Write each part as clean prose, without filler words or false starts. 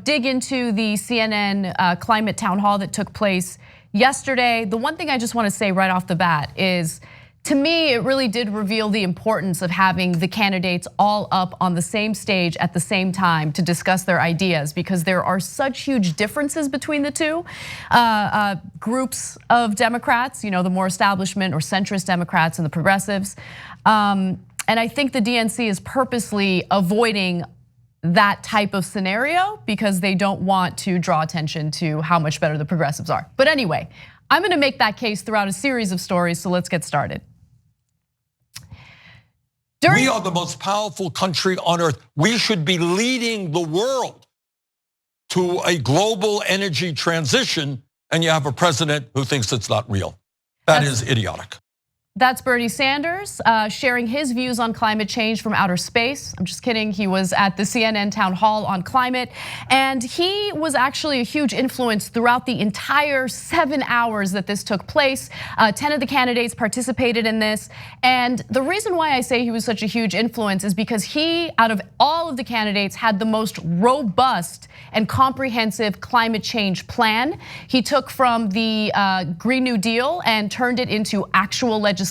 dig into the CNN climate town hall that took place yesterday, the one thing I just want to say right off the bat is, to me, it really did reveal the importance of having the candidates all up on the same stage at the same time to discuss their ideas, because there are such huge differences between the two groups of Democrats, the more establishment or centrist Democrats and the progressives. And I think the DNC is purposely avoiding that type of scenario because they don't want to draw attention to how much better the progressives are. But anyway, I'm gonna make that case throughout a series of stories, so let's get started. We are the most powerful country on earth. We should be leading the world to a global energy transition, and you have a president who thinks it's not real. That is idiotic. That's Bernie Sanders sharing his views on climate change from outer space. I'm just kidding, he was at the CNN town hall on climate, and he was actually a huge influence throughout the entire 7 hours that this took place. 10 of the candidates participated in this, and the reason why I say he was such a huge influence is because he, out of all of the candidates, had the most robust and comprehensive climate change plan. He took from the Green New Deal and turned it into actual legislation.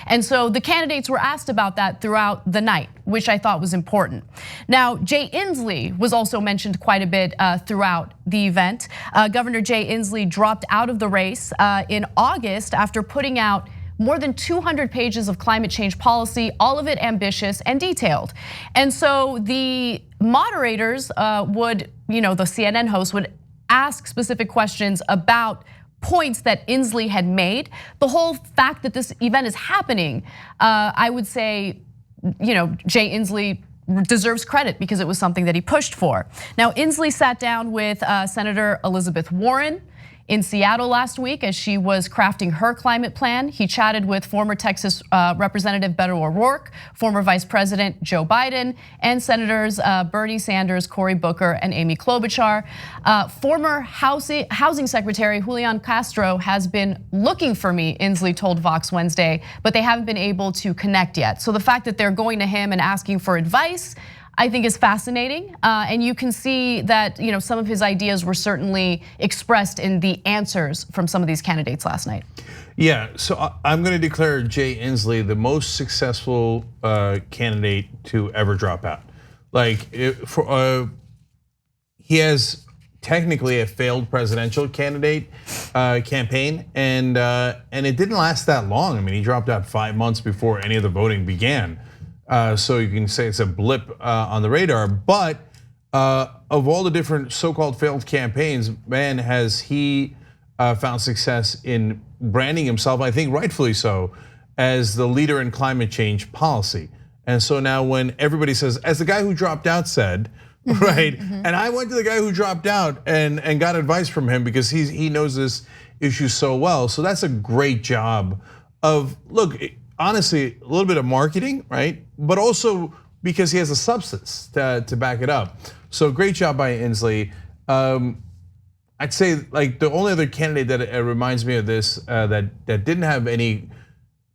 And so the candidates were asked about that throughout the night, which I thought was important. Now, Jay Inslee was also mentioned quite a bit throughout the event. Governor Jay Inslee dropped out of the race in August after putting out more than 200 pages of climate change policy, all of it ambitious and detailed. And so the moderators would, the CNN host would ask specific questions about points that Inslee had made. The whole fact that this event is happening, I would say, Jay Inslee deserves credit because it was something that he pushed for. Now, Inslee sat down with Senator Elizabeth Warren in Seattle last week as she was crafting her climate plan. He chatted with former Texas Representative Beto O'Rourke, former Vice President Joe Biden, and Senators Bernie Sanders, Cory Booker, and Amy Klobuchar. Former Housing Secretary Julian Castro has been looking for me, Inslee told Vox Wednesday, but they haven't been able to connect yet. So the fact that they're going to him and asking for advice, I think is fascinating, and you can see that some of his ideas were certainly expressed in the answers from some of these candidates last night. Yeah, so I'm going to declare Jay Inslee the most successful candidate to ever drop out. He has technically a failed presidential candidate campaign, and it didn't last that long. I mean, he dropped out 5 months before any of the voting began. So you can say it's a blip on the radar, but of all the different so-called failed campaigns, man, has he found success in branding himself, I think rightfully so, as the leader in climate change policy. And so now when everybody says, as the guy who dropped out said, right? And I went to the guy who dropped out and got advice from him because he knows this issue so well. So that's a great job of, look, honestly, a little bit of marketing, right? But also because he has a substance to back it up. So great job by Inslee. I'd say the only other candidate that reminds me of this that didn't have any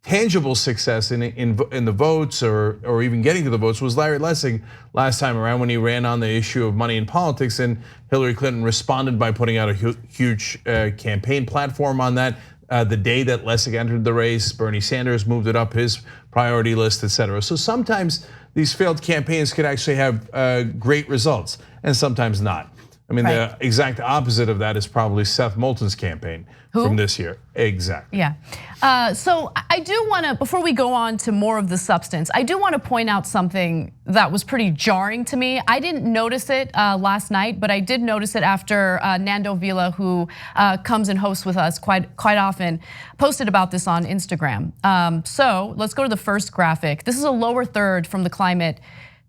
tangible success in the votes or even getting to the votes was Larry Lessig last time around when he ran on the issue of money in politics, and Hillary Clinton responded by putting out a huge campaign platform on that. The day that Lessig entered the race, Bernie Sanders moved it up his priority list, et cetera. So sometimes these failed campaigns could actually have great results, and sometimes not. I mean, the exact opposite of that is probably Seth Moulton's campaign from this year. Exactly. Yeah. So I do want to, before we go on to more of the substance, I do want to point out something that was pretty jarring to me. I didn't notice it last night, but I did notice it after Nando Vila, who comes and hosts with us quite often, posted about this on Instagram. So let's go to the first graphic. This is a lower third from the climate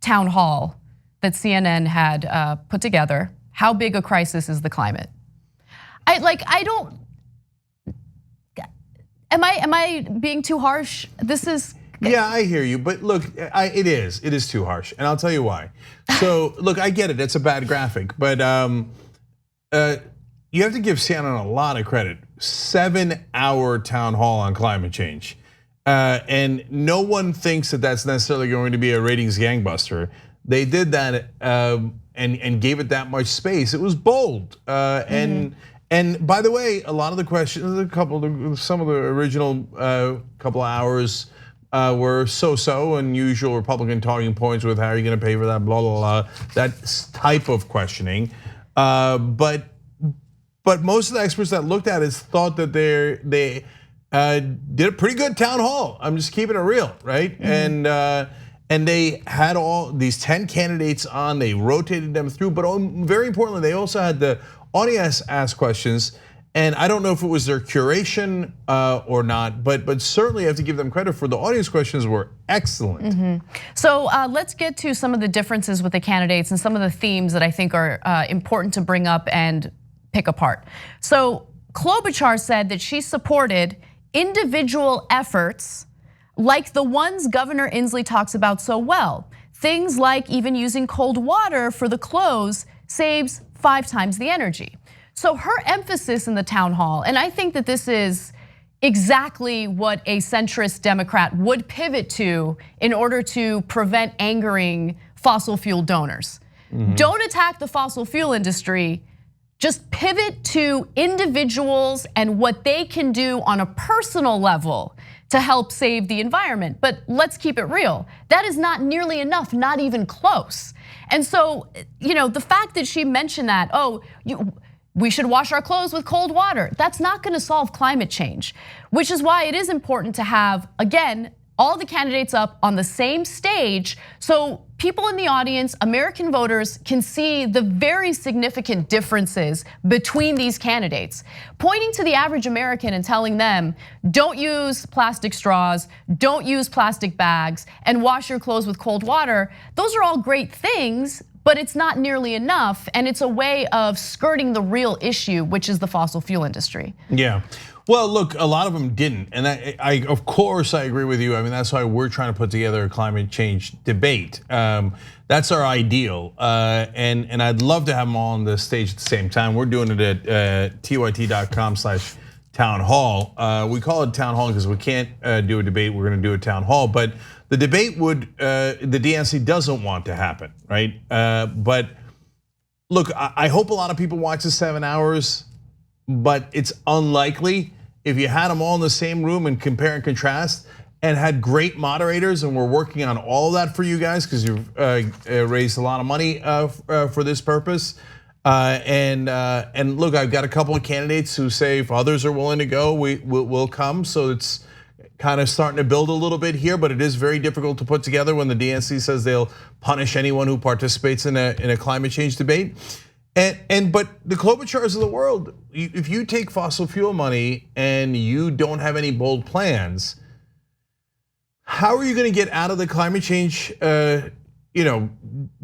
town hall that CNN had put together. How big a crisis is the climate? Am I being too harsh? This is. Yeah, I hear you, but look, it is too harsh, and I'll tell you why. So look, I get it, it's a bad graphic, but you have to give CNN a lot of credit. 7-hour town hall on climate change, and no one thinks that that's necessarily going to be a ratings gangbuster. They did that and gave it that much space. It was bold. And by the way, a lot of the questions, some of the original couple of hours were so unusual Republican talking points with how are you going to pay for that, blah blah blah, that type of questioning. But most of the experts that looked at it thought that they did a pretty good town hall. I'm just keeping it real, right? And they had all these 10 candidates on. They rotated them through, but very importantly, they also had the audience ask questions. And I don't know if it was their curation or not, but certainly I have to give them credit for the audience questions were excellent. So let's get to some of the differences with the candidates and some of the themes that I think are important to bring up and pick apart. So Klobuchar said that she supported individual efforts like the ones Governor Inslee talks about so well. Things like even using cold water for the clothes saves 5 times the energy. So her emphasis in the town hall, and I think that this is exactly what a centrist Democrat would pivot to in order to prevent angering fossil fuel donors. Don't attack the fossil fuel industry, just pivot to individuals and what they can do on a personal level to help save the environment. But let's keep it real. That is not nearly enough, not even close. And so, the fact that she mentioned that, we should wash our clothes with cold water, that's not gonna solve climate change, which is why it is important to have, again, all the candidates up on the same stage so people in the audience, American voters, can see the very significant differences between these candidates. Pointing to the average American and telling them, don't use plastic straws, don't use plastic bags, and wash your clothes with cold water, those are all great things, but it's not nearly enough, and it's a way of skirting the real issue, which is the fossil fuel industry. Yeah. Well, look, a lot of them didn't, and I of course I agree with you. I mean, that's why we're trying to put together a climate change debate. That's our ideal, and I'd love to have them all on the stage at the same time. We're doing it at tyt.com/town hall. We call it town hall because we can't do a debate. We're going to do a town hall, but the debate the DNC doesn't want to happen, right? But look, I hope a lot of people watch the 7 hours. But it's unlikely. If you had them all in the same room and compare and contrast and had great moderators and we're working on all of that for you guys because you've raised a lot of money for this purpose. And look, I've got a couple of candidates who say if others are willing to go, we'll come. So it's kind of starting to build a little bit here, but it is very difficult to put together when the DNC says they'll punish anyone who participates in a climate change debate. But the Klobuchars of the world, if you take fossil fuel money and you don't have any bold plans, how are you going to get out of the climate change,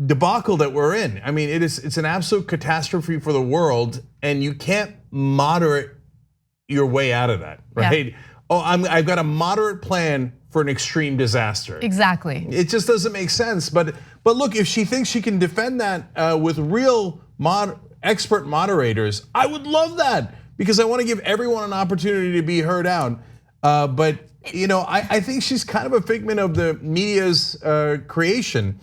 debacle that we're in? I mean, it's an absolute catastrophe for the world, and you can't moderate your way out of that, right? Yeah. I've got a moderate plan for an extreme disaster. Exactly. It just doesn't make sense. But look, if she thinks she can defend that with real expert moderators, I would love that because I want to give everyone an opportunity to be heard out. But I think she's kind of a figment of the media's creation,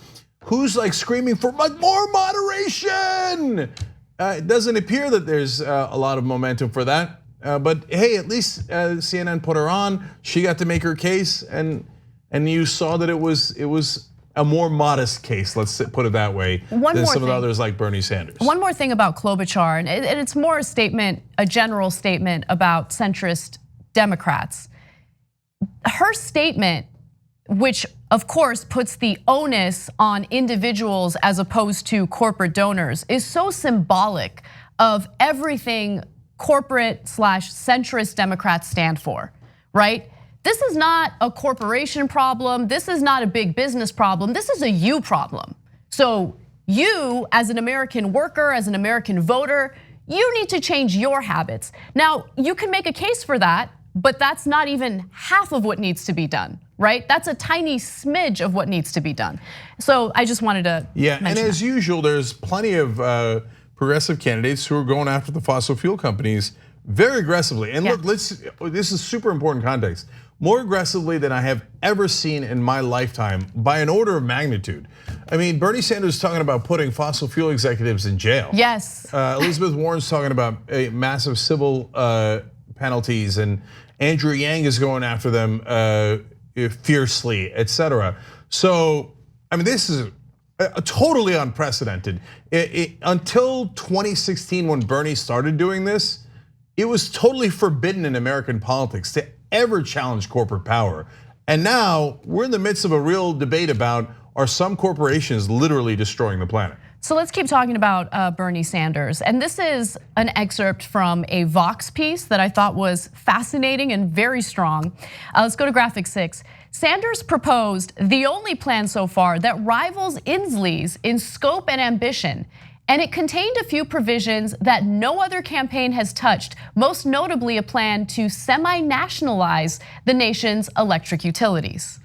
who's like screaming for more moderation. It doesn't appear that there's a lot of momentum for that. But hey, at least CNN put her on. She got to make her case, and you saw that it was a more modest case, let's put it that way, than some of the others like Bernie Sanders. One more thing about Klobuchar, and it's more a statement, a general statement about centrist Democrats. Her statement, which of course puts the onus on individuals as opposed to corporate donors, is so symbolic of everything corporate/centrist Democrats stand for, right? This is not a corporation problem. This is not a big business problem. This is a you problem. So you, as an American worker, as an American voter, you need to change your habits. Now, you can make a case for that, but that's not even half of what needs to be done, right? That's a tiny smidge of what needs to be done. So I just wanted to mention and as that. usual, there's plenty of progressive candidates who are going after the fossil fuel companies very aggressively. And look, this is super important context. more aggressively than I have ever seen in my lifetime by an order of magnitude. I mean, Bernie Sanders is talking about putting fossil fuel executives in jail. Yes. Elizabeth Warren's talking about massive civil penalties, and Andrew Yang is going after them fiercely, etc. So, I mean, this is totally unprecedented. Until 2016, when Bernie started doing this, it was totally forbidden in American politics to ever challenge corporate power. And now we're in the midst of a real debate about, are some corporations literally destroying the planet? So let's keep talking about Bernie Sanders. And this is an excerpt from a Vox piece that I thought was fascinating and very strong. Let's go to graphic 6. Sanders proposed the only plan so far that rivals Inslee's in scope and ambition. And it contained a few provisions that no other campaign has touched, most notably a plan to semi-nationalize the nation's electric utilities.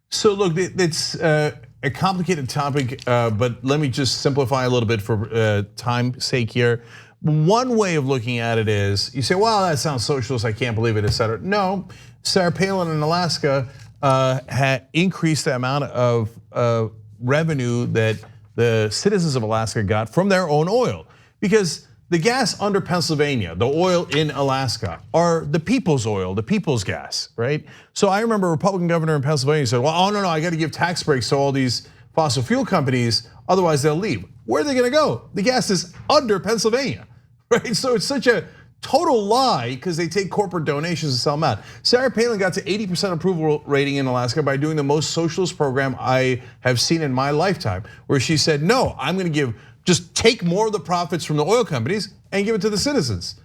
So look, it's a complicated topic, but let me just simplify a little bit for time's sake here. One way of looking at it is, you say, well, that sounds socialist, I can't believe it, et cetera. No, Sarah Palin in Alaska had increased the amount of revenue that the citizens of Alaska got from their own oil, because the gas under Pennsylvania, the oil in Alaska, are the people's oil, the people's gas, right? So I remember a Republican governor in Pennsylvania said, well, oh no, I got to give tax breaks to all these fossil fuel companies, otherwise they'll leave. Where are they going to go? The gas is under Pennsylvania, right? So it's such a total lie because they take corporate donations and sell them out. Sarah Palin got to 80% approval rating in Alaska by doing the most socialist program I have seen in my lifetime, where she said, no, I'm going to just take more of the profits from the oil companies and give it to the citizens.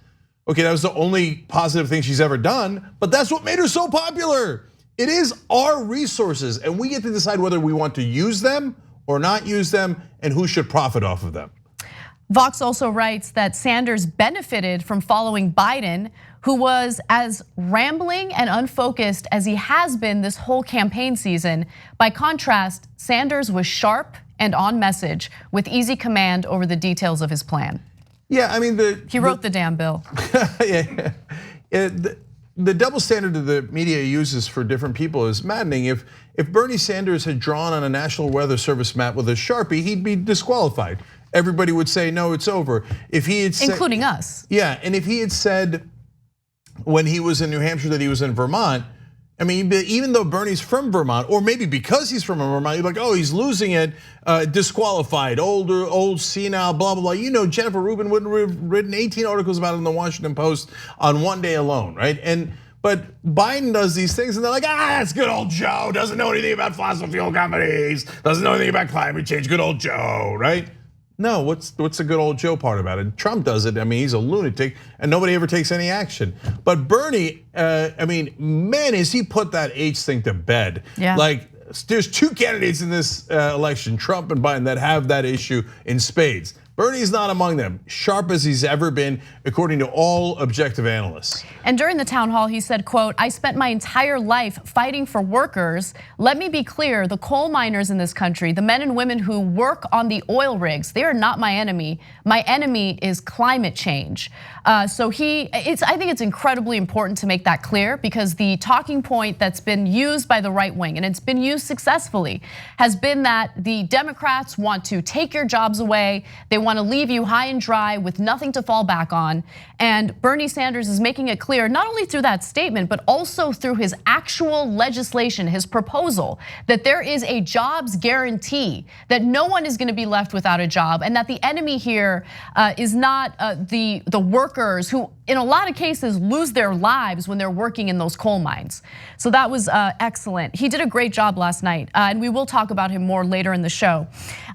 Okay, that was the only positive thing she's ever done, but that's what made her so popular. It is our resources, and we get to decide whether we want to use them or not use them, and who should profit off of them. Vox also writes that Sanders benefited from following Biden, who was as rambling and unfocused as he has been this whole campaign season. By contrast, Sanders was sharp and on message with easy command over the details of his plan. Yeah, I mean, he wrote the damn bill. Yeah. The double standard that the media uses for different people is maddening. If Bernie Sanders had drawn on a National Weather Service map with a Sharpie, he'd be disqualified. Everybody would say, no, it's over. If he had said, including us. Yeah, and if he had said when he was in New Hampshire that he was in Vermont, I mean, even though Bernie's from Vermont, or maybe because he's from Vermont, you're like, oh, he's losing it, disqualified, old senile, blah, blah, blah. You know, Jennifer Rubin would have written 18 articles about it in the Washington Post on one day alone, right? But Biden does these things and they're like, that's good old Joe, doesn't know anything about fossil fuel companies, doesn't know anything about climate change, good old Joe, right? No, what's the good old Joe part about it? Trump does it. I mean, he's a lunatic, and nobody ever takes any action. But Bernie, I mean, man, has he put that age thing to bed? Yeah. Like, there's two candidates in this election, Trump and Biden, that have that issue in spades. Bernie's not among them, sharp as he's ever been, according to all objective analysts. And during the town hall, he said, quote, I spent my entire life fighting for workers. Let me be clear, the coal miners in this country, the men and women who work on the oil rigs, they are not my enemy. My enemy is climate change. So I think it's incredibly important to make that clear, because the talking point that's been used by the right wing, and it's been used successfully, has been that the Democrats want to take your jobs away. They want to leave you high and dry with nothing to fall back on. And Bernie Sanders is making it clear, not only through that statement, but also through his actual legislation, his proposal, that there is a jobs guarantee, that no one is going to be left without a job, and that the enemy here is not the workers who, in a lot of cases, lose their lives when they're working in those coal mines. So that was excellent. He did a great job last night, and we will talk about him more later in the show.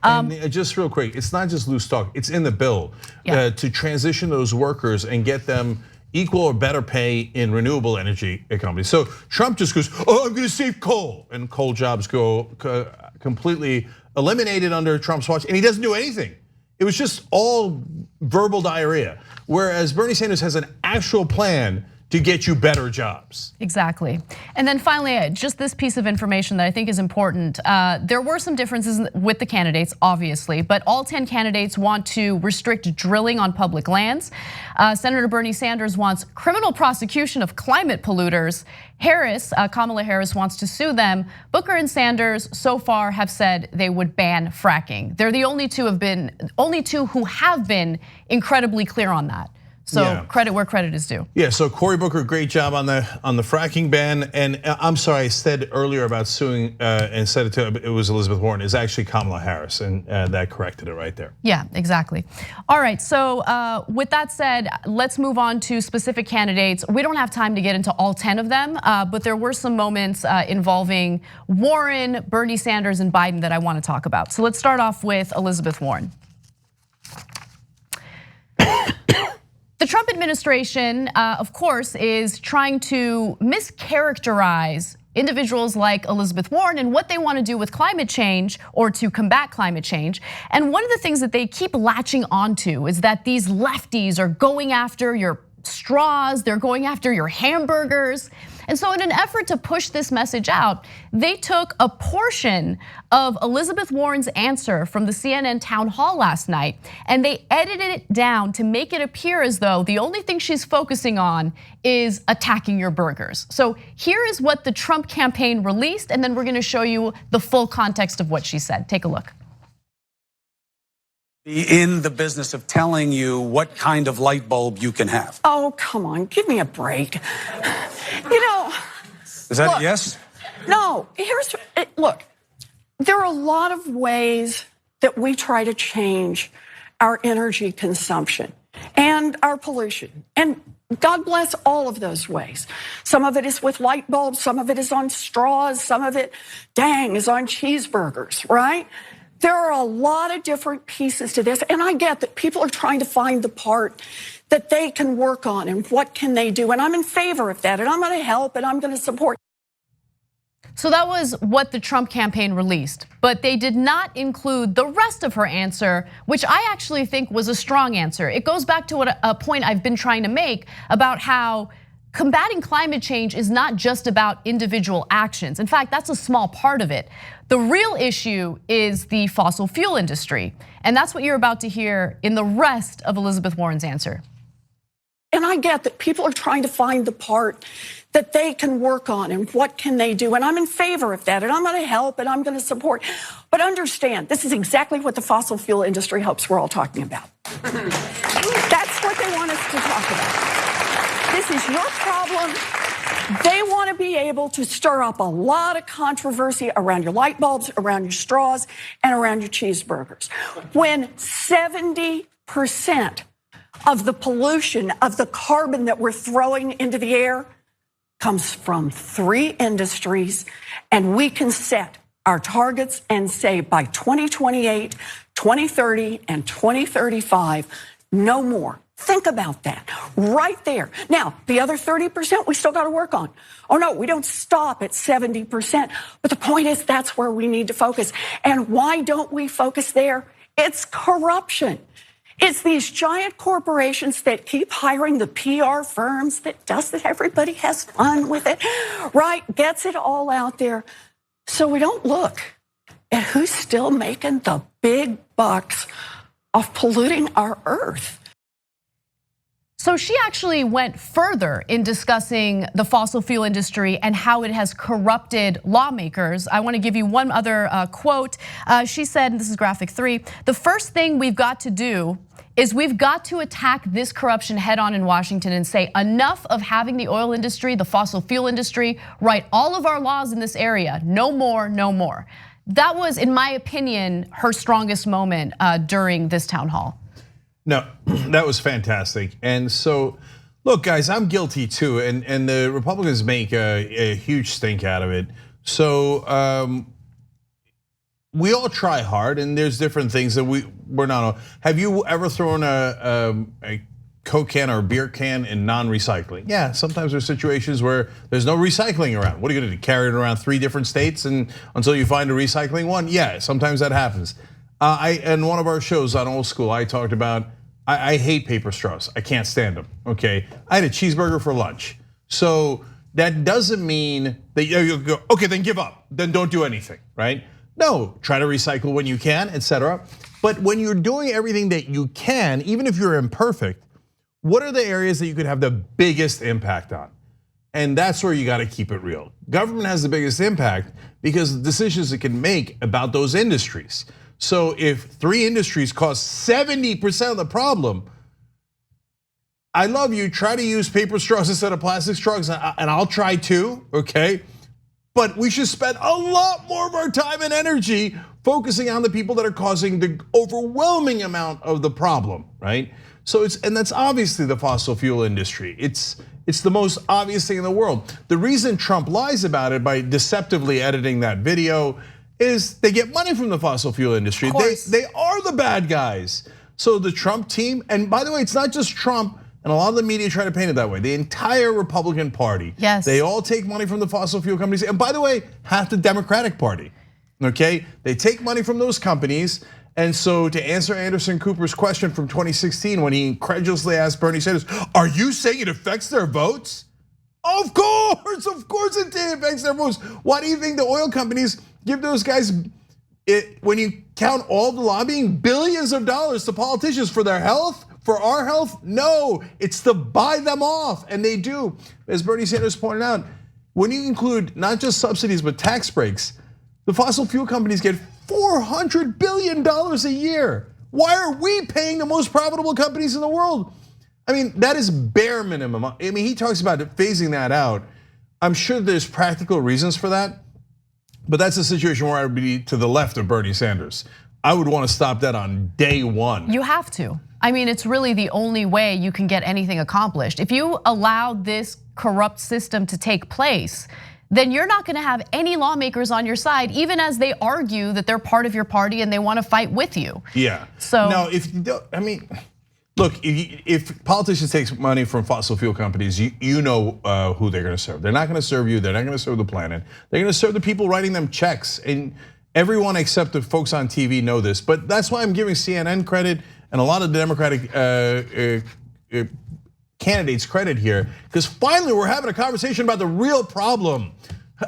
And just real quick, it's not just loose talk, it's in the bill to transition those workers and get them equal or better pay in renewable energy companies. So Trump just goes, oh, I'm gonna save coal, and coal jobs go completely eliminated under Trump's watch, and he doesn't do anything. It was just all verbal diarrhea. Whereas Bernie Sanders has an actual plan to get you better jobs. Exactly. And then finally, just this piece of information that I think is important. There were some differences with the candidates, obviously, but all 10 candidates want to restrict drilling on public lands. Senator Bernie Sanders wants criminal prosecution of climate polluters. Kamala Harris wants to sue them. Booker and Sanders so far have said they would ban fracking. They're the only two who have been incredibly clear on that. So credit where credit is due. Yeah, so Cory Booker, great job on the fracking ban. And I'm sorry, I said earlier about suing and said it was Elizabeth Warren. It's actually Kamala Harris, and that corrected it right there. Yeah, exactly. All right, so with that said, let's move on to specific candidates. We don't have time to get into all 10 of them, but there were some moments involving Warren, Bernie Sanders, and Biden that I want to talk about. So let's start off with Elizabeth Warren. The Trump administration, of course, is trying to mischaracterize individuals like Elizabeth Warren and what they want to do with climate change or to combat climate change. And one of the things that they keep latching onto is that these lefties are going after your straws, they're going after your hamburgers. And so in an effort to push this message out, they took a portion of Elizabeth Warren's answer from the CNN town hall last night, and they edited it down to make it appear as though the only thing she's focusing on is attacking your burgers. So here is what the Trump campaign released, and then we're gonna show you the full context of what she said. Take a look. Be in the business of telling you what kind of light bulb you can have. Oh, come on, give me a break. You know. Is that a yes? No, look, there are a lot of ways that we try to change our energy consumption and our pollution. And God bless all of those ways. Some of it is with light bulbs, some of it is on straws, some of it, is on cheeseburgers, right? There are a lot of different pieces to this, and I get that people are trying to find the part that they can work on and what can they do, and I'm in favor of that, and I'm gonna help and I'm gonna support. So that was what the Trump campaign released, but they did not include the rest of her answer, which I actually think was a strong answer. It goes back to a point I've been trying to make about how combating climate change is not just about individual actions. In fact, that's a small part of it. The real issue is the fossil fuel industry. And that's what you're about to hear in the rest of Elizabeth Warren's answer. And I get that people are trying to find the part that they can work on and what can they do. And I'm in favor of that, and I'm gonna help and I'm gonna support. But understand, this is exactly what the fossil fuel industry hopes we're all talking about. That's what they want us to talk about. This is your problem. They want to be able to stir up a lot of controversy around your light bulbs, around your straws, and around your cheeseburgers. When 70% of the pollution, of the carbon that we're throwing into the air comes from 3 industries, and we can set our targets and say by 2028, 2030, and 2035, no more. Think about that right there. Now, the other 30% we still got to work on. Oh no, we don't stop at 70%. But the point is that's where we need to focus. And why don't we focus there? It's corruption. It's these giant corporations that keep hiring the PR firms that does that. Everybody has fun with it, right? Gets it all out there. So we don't look at who's still making the big bucks of polluting our earth. So she actually went further in discussing the fossil fuel industry and how it has corrupted lawmakers. I want to give you one other quote. She said, and this is graphic 3, the first thing we've got to do is we've got to attack this corruption head on in Washington and say enough of having the oil industry, the fossil fuel industry, write all of our laws in this area. No more, no more. That was, in my opinion, her strongest moment during this town hall. No, that was fantastic. And so, look, guys, I'm guilty too, and the Republicans make a huge stink out of it. So we all try hard, and there's different things that we're not. Have you ever thrown a Coke can or a beer can in non-recycling? Yeah, sometimes there's situations where there's no recycling around. What are you gonna do? Carry it around 3 different states and until you find a recycling one? Yeah, sometimes that happens. In one of our shows on Old School, I talked about I hate paper straws. I can't stand them. Okay, I had a cheeseburger for lunch. So that doesn't mean that you go, okay, then give up, then don't do anything, right? No, try to recycle when you can, etc. But when you're doing everything that you can, even if you're imperfect, what are the areas that you could have the biggest impact on? And that's where you gotta keep it real. Government has the biggest impact because of the decisions it can make about those industries. So if 3 industries cause 70% of the problem, I love you, try to use paper straws instead of plastic straws, and I'll try too, okay? But we should spend a lot more of our time and energy focusing on the people that are causing the overwhelming amount of the problem, right? So and that's obviously the fossil fuel industry. It's the most obvious thing in the world. The reason Trump lies about it by deceptively editing that video is they get money from the fossil fuel industry. They are the bad guys. So the Trump team, and by the way, it's not just Trump, and a lot of the media try to paint it that way. The entire Republican Party, yes, they all take money from the fossil fuel companies. And by the way, half the Democratic Party, okay? They take money from those companies. And so to answer Anderson Cooper's question from 2016, when he incredulously asked Bernie Sanders, are you saying it affects their votes? Of course it affects their votes. Why do you think the oil companies give those guys, when you count all the lobbying, billions of dollars to politicians for their health? For our health? No, it's to buy them off, and they do. As Bernie Sanders pointed out, when you include not just subsidies, but tax breaks, the fossil fuel companies get $400 billion a year. Why are we paying the most profitable companies in the world? I mean, that is bare minimum. I mean, he talks about phasing that out. I'm sure there's practical reasons for that, but that's a situation where I would be to the left of Bernie Sanders. I would want to stop that on day one. You have to. I mean, it's really the only way you can get anything accomplished. If you allow this corrupt system to take place, then you're not gonna have any lawmakers on your side, even as they argue that they're part of your party and they wanna fight with you. Yeah, so now if you don't, I mean, look, if politicians take money from fossil fuel companies, you know who they're gonna serve. They're not gonna serve you, they're not gonna serve the planet. They're gonna serve the people writing them checks. And everyone except the folks on TV know this, but that's why I'm giving CNN credit and a lot of the Democratic candidates credit here, because finally we're having a conversation about the real problem.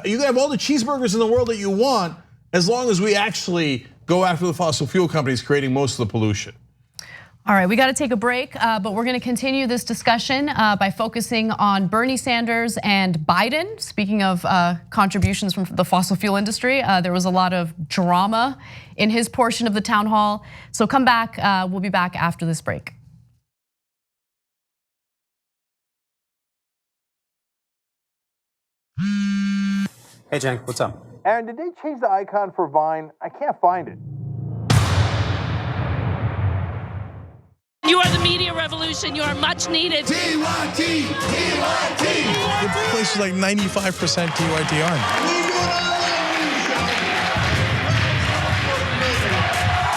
You can have all the cheeseburgers in the world that you want, as long as we actually go after the fossil fuel companies creating most of the pollution. All right, we got to take a break, but we're going to continue this discussion by focusing on Bernie Sanders and Biden. Speaking of contributions from the fossil fuel industry, there was a lot of drama in his portion of the town hall. So come back, we'll be back after this break. Hey, Jen, what's up? Aaron, did they change the icon for Vine? I can't find it. You are the media revolution. You are much needed. TYT, TYT. The place is like 95% TYT on.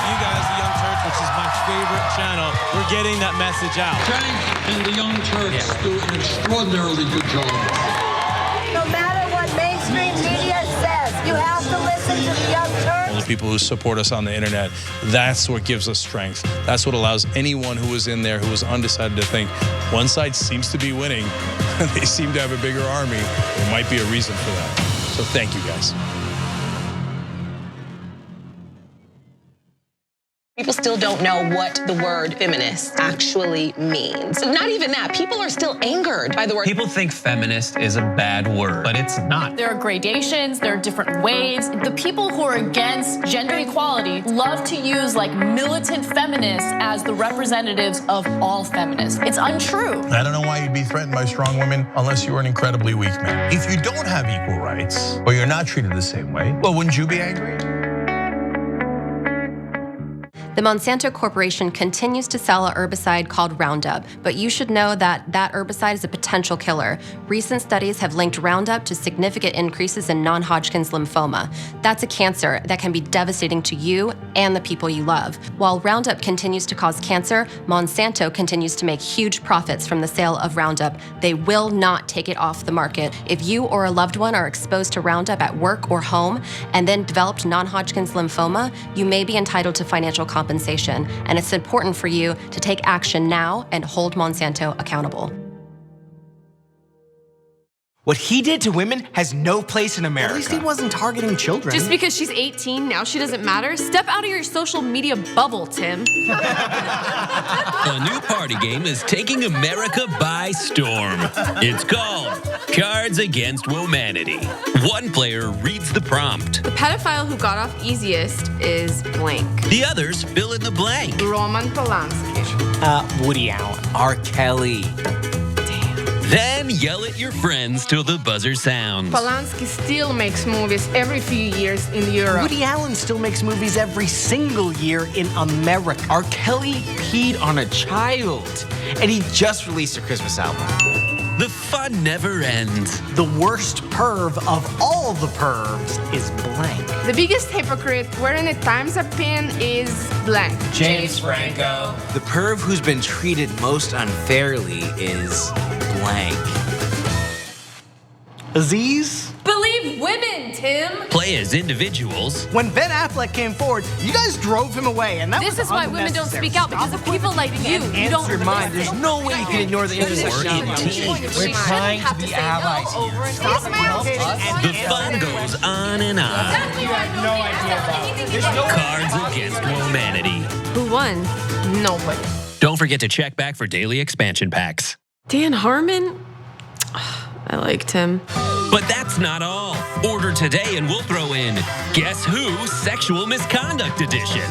You guys, the Young Turks, which is my favorite channel, we're getting that message out. Cenk and the Young Turks do an extraordinarily good job. No matter what mainstream media says, you have to listen to the Young Turks. All the people who support us on the internet, that's what gives us strength. That's what allows anyone who was in there, who was undecided, to think one side seems to be winning, they seem to have a bigger army. There might be a reason for that. So thank you guys. People still don't know what the word feminist actually means. Not even that, people are still angered by the word. People think feminist is a bad word, but it's not. There are gradations, there are different waves. The people who are against gender equality love to use like militant feminists as the representatives of all feminists. It's untrue. I don't know why you'd be threatened by strong women unless you were an incredibly weak man. If you don't have equal rights, or you're not treated the same way, well, wouldn't you be angry? The Monsanto Corporation continues to sell a herbicide called Roundup, but you should know that that herbicide is a potential killer. Recent studies have linked Roundup to significant increases in non-Hodgkin's lymphoma. That's a cancer that can be devastating to you and the people you love. While Roundup continues to cause cancer, Monsanto continues to make huge profits from the sale of Roundup. They will not take it off the market. If you or a loved one are exposed to Roundup at work or home and then developed non-Hodgkin's lymphoma, you may be entitled to financial compensation, and it's important for you to take action now and hold Monsanto accountable. What he did to women has no place in America. At least he wasn't targeting children. Just because she's 18, now she doesn't matter? Step out of your social media bubble, Tim. A new party game is taking America by storm. It's called Cards Against Womanity. One player reads the prompt. The pedophile who got off easiest is blank. The others fill in the blank. Roman Polanski. Woody Allen. R. Kelly. Then yell at your friends till the buzzer sounds. Polanski still makes movies every few years in Europe. Woody Allen still makes movies every single year in America. R. Kelly peed on a child, and he just released a Christmas album. The fun never ends. The worst perv of all the pervs is blank. The biggest hypocrite wearing a Time's Up pin is blank. James Franco. The perv who's been treated most unfairly is blank. Aziz? Believe women, Tim. Play as individuals. When Ben Affleck came forward, you guys drove him away, and that This was is why women don't speak out, because of people like you. You Answer your mind. There's no way you can ignore the intersectionality. We're trying to be allies here. The fun goes on and on. You have no idea about it. Cards Against Womanity. Who won? Nobody. Don't forget to check back for daily expansion packs. Dan Harmon? I liked him. But that's not all. Order today and we'll throw in Guess Who? Sexual Misconduct Edition.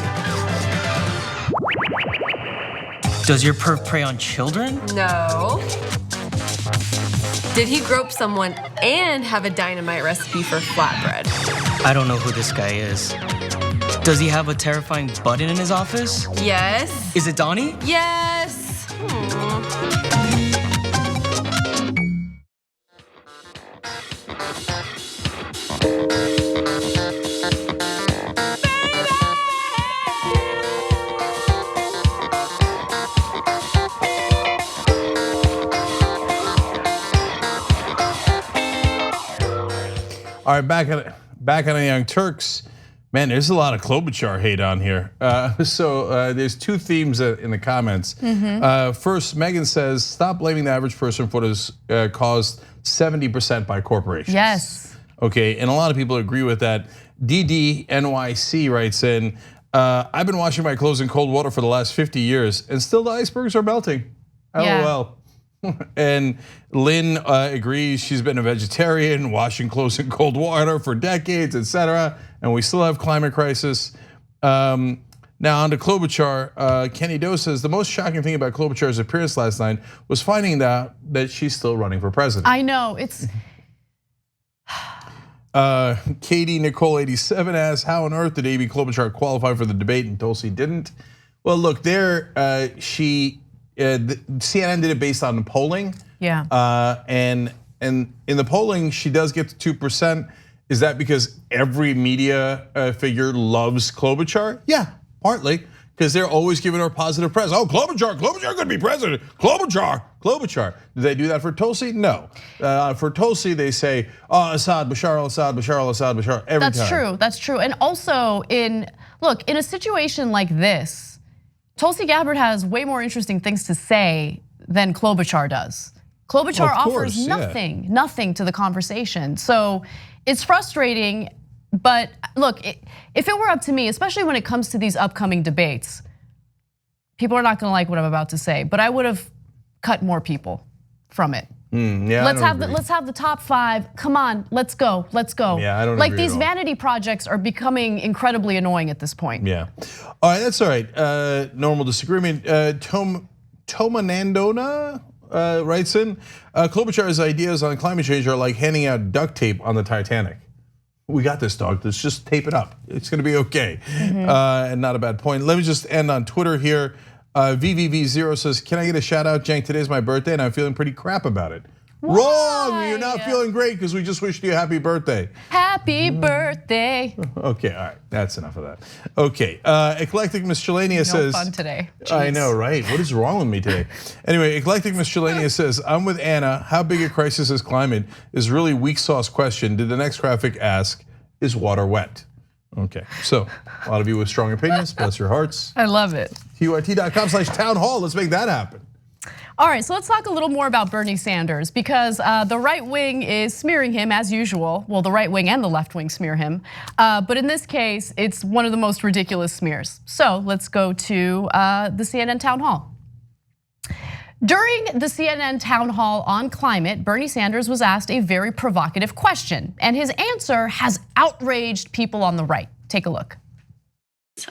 Does your perv prey on children? No. Did he grope someone and have a dynamite recipe for flatbread? I don't know who this guy is. Does he have a terrifying button in his office? Yes. Is it Donnie? Yes. All right, back on the Young Turks. Man, there's a lot of Klobuchar hate on here. So there's two themes in the comments. First, Megan says, stop blaming the average person for what is caused 70% by corporations. Yes. Okay, and a lot of people agree with that. DDNYC writes in, I've been washing my clothes in cold water for the last 50 years and still the icebergs are melting. Yeah. LOL. And Lynn agrees, she's been a vegetarian, washing clothes in cold water for decades, etc. And we still have climate crisis. Now on to Klobuchar, Kenny Doe says, the most shocking thing about Klobuchar's appearance last night was finding out that she's still running for president. I know, it's... Katie Nicole 87 asks, how on earth did Amy Klobuchar qualify for the debate and Tulsi didn't? Well, look, CNN did it based on the polling. Yeah. And in the polling, she does get to 2%. Is that because every media figure loves Klobuchar? Yeah, partly. Because they're always giving her positive press. Oh, Klobuchar could be president. Klobuchar. Did they do that for Tulsi? No. For Tulsi, they say, oh, Assad, Bashar al-Assad, Bashar al-Assad, Bashar, every time. That's true. And also, in a situation like this, Tulsi Gabbard has way more interesting things to say than Klobuchar does. Klobuchar offers nothing to the conversation. So it's frustrating, but look, if it were up to me, especially when it comes to these upcoming debates, people are not gonna like what I'm about to say, but I would have cut more people from it. Yeah, let's have the top 5. Come on, let's go. Yeah, I don't like agree these at all. vanity projects are becoming incredibly annoying at this point. Yeah. All right, that's all right. Normal disagreement. Toma Nandona writes in, Klobuchar's ideas on climate change are like handing out duct tape on the Titanic. We got this, dog. Let's just tape it up. It's gonna be okay. And not a bad point. Let me just end on Twitter here. VVV0 says, can I get a shout out, Cenk? Today's my birthday and I'm feeling pretty crap about it. Why? Wrong, you're not feeling great because we just wished you a happy birthday. Happy birthday. Okay, all right, that's enough of that. Okay, Eclectic Miscellanea says. No fun today. I know, right? What is wrong with me today? Anyway, Eclectic Miscellanea says, I'm with Anna. How big a crisis is climate is really weak sauce question. Did the next graphic ask, is water wet? Okay, so a lot of you with strong opinions, bless your hearts. I love it. TYT.com/townhall, let's make that happen. All right, so let's talk a little more about Bernie Sanders because the right wing is smearing him as usual. Well, the right wing and the left wing smear him. But in this case, it's one of the most ridiculous smears. So let's go to the CNN town hall. During the CNN town hall on climate, Bernie Sanders was asked a very provocative question, and his answer has outraged people on the right. Take a look.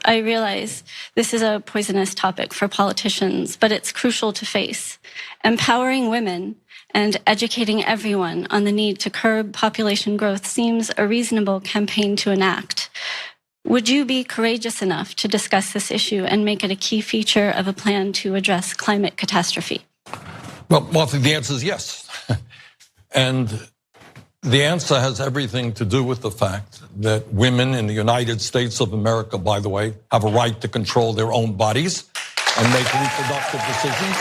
I realize this is a poisonous topic for politicians, but it's crucial to face. Empowering women and educating everyone on the need to curb population growth seems a reasonable campaign to enact. Would you be courageous enough to discuss this issue and make it a key feature of a plan to address climate catastrophe? Well, Martha, the answer is yes. And the answer has everything to do with the fact that women in the United States of America, by the way, have a right to control their own bodies and make reproductive decisions.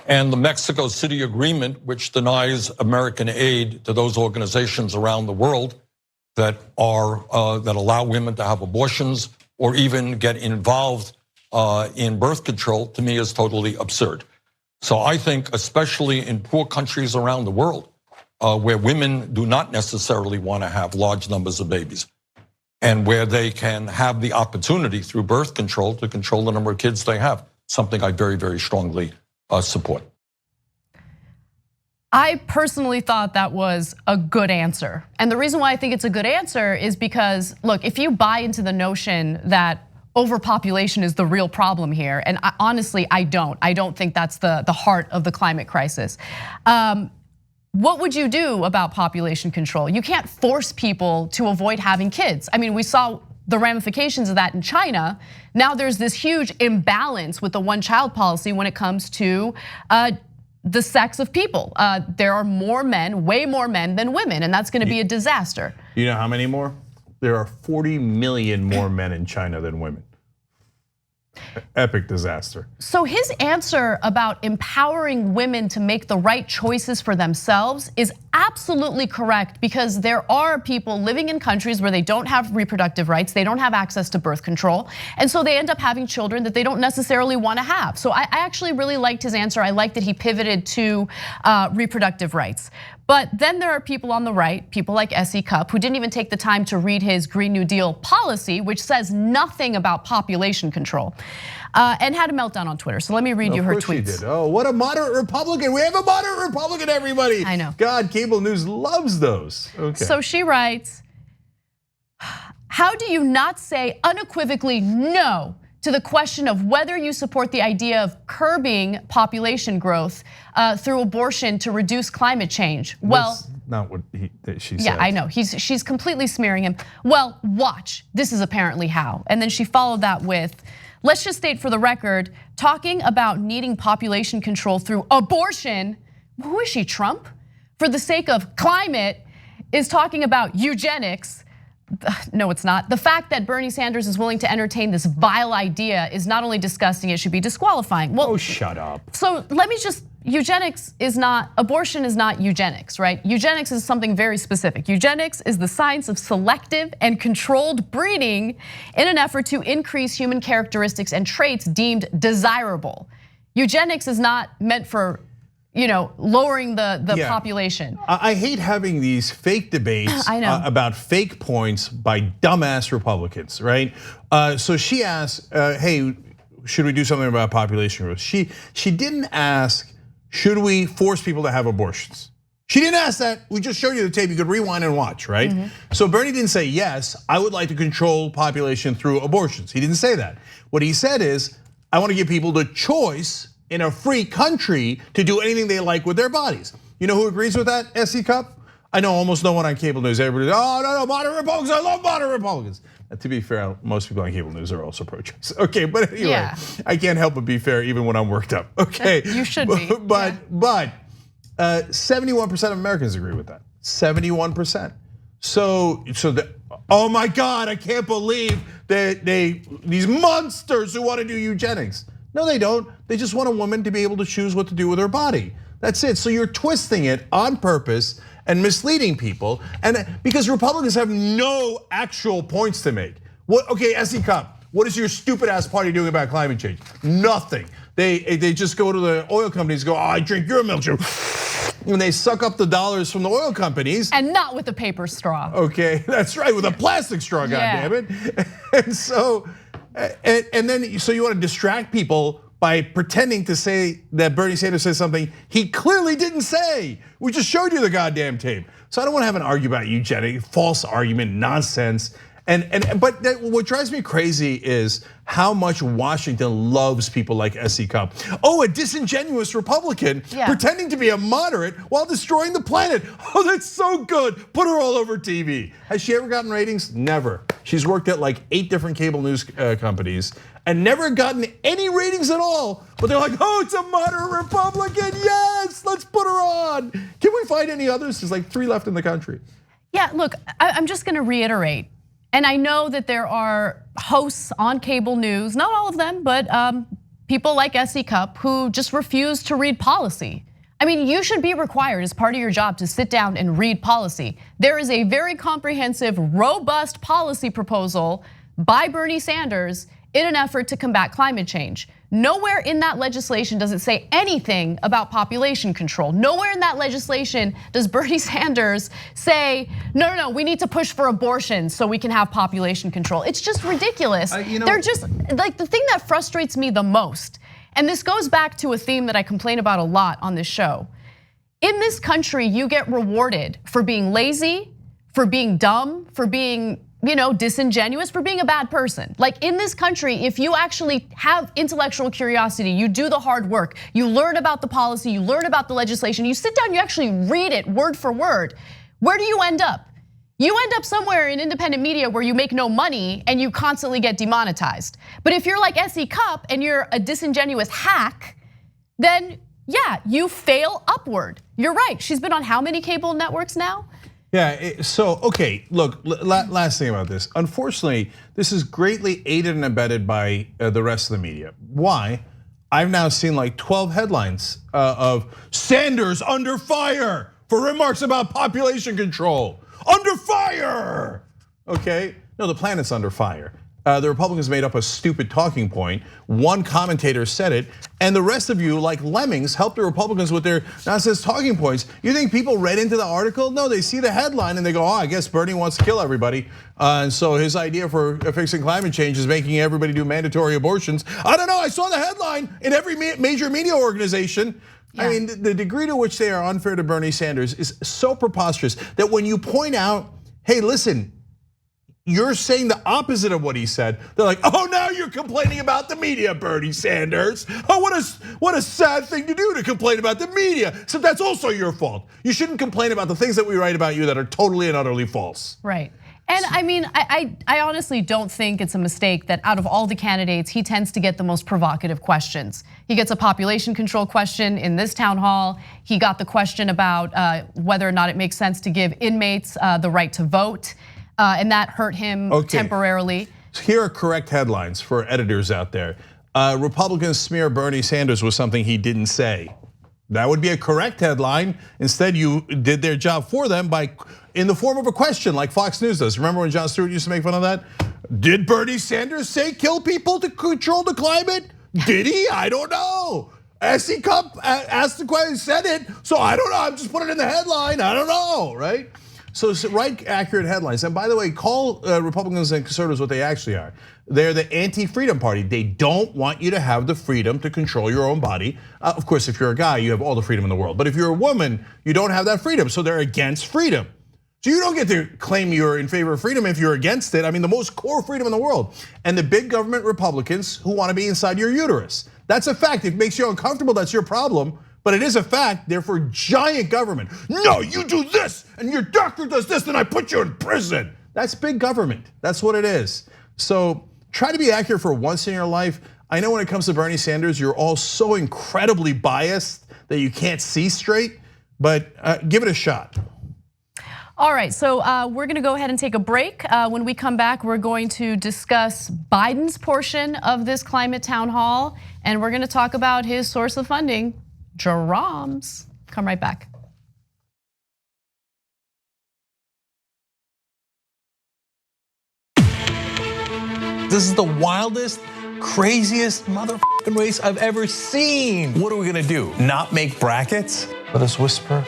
And the Mexico City Agreement, which denies American aid to those organizations around the world that allow women to have abortions or even get involved in birth control, to me is totally absurd. So I think, especially in poor countries around the world, where women do not necessarily want to have large numbers of babies, and where they can have the opportunity through birth control to control the number of kids they have, something I very, very strongly support. I personally thought that was a good answer. And the reason why I think it's a good answer is because, look, if you buy into the notion that overpopulation is the real problem here, and honestly, I don't think that's the heart of the climate crisis. What would you do about population control? You can't force people to avoid having kids. I mean, we saw the ramifications of that in China. Now there's this huge imbalance with the one-child policy when it comes to the sex of people. There are more men, way more men than women, and that's gonna be a disaster. You know how many more? There are 40 million more men in China than women. Epic disaster. So his answer about empowering women to make the right choices for themselves is absolutely correct, because there are people living in countries where they don't have reproductive rights, they don't have access to birth control, and so they end up having children that they don't necessarily want to have. So I actually really liked his answer. I liked that he pivoted to reproductive rights. But then there are people on the right, people like S.E. Cupp, who didn't even take the time to read his Green New Deal policy, which says nothing about population control, and had a meltdown on Twitter. So let me read you her tweets. Of course she did. Oh, what a moderate Republican. We have a moderate Republican, everybody. I know. God, cable news loves those. Okay. So she writes, how do you not say unequivocally no to the question of whether you support the idea of curbing population growth through abortion to reduce climate change? Well, that's not what she said. Yeah, I know. She's completely smearing him. Well, watch. This is apparently how. And then she followed that with, let's just state for the record, talking about needing population control through abortion. Who is she, Trump? For the sake of climate, is talking about eugenics. No, it's not. The fact that Bernie Sanders is willing to entertain this vile idea is not only disgusting, it should be disqualifying. Well, oh, shut up. So let me just, abortion is not eugenics, right? Eugenics is something very specific. Eugenics is the science of selective and controlled breeding in an effort to increase human characteristics and traits deemed desirable. Eugenics is not meant for, lowering the population. I hate having these fake debates about fake points by dumbass Republicans, right? So she asked, hey, should we do something about population growth? She didn't ask, should we force people to have abortions? She didn't ask that. We just showed you the tape. You could rewind and watch, right? So Bernie didn't say, yes, I would like to control population through abortions. He didn't say that. What he said is, I want to give people the choice in a free country to do anything they like with their bodies. You know who agrees with that, S.E. Cupp? I know almost no one on cable news. Everybody, oh no, moderate Republicans, I love moderate Republicans. To be fair, most people on cable news are also pro-choice. Okay, but anyway, I can't help but be fair even when I'm worked up. Okay, you should be. But 71% of Americans agree with that. 71%. So oh my God, I can't believe that these monsters who want to do eugenics. No, they don't. They just want a woman to be able to choose what to do with her body. That's it. So you're twisting it on purpose and misleading people, and because Republicans have no actual points to make. Okay, S.E. Cupp, What is your stupid ass party doing about climate change? Nothing. They just go to the oil companies, go, oh, I drink your milkshake. And they suck up the dollars from the oil companies. And not with a paper straw. Okay, that's right, with a plastic straw, goddammit. And so, and then, so you want to distract people by pretending to say that Bernie Sanders said something he clearly didn't say. We just showed you the goddamn tape. So I don't want to have an argument about eugenics, false argument, nonsense. But what drives me crazy is how much Washington loves people like S.E. Cupp. Oh, a disingenuous Republican pretending to be a moderate while destroying the planet. Oh, that's so good. Put her all over TV. Has she ever gotten ratings? Never. She's worked at like 8 different cable news companies and never gotten any ratings at all. But they're like, oh, it's a moderate Republican. Yes, let's put her on. Can we find any others? There's like 3 left in the country. Yeah, look, I'm just gonna reiterate. And I know that there are hosts on cable news, not all of them, but people like S.E. Cupp who just refuse to read policy. I mean, you should be required as part of your job to sit down and read policy. There is a very comprehensive, robust policy proposal by Bernie Sanders in an effort to combat climate change. Nowhere in that legislation does it say anything about population control. Nowhere in that legislation does Bernie Sanders say, no, we need to push for abortion so we can have population control. It's just ridiculous. They're just, like, the thing that frustrates me the most, and this goes back to a theme that I complain about a lot on this show. In this country, you get rewarded for being lazy, for being dumb, for being disingenuous, for being a bad person. Like in this country, if you actually have intellectual curiosity, you do the hard work, you learn about the policy, you learn about the legislation, you sit down, you actually read it word for word, where do you end up? You end up somewhere in independent media where you make no money and you constantly get demonetized. But if you're like S.E. Cupp and you're a disingenuous hack, then yeah, you fail upward. You're right, she's been on how many cable networks now? Yeah, so, okay, look, last thing about this. Unfortunately, this is greatly aided and abetted by the rest of the media. Why? I've now seen like 12 headlines of Sanders under fire for remarks about population control. Under fire, okay? No, the planet's under fire. The Republicans made up a stupid talking point. One commentator said it, and the rest of you, like lemmings, helped the Republicans with their nonsense talking points. You think people read into the article? No, they see the headline and they go, oh, I guess Bernie wants to kill everybody. And so his idea for fixing climate change is making everybody do mandatory abortions. I don't know, I saw the headline in every major media organization. Yeah. I mean, the degree to which they are unfair to Bernie Sanders is so preposterous that when you point out, hey, listen, you're saying the opposite of what he said. They're like, oh, now you're complaining about the media, Bernie Sanders. Oh, what a sad thing to do, to complain about the media. So that's also your fault. You shouldn't complain about the things that we write about you that are totally and utterly false. Right. And I mean, I honestly don't think it's a mistake that out of all the candidates, he tends to get the most provocative questions. He gets a population control question in this town hall. He got the question about whether or not it makes sense to give inmates the right to vote. And that hurt him temporarily. Here are correct headlines for editors out there. Republicans smear Bernie Sanders with something he didn't say. That would be a correct headline. Instead, you did their job for them in the form of a question like Fox News does. Remember when Jon Stewart used to make fun of that? Did Bernie Sanders say kill people to control the climate? Did he? I don't know. S.E. Cupp asked the question, said it, so I don't know. I'm just putting it in the headline. I don't know, right? So write accurate headlines. And by the way, call Republicans and conservatives what they actually are. They're the anti-freedom party. They don't want you to have the freedom to control your own body. Of course, if you're a guy, you have all the freedom in the world. But if you're a woman, you don't have that freedom. So they're against freedom. So you don't get to claim you're in favor of freedom if you're against it. I mean, the most core freedom in the world. And the big government Republicans who want to be inside your uterus. That's a fact. If it makes you uncomfortable, that's your problem. But it is a fact, therefore giant government. No, you do this and your doctor does this and I put you in prison. That's big government, that's what it is. So try to be accurate for once in your life. I know when it comes to Bernie Sanders, you're all so incredibly biased that you can't see straight, but give it a shot. All right, so we're gonna go ahead and take a break. When we come back, we're going to discuss Biden's portion of this climate town hall, and we're gonna talk about his source of funding, Jerome's. Come right back. This is the wildest, craziest motherfucking race I've ever seen. What are we gonna do? Not make brackets? Let us whisper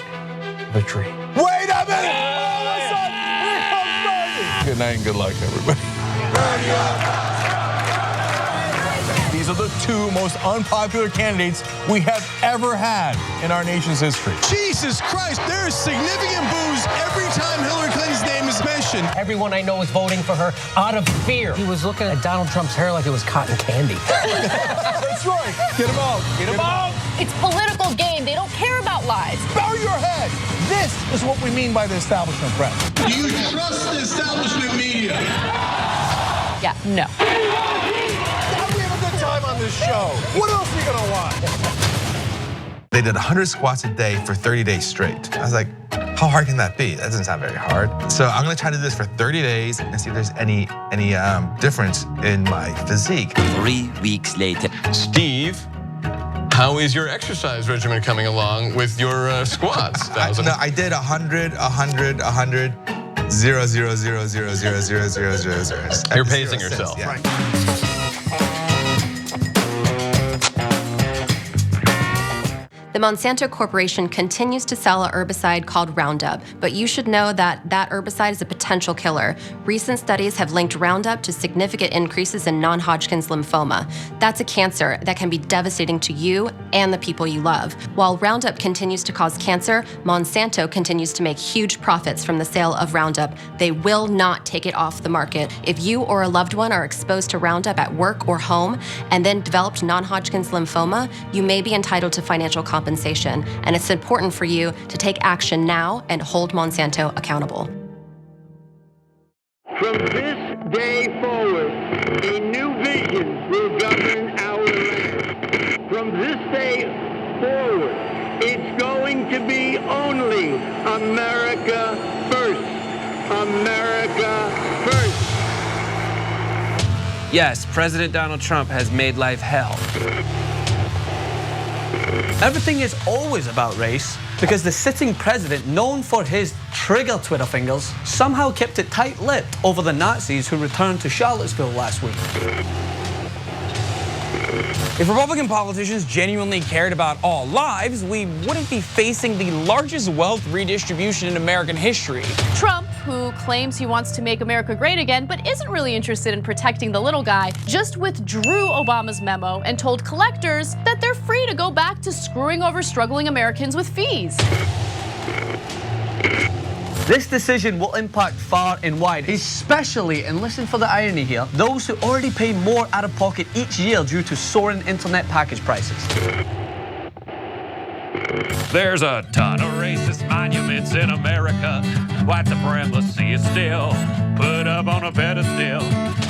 victory. Wait a minute! All of a sudden, here comes Bernie! Good night and good luck, everybody. These are the two most unpopular candidates we have ever had in our nation's history. Jesus Christ, there is significant boos every time Hillary Clinton's name is mentioned. Everyone I know is voting for her out of fear. He was looking at Donald Trump's hair like it was cotton candy. That's right. Get him out. Get him out. It's political game. They don't care about lies. Bow your head. This is what we mean by the establishment press. Do you trust the establishment media? Yeah, no. Time on this show. What else are you gonna watch? They did 100 squats a day for 30 days straight. I was like, how hard can that be? That doesn't sound very hard. So I'm gonna try to do this for 30 days and see if there's any difference in my physique. 3 weeks later. Steve, how is your exercise regimen coming along with your squats? No, I did 100, 100, 100, 0, 0, 0, 0, 0, 0, 0, 0, 0. You're pacing yourself. Yeah. Right. The Monsanto Corporation continues to sell a herbicide called Roundup, but you should know that that herbicide is a potential killer. Recent studies have linked Roundup to significant increases in non-Hodgkin's lymphoma. That's a cancer that can be devastating to you and the people you love. While Roundup continues to cause cancer, Monsanto continues to make huge profits from the sale of Roundup. They will not take it off the market. If you or a loved one are exposed to Roundup at work or home and then developed non-Hodgkin's lymphoma, you may be entitled to financial compensation. And it's important for you to take action now and hold Monsanto accountable. From this day forward, a new vision will govern our land. From this day forward, it's going to be only America first. America first. Yes, President Donald Trump has made life hell. Everything is always about race because the sitting president, known for his trigger Twitter fingers, somehow kept it tight-lipped over the Nazis who returned to Charlottesville last week. If Republican politicians genuinely cared about all lives, we wouldn't be facing the largest wealth redistribution in American history. Trump, who claims he wants to make America great again, but isn't really interested in protecting the little guy, just withdrew Obama's memo and told collectors that they're free to go back to screwing over struggling Americans with fees. This decision will impact far and wide, especially, and listen for the irony here, those who already pay more out of pocket each year due to soaring internet package prices. There's a ton of racist monuments in America. White supremacy is still put up on a pedestal.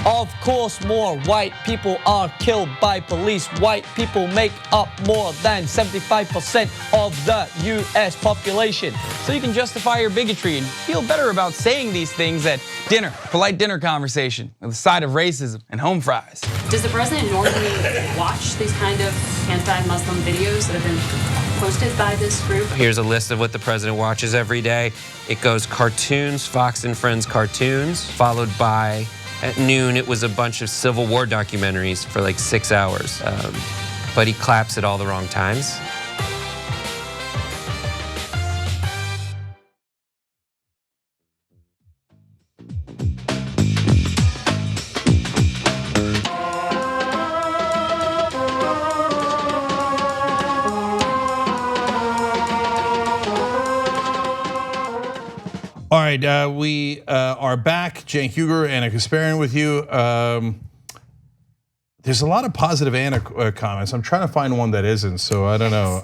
Of course, more white people are killed by police. White people make up more than 75% of the US population. So you can justify your bigotry and feel better about saying these things at dinner, polite dinner conversation with a side of racism and home fries. Does the president normally watch these kind of anti-Muslim videos that have been posted by this group? Here's a list of what the president watches every day. It goes cartoons, Fox and Friends cartoons, followed by, at noon, it was a bunch of Civil War documentaries for like 6 hours. But he claps at all the wrong times. All right, we are back. Cenk Uygur, Anna Kasparian with you. There's a lot of positive Anna comments. I'm trying to find one that isn't, so I don't know.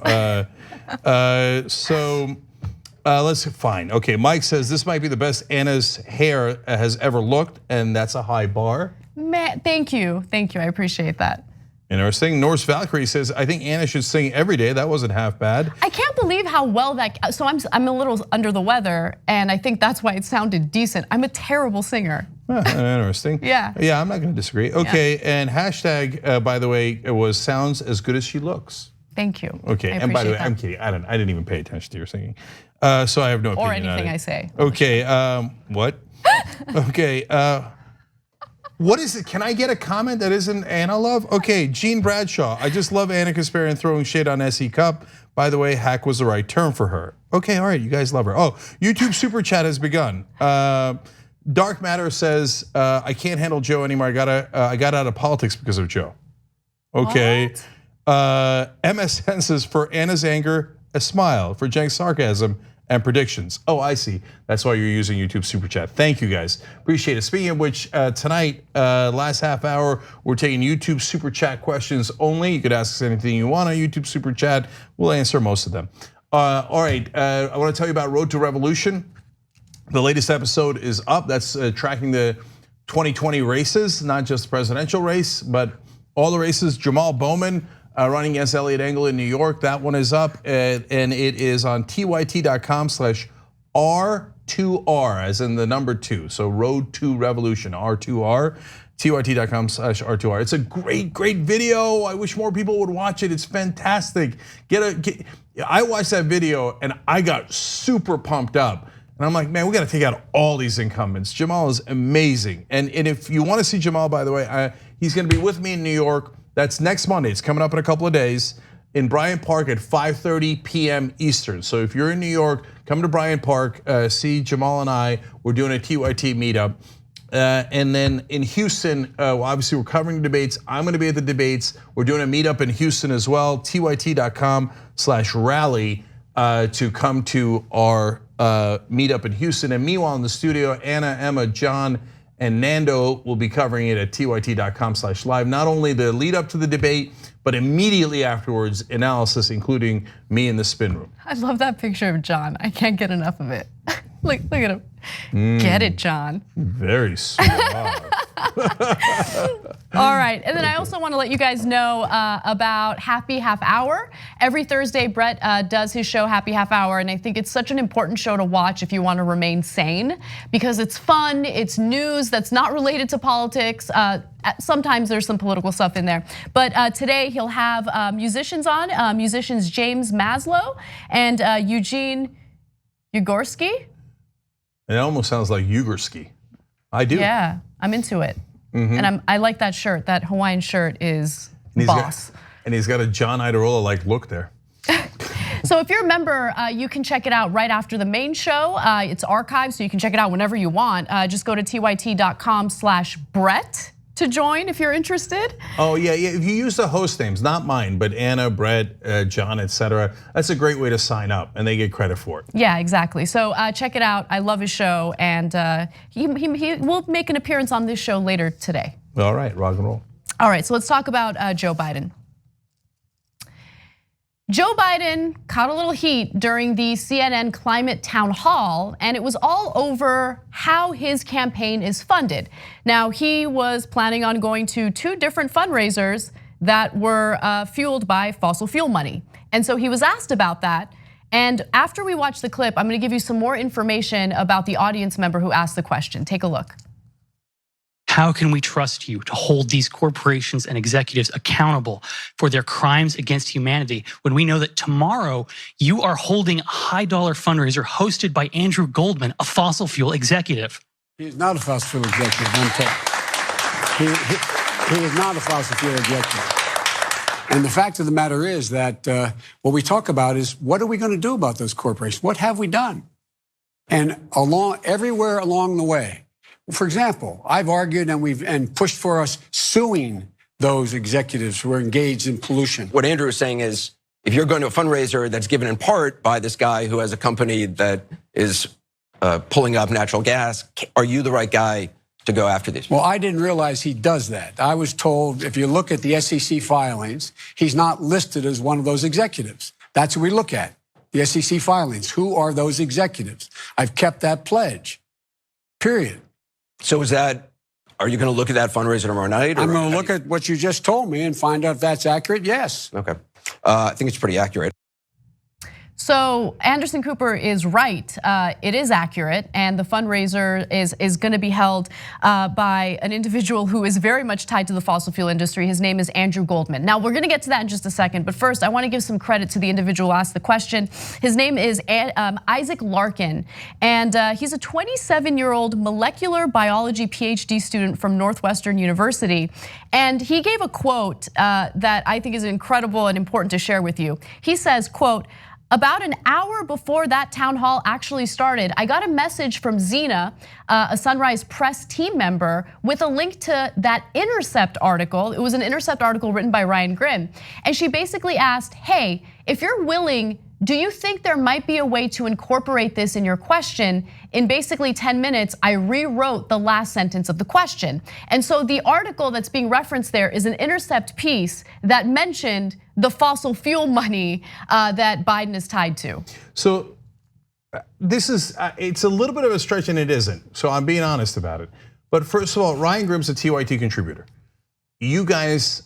Let's find. Okay, Mike says this might be the best Anna's hair has ever looked, and that's a high bar. Man, thank you, I appreciate that. Interesting. Norse Valkyrie says, I think Anna should sing every day. That wasn't half bad. I can't believe how well that, so I'm a little under the weather, and I think that's why it sounded decent. I'm a terrible singer. Interesting. Yeah. Yeah, I'm not gonna disagree. Okay, and hashtag, by the way, it was sounds as good as she looks. Thank you. Okay, and by the way, I'm kidding. I didn't even pay attention to your singing. So I have no opinion or anything on it. I say. Okay, what? Okay, What is it? Can I get a comment that isn't Anna love? Okay, Jean Bradshaw. I just love Anna Kasparian throwing shade on SE Cup. By the way, hack was the right term for her. Okay, all right, you guys love her. Oh, YouTube super chat has begun. Dark Matter says, I can't handle Joe anymore. I got out of politics because of Joe. Okay. MSN says, for Anna's anger, a smile. For Cenk's sarcasm and predictions. Oh, I see. That's why you're using YouTube super chat. Thank you guys, appreciate it. Speaking of which, tonight, last half hour, we're taking YouTube super chat questions only. You could ask us anything you want on YouTube super chat. We'll answer most of them. All right, I want to tell you about Road to Revolution. The latest episode is up. That's tracking the 2020 races, not just the presidential race, but all the races. Jamal Bowman running against Elliot Engel in New York. That one is up, and it is on tyt.com/R2R, as in the number 2. So Road to Revolution, R2R. tyt.com/R2R. It's a great video. I wish more people would watch it. It's fantastic. I watched that video and I got super pumped up. And I'm like, man, we got to take out all these incumbents. Jamal is amazing. And if you want to see Jamal, by the way, he's going to be with me in New York. That's next Monday. It's coming up in a couple of days in Bryant Park at 5:30 p.m. Eastern. So if you're in New York, come to Bryant Park, see Jamal and I. We're doing a TYT meetup. And then in Houston, obviously we're covering the debates. I'm going to be at the debates. We're doing a meetup in Houston as well. tyt.com/rally to come to our meetup in Houston. And meanwhile in the studio, Anna, Emma, John, and Nando will be covering it at tyt.com/live. Not only the lead up to the debate, but immediately afterwards, analysis, including me in the spin room. I love that picture of John. I can't get enough of it. Look at him. Get it, John. Very suave. All right, and then I also want to let you guys know about Happy Half Hour. Every Thursday, Brett does his show Happy Half Hour, and I think it's such an important show to watch if you want to remain sane, because it's fun, it's news that's not related to politics. Sometimes there's some political stuff in there, but today he'll have musicians on, musicians James Maslow and Eugene Ugorsky. It almost sounds like Ugorsky. I do. Yeah, I'm into it. And I like that shirt. That Hawaiian shirt is boss. And he's got a John Idarola-like look there. So if you're a member, you can check it out right after the main show. It's archived, so you can check it out whenever you want. Just go to tyt.com/Brett to join if you're interested. Oh yeah, if you use the host names, not mine, but Anna, Brett, John, etc. That's a great way to sign up, and they get credit for it. Yeah, exactly. So check it out. I love his show, and he will make an appearance on this show later today. All right, rock and roll. All right, so let's talk about Joe Biden. Joe Biden caught a little heat during the CNN climate town hall, and it was all over how his campaign is funded. Now, he was planning on going to 2 different fundraisers that were fueled by fossil fuel money. And so he was asked about that. And after we watch the clip, I'm gonna give you some more information about the audience member who asked the question. Take a look. How can we trust you to hold these corporations and executives accountable for their crimes against humanity when we know that tomorrow you are holding a high-dollar fundraiser hosted by Andrew Goldman, a fossil fuel executive? He's not a fossil fuel executive, I'm telling you. He is not a fossil fuel executive. And the fact of the matter is that what we talk about is, what are we going to do about those corporations? What have we done? And everywhere along the way, for example, I've argued and pushed for us suing those executives who are engaged in pollution. What Andrew is saying is, if you're going to a fundraiser that's given in part by this guy who has a company that is pulling up natural gas, are you the right guy to go after these people? Well, I didn't realize he does that. I was told, if you look at the SEC filings, he's not listed as one of those executives. That's what we look at, the SEC filings. Who are those executives? I've kept that pledge, period. So are you going to look at that fundraiser tomorrow night? I'm going to look at what you just told me and find out if that's accurate, yes. Okay, I think it's pretty accurate. So Anderson Cooper is right. It is accurate, and the fundraiser is going to be held by an individual who is very much tied to the fossil fuel industry. His name is Andrew Goldman. Now we're going to get to that in just a second, but first I want to give some credit to the individual who asked the question. His name is Isaac Larkin, and he's a 27-year-old molecular biology PhD student from Northwestern University, and he gave a quote that I think is incredible and important to share with you. He says, quote, "About an hour before that town hall actually started, I got a message from Zena, a Sunrise Press team member, with a link to that Intercept article. It was an Intercept article written by Ryan Grimm. And she basically asked, hey, if you're willing, do you think there might be a way to incorporate this in your question? In basically 10 minutes, I rewrote the last sentence of the question." And so the article that's being referenced there is an Intercept piece that mentioned the fossil fuel money that Biden is tied to. So this is, it's a little bit of a stretch and it isn't. So I'm being honest about it. But first of all, Ryan Grimm's a TYT contributor. You guys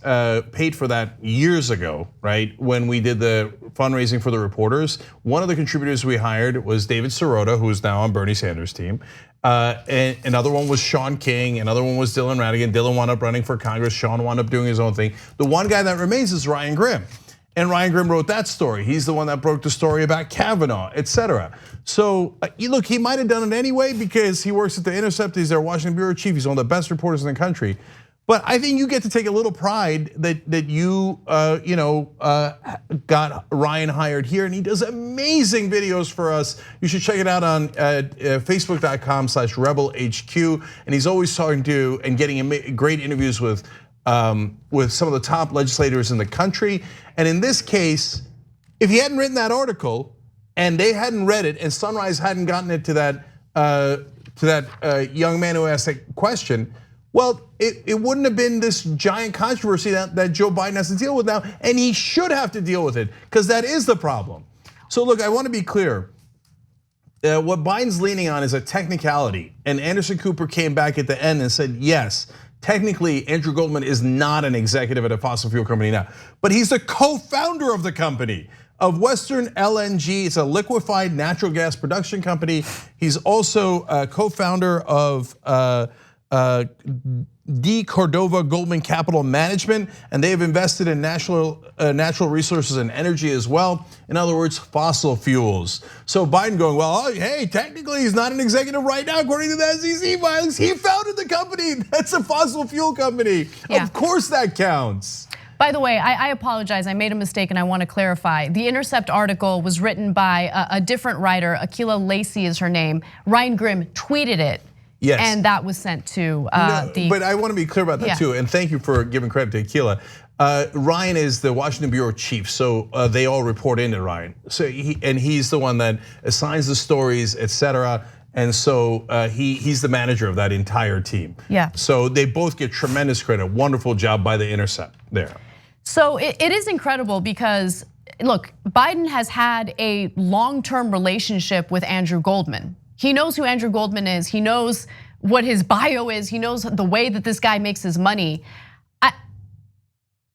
paid for that years ago, right? When we did the fundraising for the reporters. One of the contributors we hired was David Sirota, who's now on Bernie Sanders' team. And another one was Sean King, another one was Dylan Ratigan. Dylan wound up running for Congress, Sean wound up doing his own thing. The one guy that remains is Ryan Grimm. And Ryan Grimm wrote that story. He's the one that broke the story about Kavanaugh, etc. So look, he might have done it anyway because he works at the Intercept, he's their Washington bureau chief, he's one of the best reporters in the country. But I think you get to take a little pride that you got Ryan hired here, and he does amazing videos for us. You should check it out on facebook.com/rebelhq. And he's always talking to and getting great interviews with some of the top legislators in the country. And in this case, if he hadn't written that article and they hadn't read it, and Sunrise hadn't gotten it to that young man who asked that question, well, it wouldn't have been this giant controversy that Joe Biden has to deal with now, and he should have to deal with it, because that is the problem. So look, I want to be clear. What Biden's leaning on is a technicality, and Anderson Cooper came back at the end and said, yes, technically Andrew Goldman is not an executive at a fossil fuel company now, but he's the co-founder of the company, of Western LNG. It's a liquefied natural gas production company. He's also a co-founder of D. Cordova Goldman Capital Management, and they have invested in natural resources and energy as well. In other words, fossil fuels. So Biden going, well, hey, technically he's not an executive right now according to the SEC filings. He founded the company. That's a fossil fuel company. Yeah. Of course that counts. By the way, I apologize, I made a mistake and I want to clarify. The Intercept article was written by a different writer, Akilah Lacey is her name. Ryan Grimm tweeted it. Yes. And that was sent to But I want to be clear about that too, and thank you for giving credit to Akilah. Ryan is the Washington bureau chief, so they all report into Ryan. So he's the one that assigns the stories, etc. And so he's the manager of that entire team. Yeah. So they both get tremendous credit. Wonderful job by the Intercept there. So it is incredible because, look, Biden has had a long-term relationship with Andrew Goldman. He knows who Andrew Goldman is. He knows what his bio is. He knows the way that this guy makes his money.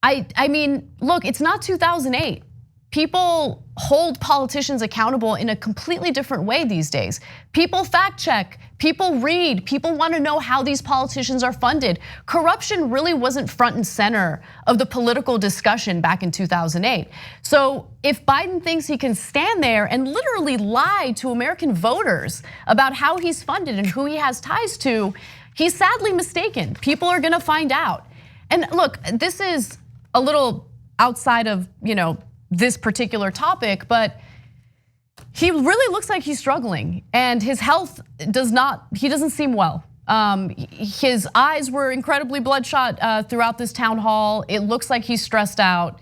I mean, look, it's not 2008. People hold politicians accountable in a completely different way these days. People fact check, people read, people want to know how these politicians are funded. Corruption really wasn't front and center of the political discussion back in 2008. So if Biden thinks he can stand there and literally lie to American voters about how he's funded and who he has ties to, he's sadly mistaken. People are gonna find out. And look, this is a little outside of, this particular topic, but he really looks like he's struggling, and his health he doesn't seem well. His eyes were incredibly bloodshot throughout this town hall. It looks like he's stressed out.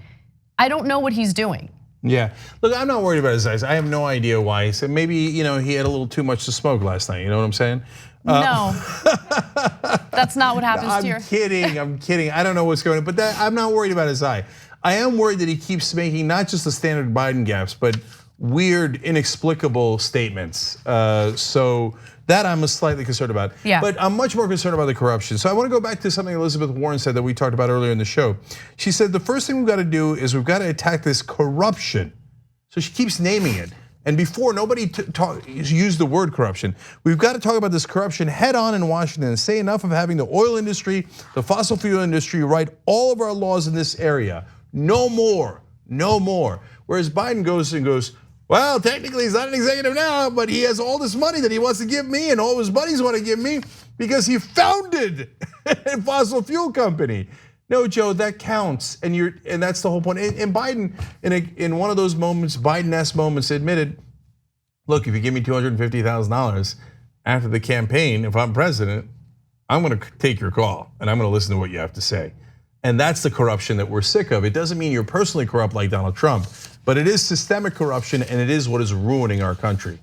I don't know what he's doing. Yeah, look, I'm not worried about his eyes. I have no idea why. So maybe he had a little too much to smoke last night. You know what I'm saying? No, that's not what happens to your. I'm kidding. I don't know what's going on, but I'm not worried about his eye. I am worried that he keeps making not just the standard Biden gaffes, but weird, inexplicable statements. So that I'm slightly concerned about. Yeah. But I'm much more concerned about the corruption. So I want to go back to something Elizabeth Warren said that we talked about earlier in the show. She said the first thing we've got to do is we've got to attack this corruption. So she keeps naming it. And before, nobody used the word corruption. We've got to talk about this corruption head on in Washington and say enough of having the oil industry, the fossil fuel industry write all of our laws in this area. No more, no more. Whereas Biden goes, well, technically he's not an executive now, but he has all this money that he wants to give me and all his buddies want to give me because he founded a fossil fuel company. No, Joe, that counts, and that's the whole point. And Biden, in one of those moments, Biden-esque moments, admitted, look, if you give me $250,000 after the campaign, if I'm president, I'm going to take your call and I'm going to listen to what you have to say. And that's the corruption that we're sick of. It doesn't mean you're personally corrupt like Donald Trump, but it is systemic corruption, and it is what is ruining our country.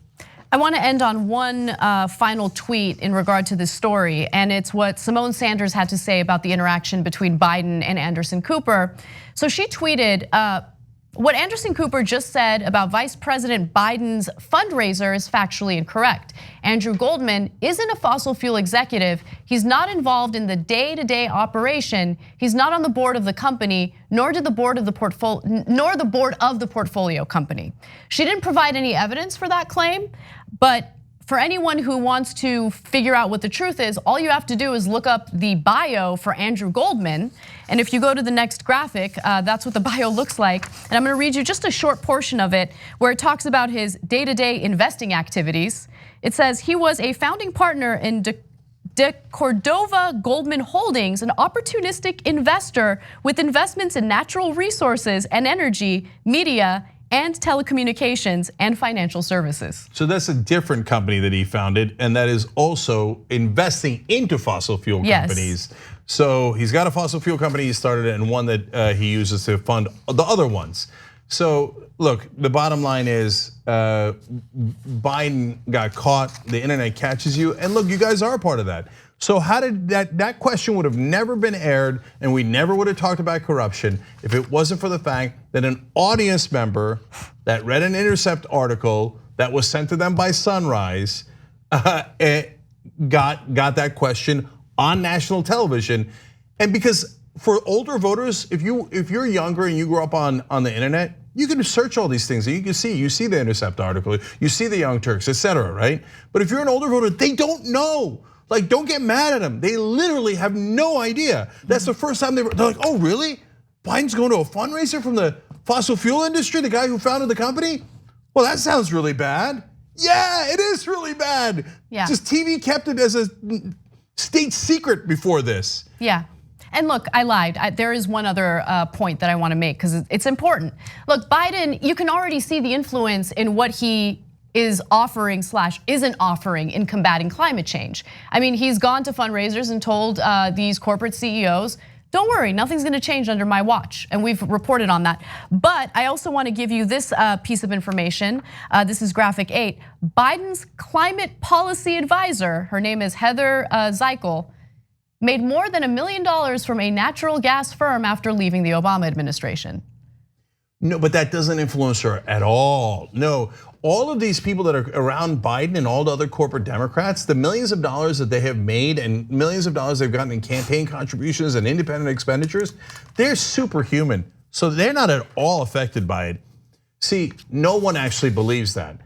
I want to end on one final tweet in regard to this story, and it's what Simone Sanders had to say about the interaction between Biden and Anderson Cooper. So she tweeted, what Anderson Cooper just said about Vice President Biden's fundraiser is factually incorrect. Andrew Goldman isn't a fossil fuel executive. He's not involved in the day-to-day operation. He's not on the board of the company, nor the board of the portfolio company. She didn't provide any evidence for that claim, but for anyone who wants to figure out what the truth is, all you have to do is look up the bio for Andrew Goldman. And if you go to the next graphic, that's what the bio looks like. And I'm gonna read you just a short portion of it where it talks about his day-to-day investing activities. It says he was a founding partner in De Cordova Goldman Holdings, an opportunistic investor with investments in natural resources and energy, media, and telecommunications and financial services. So that's a different company that he founded, and that is also investing into fossil fuel companies. So he's got a fossil fuel company he started, and one that he uses to fund the other ones. So look, the bottom line is Biden got caught, the internet catches you, and look, you guys are a part of that. So how did that question would have never been aired, and we never would have talked about corruption if it wasn't for the fact that an audience member that read an Intercept article that was sent to them by Sunrise got that question on national television. And because for older voters, if you're younger and you grew up on the internet, you can search all these things and you see the Intercept article, you see the Young Turks, etc., right? But if you're an older voter, they don't know. Like, don't get mad at them. They literally have no idea. That's the first time they're like, oh, really? Biden's going to a fundraiser from the fossil fuel industry, the guy who founded the company? Well, that sounds really bad. Yeah, it is really bad. Yeah. Just TV kept it as a state secret before this. Yeah. And look, I lied. There is one other point that I want to make because it's important. Look, Biden, you can already see the influence in what he is offering / isn't offering in combating climate change. I mean, he's gone to fundraisers and told these corporate CEOs, don't worry, nothing's gonna change under my watch. And we've reported on that. But I also wanna give you this piece of information. This is graphic 8. Biden's climate policy advisor, her name is Heather Zeichel, made more than $1 million from a natural gas firm after leaving the Obama administration. No, but that doesn't influence her at all. No, all of these people that are around Biden and all the other corporate Democrats, the millions of dollars that they have made and millions of dollars they've gotten in campaign contributions and independent expenditures, they're superhuman. So they're not at all affected by it. See, no one actually believes that.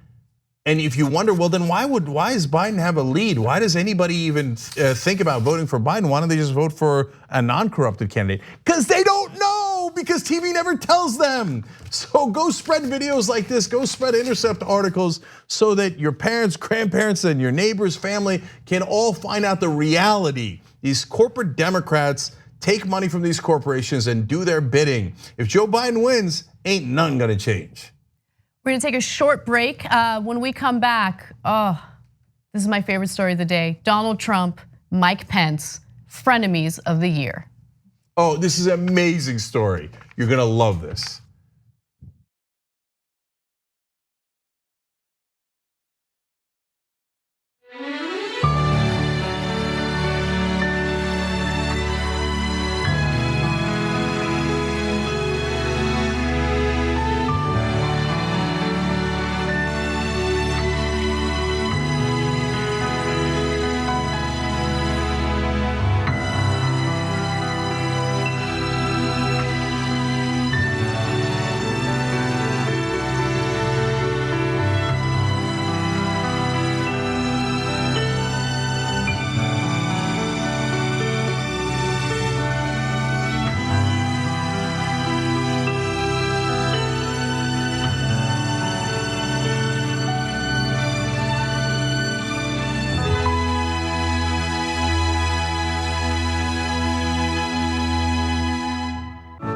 And if you wonder, well, then why does Biden have a lead? Why does anybody even think about voting for Biden? Why don't they just vote for a non-corrupted candidate? Because they don't know, because TV never tells them. So go spread videos like this, go spread Intercept articles so that your parents, grandparents, and your neighbors, family can all find out the reality. These corporate Democrats take money from these corporations and do their bidding. If Joe Biden wins, ain't nothing gonna change. We're gonna take a short break. When we come back, this is my favorite story of the day. Donald Trump, Mike Pence, frenemies of the year. Oh, this is an amazing story. You're gonna love this.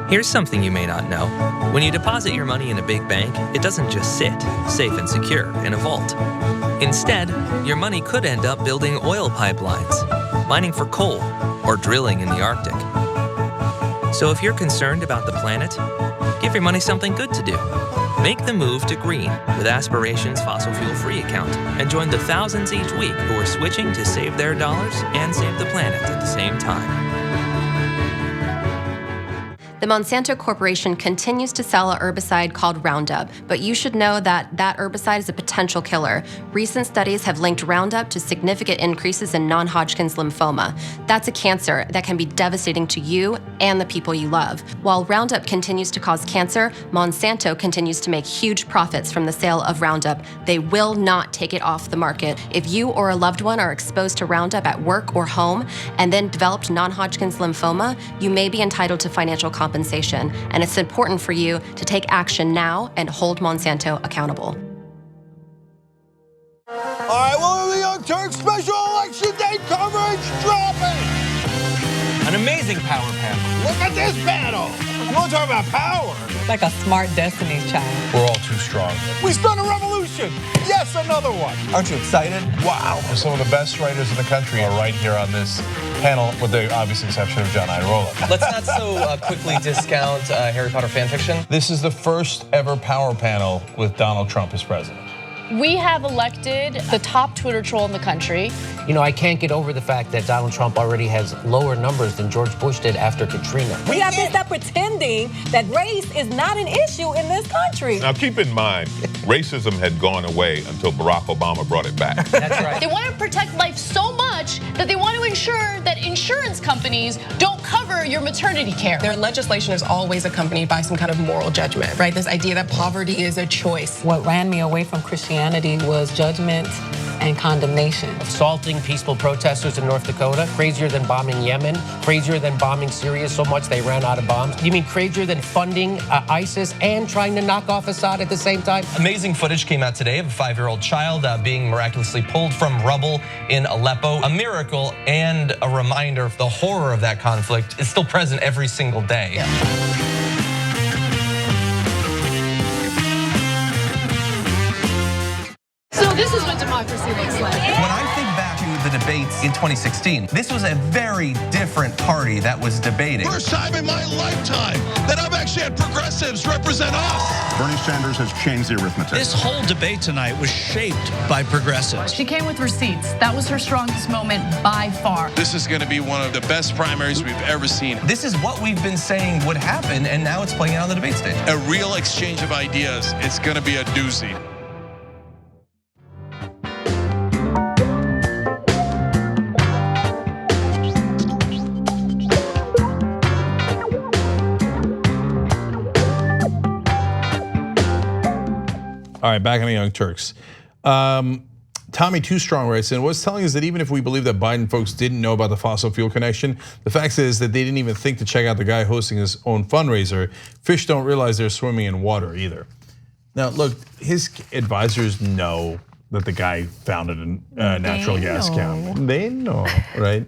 Here's something you may not know. When you deposit your money in a big bank, it doesn't just sit, safe and secure, in a vault. Instead, your money could end up building oil pipelines, mining for coal, or drilling in the Arctic. So if you're concerned about the planet, give your money something good to do. Make the move to green with Aspiration's fossil fuel-free account and join the thousands each week who are switching to save their dollars and save the planet at the same time. The Monsanto Corporation continues to sell a herbicide called Roundup, but you should know that that herbicide is a potential killer. Recent studies have linked Roundup to significant increases in non-Hodgkin's lymphoma. That's a cancer that can be devastating to you and the people you love. While Roundup continues to cause cancer, Monsanto continues to make huge profits from the sale of Roundup. They will not take it off the market. If you or a loved one are exposed to Roundup at work or home and then developed non-Hodgkin's lymphoma, you may be entitled to financial compensation, and it's important for you to take action now and hold Monsanto accountable. All right, well, the Young Turks special election day coverage dropping. An amazing power panel. Look at this panel. You want to talk about power? Like a smart Destiny's Child. We're all too strong. We start a revolution. Yes, another one. Aren't you excited? Wow. Some of the best writers in the country are right here on this panel, with the obvious exception of John Iadarola. Let's not so quickly discount Harry Potter fan fiction. This is the first ever power panel with Donald Trump as president. We have elected the top Twitter troll in the country. You know, I can't get over the fact that Donald Trump already has lower numbers than George Bush did after Katrina. We have to stop pretending that race is not an issue in this country. Now keep in mind, racism had gone away until Barack Obama brought it back. That's right. They want to protect life so much that they want to ensure that insurance companies don't cover your maternity care. Their legislation is always accompanied by some kind of moral judgment, right? This idea that poverty is a choice. What ran me away from Christianity was judgment and condemnation. Assaulting peaceful protesters in North Dakota, crazier than bombing Yemen, crazier than bombing Syria so much they ran out of bombs. You mean crazier than funding ISIS and trying to knock off Assad at the same time? Amazing footage came out today of a 5-year-old child being miraculously pulled from rubble in Aleppo. A miracle and a reminder of the horror of that conflict is still present every single day. Yeah. So this is what democracy looks like. When I think back to the debates in 2016, this was a very different party that was debating. First time in my lifetime that I've actually had progressives represent us. Bernie Sanders has changed the arithmetic. This whole debate tonight was shaped by progressives. She came with receipts. That was her strongest moment by far. This is going to be one of the best primaries we've ever seen. This is what we've been saying would happen, and now it's playing out on the debate stage. A real exchange of ideas. It's going to be a doozy. All right, back on the Young Turks. Tommy Too Strong writes in, what's telling us that even if we believe that Biden folks didn't know about the fossil fuel connection, the fact is that they didn't even think to check out the guy hosting his own fundraiser. Fish don't realize they're swimming in water either. Now, look, his advisors know that the guy founded a natural gas company. They know, right?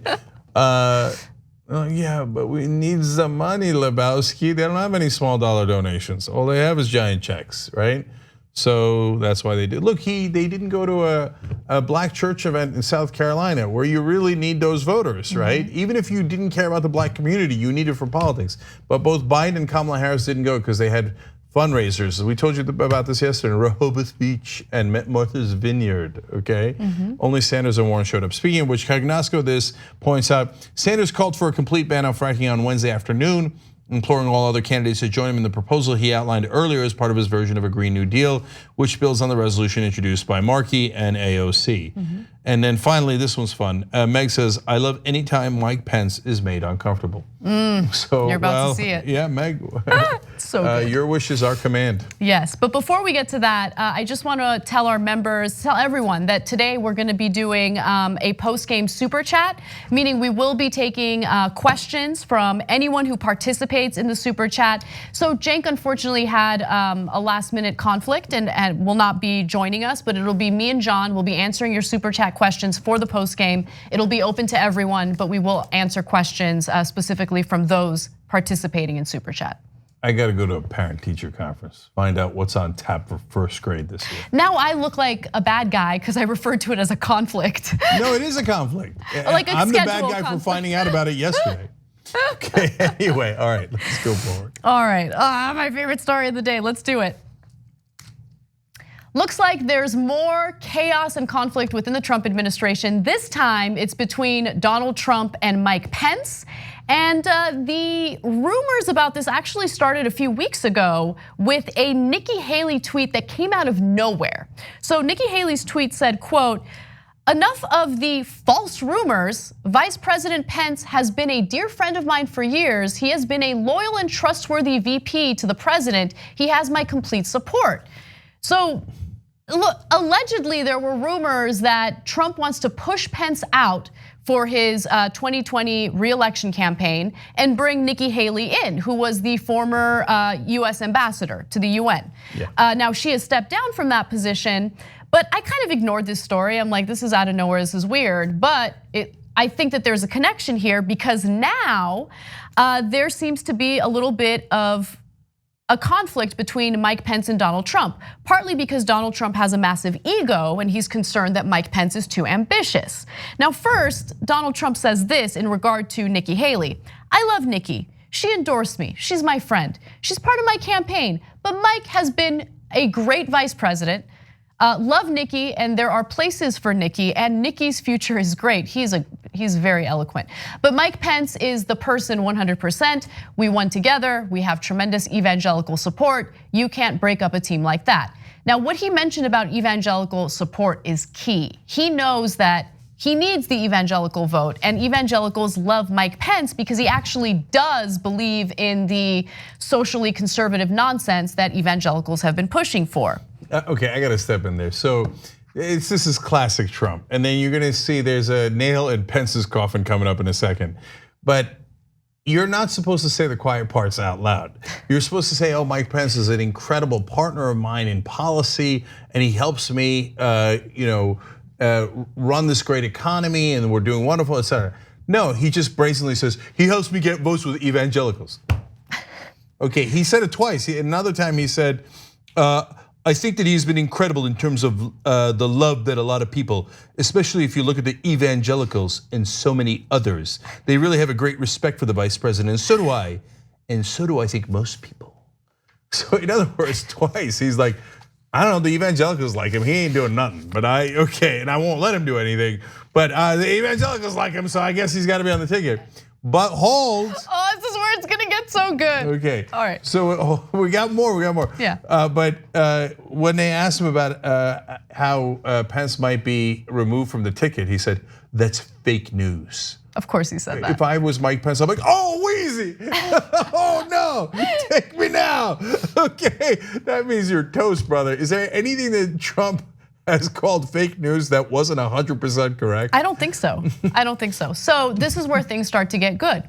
Yeah, but we need the money, Lebowski. They don't have any small dollar donations. All they have is giant checks, right? So that's why they did. Look, they didn't go to a black church event in South Carolina where you really need those voters, right? Even if you didn't care about the black community, you need it for politics. But both Biden and Kamala Harris didn't go because they had fundraisers. We told you about this yesterday in Rehoboth Beach and Martha's Vineyard, okay? Only Sanders and Warren showed up. Speaking of which, Cognasco this points out, Sanders called for a complete ban on fracking on Wednesday afternoon, imploring all other candidates to join him in the proposal he outlined earlier as part of his version of a Green New Deal, which builds on the resolution introduced by Markey and AOC. And then finally, this one's fun. Meg says, I love any time Mike Pence is made uncomfortable. So, you're about to see it. Yeah, Meg, so good. Your wish is our command. Yes, but before we get to that, I just want to tell our members, tell everyone that today we're going to be doing a post-game super chat, meaning we will be taking questions from anyone who participates in the super chat. So Cenk unfortunately had a last-minute conflict and will not be joining us, but it'll be me and John. We'll be answering your super chat questions for the post-game. It'll be open to everyone, but we will answer questions specifically from those participating in super chat. I got to go to a parent-teacher conference, find out what's on tap for first grade this year. Now I look like a bad guy because I referred to it as a conflict. No, it is a conflict. Like a I'm the bad guy conflict. for finding out about it yesterday. Okay, anyway, all right, let's go forward. All right, my favorite story of the day, let's do it. Looks like there's more chaos and conflict within the Trump administration. This time it's between Donald Trump and Mike Pence. And the rumors about this actually started a few weeks ago with a Nikki Haley tweet that came out of nowhere. So Nikki Haley's tweet said, quote, "Enough of the false rumors. Vice President Pence has been a dear friend of mine for years. He has been a loyal and trustworthy VP to the president. He has my complete support." So look, allegedly there were rumors that Trump wants to push Pence out for his 2020 re-election campaign and bring Nikki Haley in, who was the former US ambassador to the UN. Yeah. Now she has stepped down from that position, but I kind of ignored this story. I'm like, this is out of nowhere, this is weird. But I think that there's a connection here because now there seems to be a little bit of a conflict between Mike Pence and Donald Trump, partly because Donald Trump has a massive ego and he's concerned that Mike Pence is too ambitious. Now first, Donald Trump says this in regard to Nikki Haley. "I love Nikki. She endorsed me. She's my friend. She's part of my campaign. But Mike has been a great vice president. Love Nikki, and there are places for Nikki, and Nikki's future is great." He's very eloquent. But Mike Pence is the person 100%. We won together. We have tremendous evangelical support. You can't break up a team like that. Now, what he mentioned about evangelical support is key. He knows that he needs the evangelical vote, and evangelicals love Mike Pence because he actually does believe in the socially conservative nonsense that evangelicals have been pushing for. Okay, I gotta step in there. So this is classic Trump. And then you're gonna see there's a nail in Pence's coffin coming up in a second. But you're not supposed to say the quiet parts out loud. You're supposed to say, "Oh, Mike Pence is an incredible partner of mine in policy, and he helps me run this great economy, and we're doing wonderful, etc." No, he just brazenly says, "He helps me get votes with evangelicals." Okay, he said it twice. Another time he said, "I think that he's been incredible in terms of the love that a lot of people, especially if you look at the evangelicals and so many others, they really have a great respect for the vice president, and so do I think most people." So in other words, twice he's like, I don't know, the evangelicals like him, he ain't doing nothing, but and I won't let him do anything, but the evangelicals like him, so I guess he's gotta be on the ticket. But hold. Oh, this is where it's gonna get so good. Okay. All right. So we got more. Yeah. But when they asked him about how Pence might be removed from the ticket, he said, "That's fake news." Of course he said that. If I was Mike Pence, I'm like, "Oh, Wheezy, oh no, take me now." Okay, that means you're toast, brother. Is there anything that Trump has called fake news that wasn't 100% correct? I don't think so. I don't think so. So this is where things start to get good.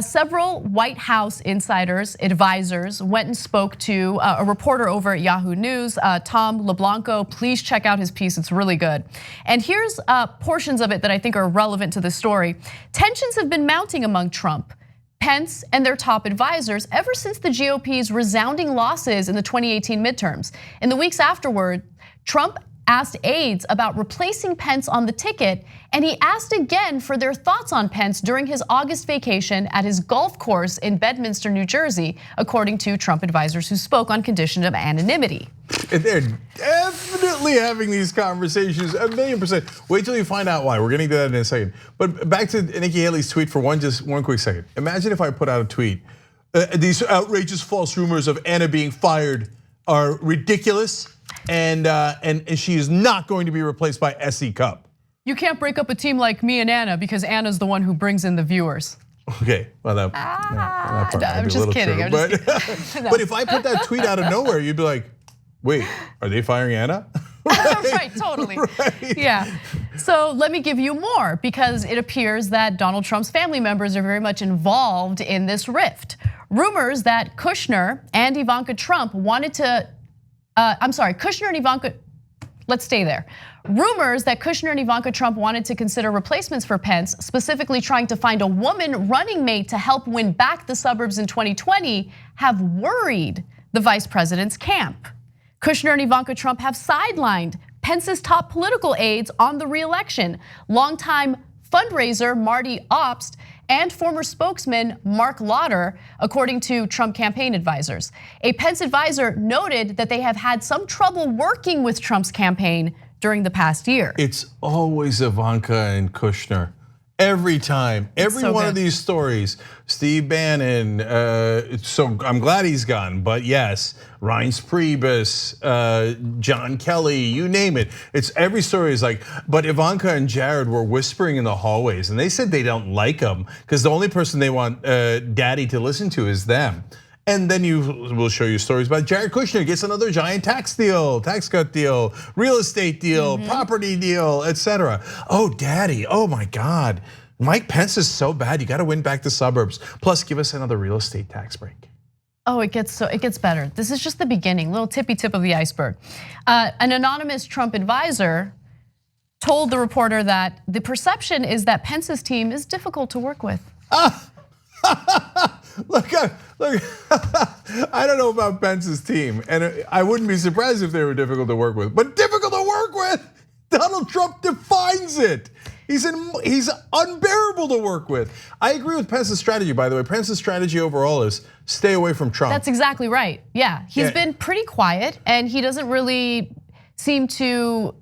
Several White House insiders, advisors, went and spoke to a reporter over at Yahoo News, Tom LeBlanco. Please check out his piece, it's really good. And here's portions of it that I think are relevant to the story. Tensions have been mounting among Trump, Pence, and their top advisors ever since the GOP's resounding losses in the 2018 midterms. In the weeks afterward, Trump asked aides about replacing Pence on the ticket, and he asked again for their thoughts on Pence during his August vacation at his golf course in Bedminster, New Jersey, according to Trump advisors who spoke on condition of anonymity. And they're definitely having these conversations 1,000,000%. Wait till you find out why. We're getting to that in a second. But back to Nikki Haley's tweet for just one quick second. Imagine if I put out a tweet, "These outrageous false rumors of Anna being fired are ridiculous. And she is not going to be replaced by S.E. Cupp." You can't break up a team like me and Anna because Anna's the one who brings in the viewers. Okay, well that part might I'm be a just little kidding. true, but if I put that tweet out of nowhere, you'd be like, "Wait, are they firing Anna?" Right, totally. Right. Yeah. So let me give you more, because it appears that Donald Trump's family members are very much involved in this rift. Rumors that Kushner and Ivanka Trump wanted to. Kushner and Ivanka, let's stay there. Rumors that Kushner and Ivanka Trump wanted to consider replacements for Pence, specifically trying to find a woman running mate to help win back the suburbs in 2020, have worried the vice president's camp. Kushner and Ivanka Trump have sidelined Pence's top political aides on the re-election. Longtime fundraiser Marty Obst and former spokesman Mark Lauder, according to Trump campaign advisors. A Pence advisor noted that they have had some trouble working with Trump's campaign during the past year. It's always Ivanka and Kushner. Every time, every one of these stories, Steve Bannon, so I'm glad he's gone, but yes, Reince Priebus, John Kelly, you name it. It's every story is like, but Ivanka and Jared were whispering in the hallways and they said they don't like him because the only person they want daddy to listen to is them. And then we'll show you stories about Jared Kushner gets another giant tax cut deal, real estate deal, property deal, etc. Oh, daddy, oh my God. Mike Pence is so bad, you gotta win back the suburbs. Plus, give us another real estate tax break. Oh, it gets better. This is just the beginning, little tippy tip of the iceberg. An anonymous Trump advisor told the reporter that the perception is that Pence's team is difficult to work with. Look, I don't know about Pence's team, and I wouldn't be surprised if they were difficult to work with, but difficult to work with, Donald Trump defines it. He's unbearable to work with. I agree with Pence's strategy, by the way. Pence's strategy overall is stay away from Trump. That's exactly right, yeah. He's been pretty quiet and he doesn't really seem to,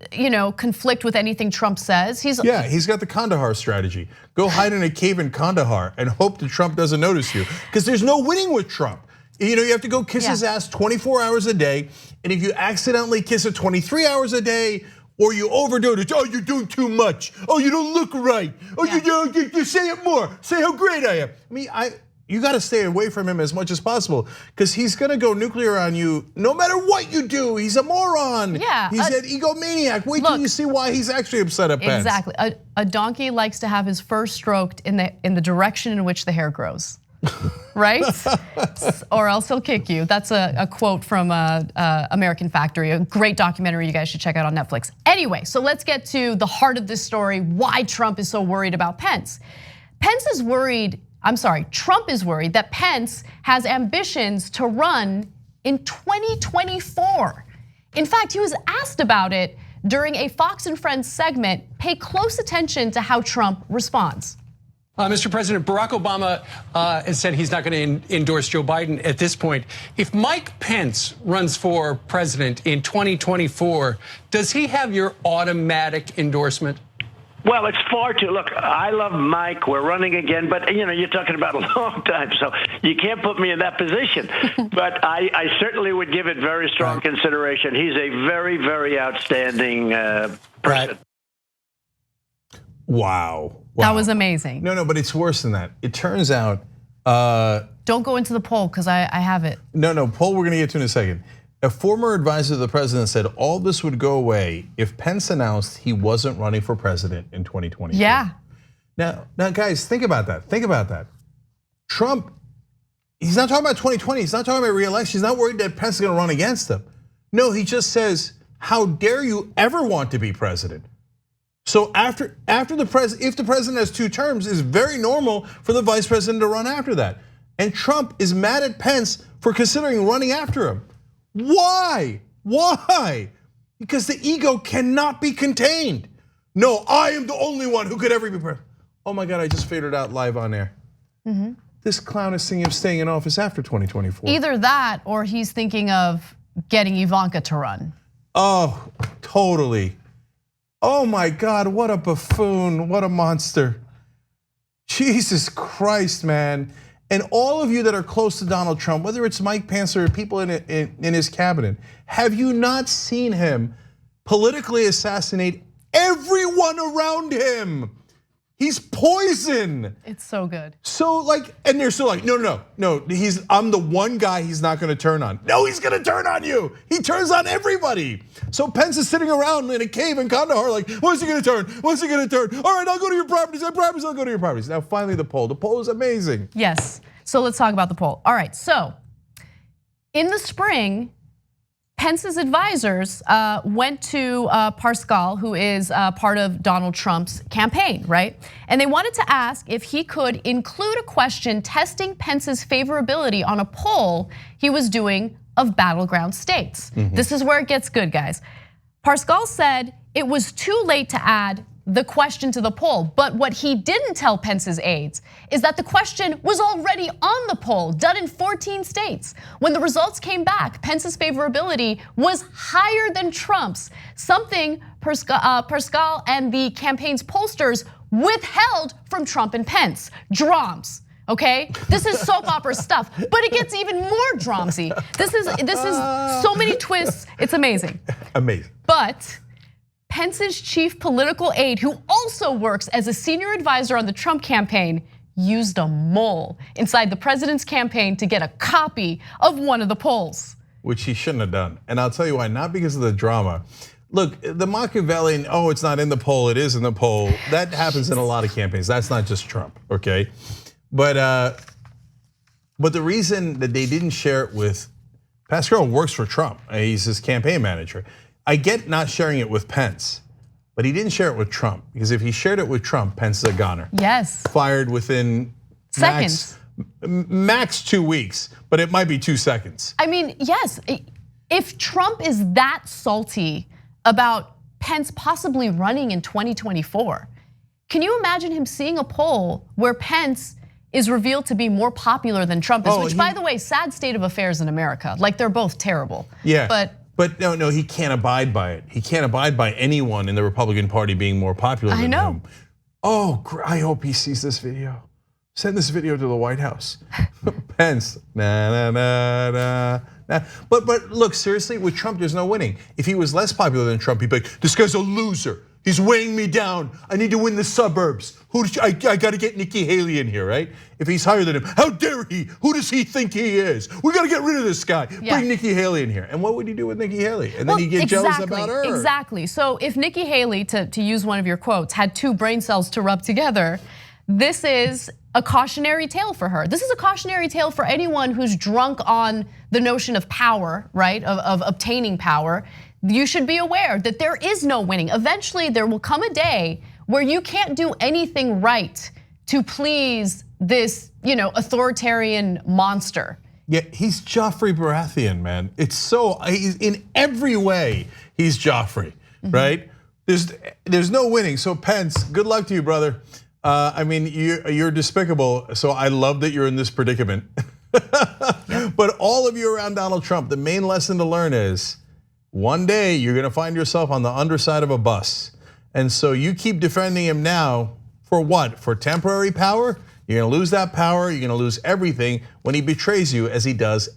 conflict with anything Trump says. He's got the Kandahar strategy. Go hide in a cave in Kandahar and hope that Trump doesn't notice you. Because there's no winning with Trump. You have to go kiss his ass 24 hours a day. And if you accidentally kiss it 23 hours a day, or you overdo it, oh, you're doing too much. Oh, you don't look right. Oh, you say it more. Say how great I am. I mean, you got to stay away from him as much as possible because he's going to go nuclear on you no matter what you do. He's a moron. Yeah, he's an egomaniac. Wait till you see why he's actually upset at Pence. Exactly. A donkey likes to have his fur stroked in the direction in which the hair grows, right? Or else he'll kick you. That's a quote from American Factory, a great documentary you guys should check out on Netflix. Anyway, so let's get to the heart of this story, why Trump is so worried about Pence. Trump is worried that Pence has ambitions to run in 2024. In fact, he was asked about it during a Fox and Friends segment. Pay close attention to how Trump responds. Mr. President, Barack Obama has said he's not going to endorse Joe Biden at this point. If Mike Pence runs for president in 2024, does he have your automatic endorsement? Well, it's far too. Look, I love Mike. We're running again, but you're talking about a long time, so you can't put me in that position. But I certainly would give it very strong consideration. He's a very, very outstanding person. Wow. That was amazing. No, but it's worse than that. It turns out. Don't go into the poll because I have it. No, poll we're gonna get to in a second. A former advisor to the president said all this would go away if Pence announced he wasn't running for president in 2020. Yeah. Now, guys, think about that. Trump, he's not talking about 2020. He's not talking about re-election. He's not worried that Pence is gonna run against him. No, he just says, how dare you ever want to be president? So if the president has 2 terms, it's very normal for the vice president to run after that. And Trump is mad at Pence for considering running after him. Why? Because the ego cannot be contained. No, I am the only one who could ever be president. Oh my God, I just figured it out live on air. This clown is thinking of staying in office after 2024. Either that or he's thinking of getting Ivanka to run. Oh, totally. Oh my God, what a buffoon, what a monster. Jesus Christ, man. And all of you that are close to Donald Trump, whether it's Mike Pence or people in his cabinet, have you not seen him politically assassinate everyone around him? He's poison. It's so good. So and they're still like, no. I'm the one guy he's not gonna turn on. No, he's gonna turn on you. He turns on everybody. So Pence is sitting around in a cave in Kandahar like, when's he gonna turn? When's he gonna turn? All right, I'll go to your properties. I promise I'll go to your properties. Now finally the poll. The poll is amazing. Yes, so let's talk about the poll. All right, so in the spring, Pence's advisors went to Pascal, who is part of Donald Trump's campaign, right? And they wanted to ask if he could include a question testing Pence's favorability on a poll he was doing of battleground states. This is where it gets good, guys. Pascal said it was too late to add the question to the poll, but what he didn't tell Pence's aides is that the question was already on the poll, done in 14 states. When the results came back, Pence's favorability was higher than Trump's, something Pascal and the campaign's pollsters withheld from Trump and Pence. Drams. Okay, this is soap opera stuff, but it gets even more dramsy. This is so many twists. It's amazing. Amazing. But Pence's chief political aide, who also works as a senior advisor on the Trump campaign, used a mole inside the president's campaign to get a copy of one of the polls. Which he shouldn't have done. And I'll tell you why, not because of the drama. Look, the Machiavellian, oh, it's not in the poll, it is in the poll. That happens in a lot of campaigns. That's not just Trump, okay? But the reason that they didn't share it with, Pascal works for Trump, he's his campaign manager. I get not sharing it with Pence, but he didn't share it with Trump, because if he shared it with Trump, Pence is a goner. Yes. Fired within seconds. Max 2 weeks, but it might be 2 seconds. I mean, yes, if Trump is that salty about Pence possibly running in 2024, can you imagine him seeing a poll where Pence is revealed to be more popular than Trump is, which by the way, sad state of affairs in America. Like they're both terrible. Yeah, but no, he can't abide by it. He can't abide by anyone in the Republican Party being more popular than him. Oh, I hope he sees this video. Send this video to the White House. Pence, nah. But look, seriously, with Trump, there's no winning. If he was less popular than Trump, he'd be like, this guy's a loser. He's weighing me down. I need to win the suburbs. I got to get Nikki Haley in here, right? If he's higher than him, how dare he? Who does he think he is? We got to get rid of this guy. Bring Nikki Haley in here. And what would he do with Nikki Haley? And then he'd get jealous about her. Exactly. So if Nikki Haley, to use one of your quotes, had 2 brain cells to rub together, this is a cautionary tale for her. This is a cautionary tale for anyone who's drunk on the notion of power, right? Of obtaining power. You should be aware that there is no winning. Eventually, there will come a day where you can't do anything right to please this, authoritarian monster. Yeah, he's Joffrey Baratheon, man. He's in every way, he's Joffrey, right? There's no winning. So Pence, good luck to you, brother. I mean, you're despicable. So I love that you're in this predicament. But all of you around Donald Trump, the main lesson to learn is, one day you're gonna find yourself on the underside of a bus. And so you keep defending him now for what? For temporary power? You're gonna lose that power, you're gonna lose everything when he betrays you, as he does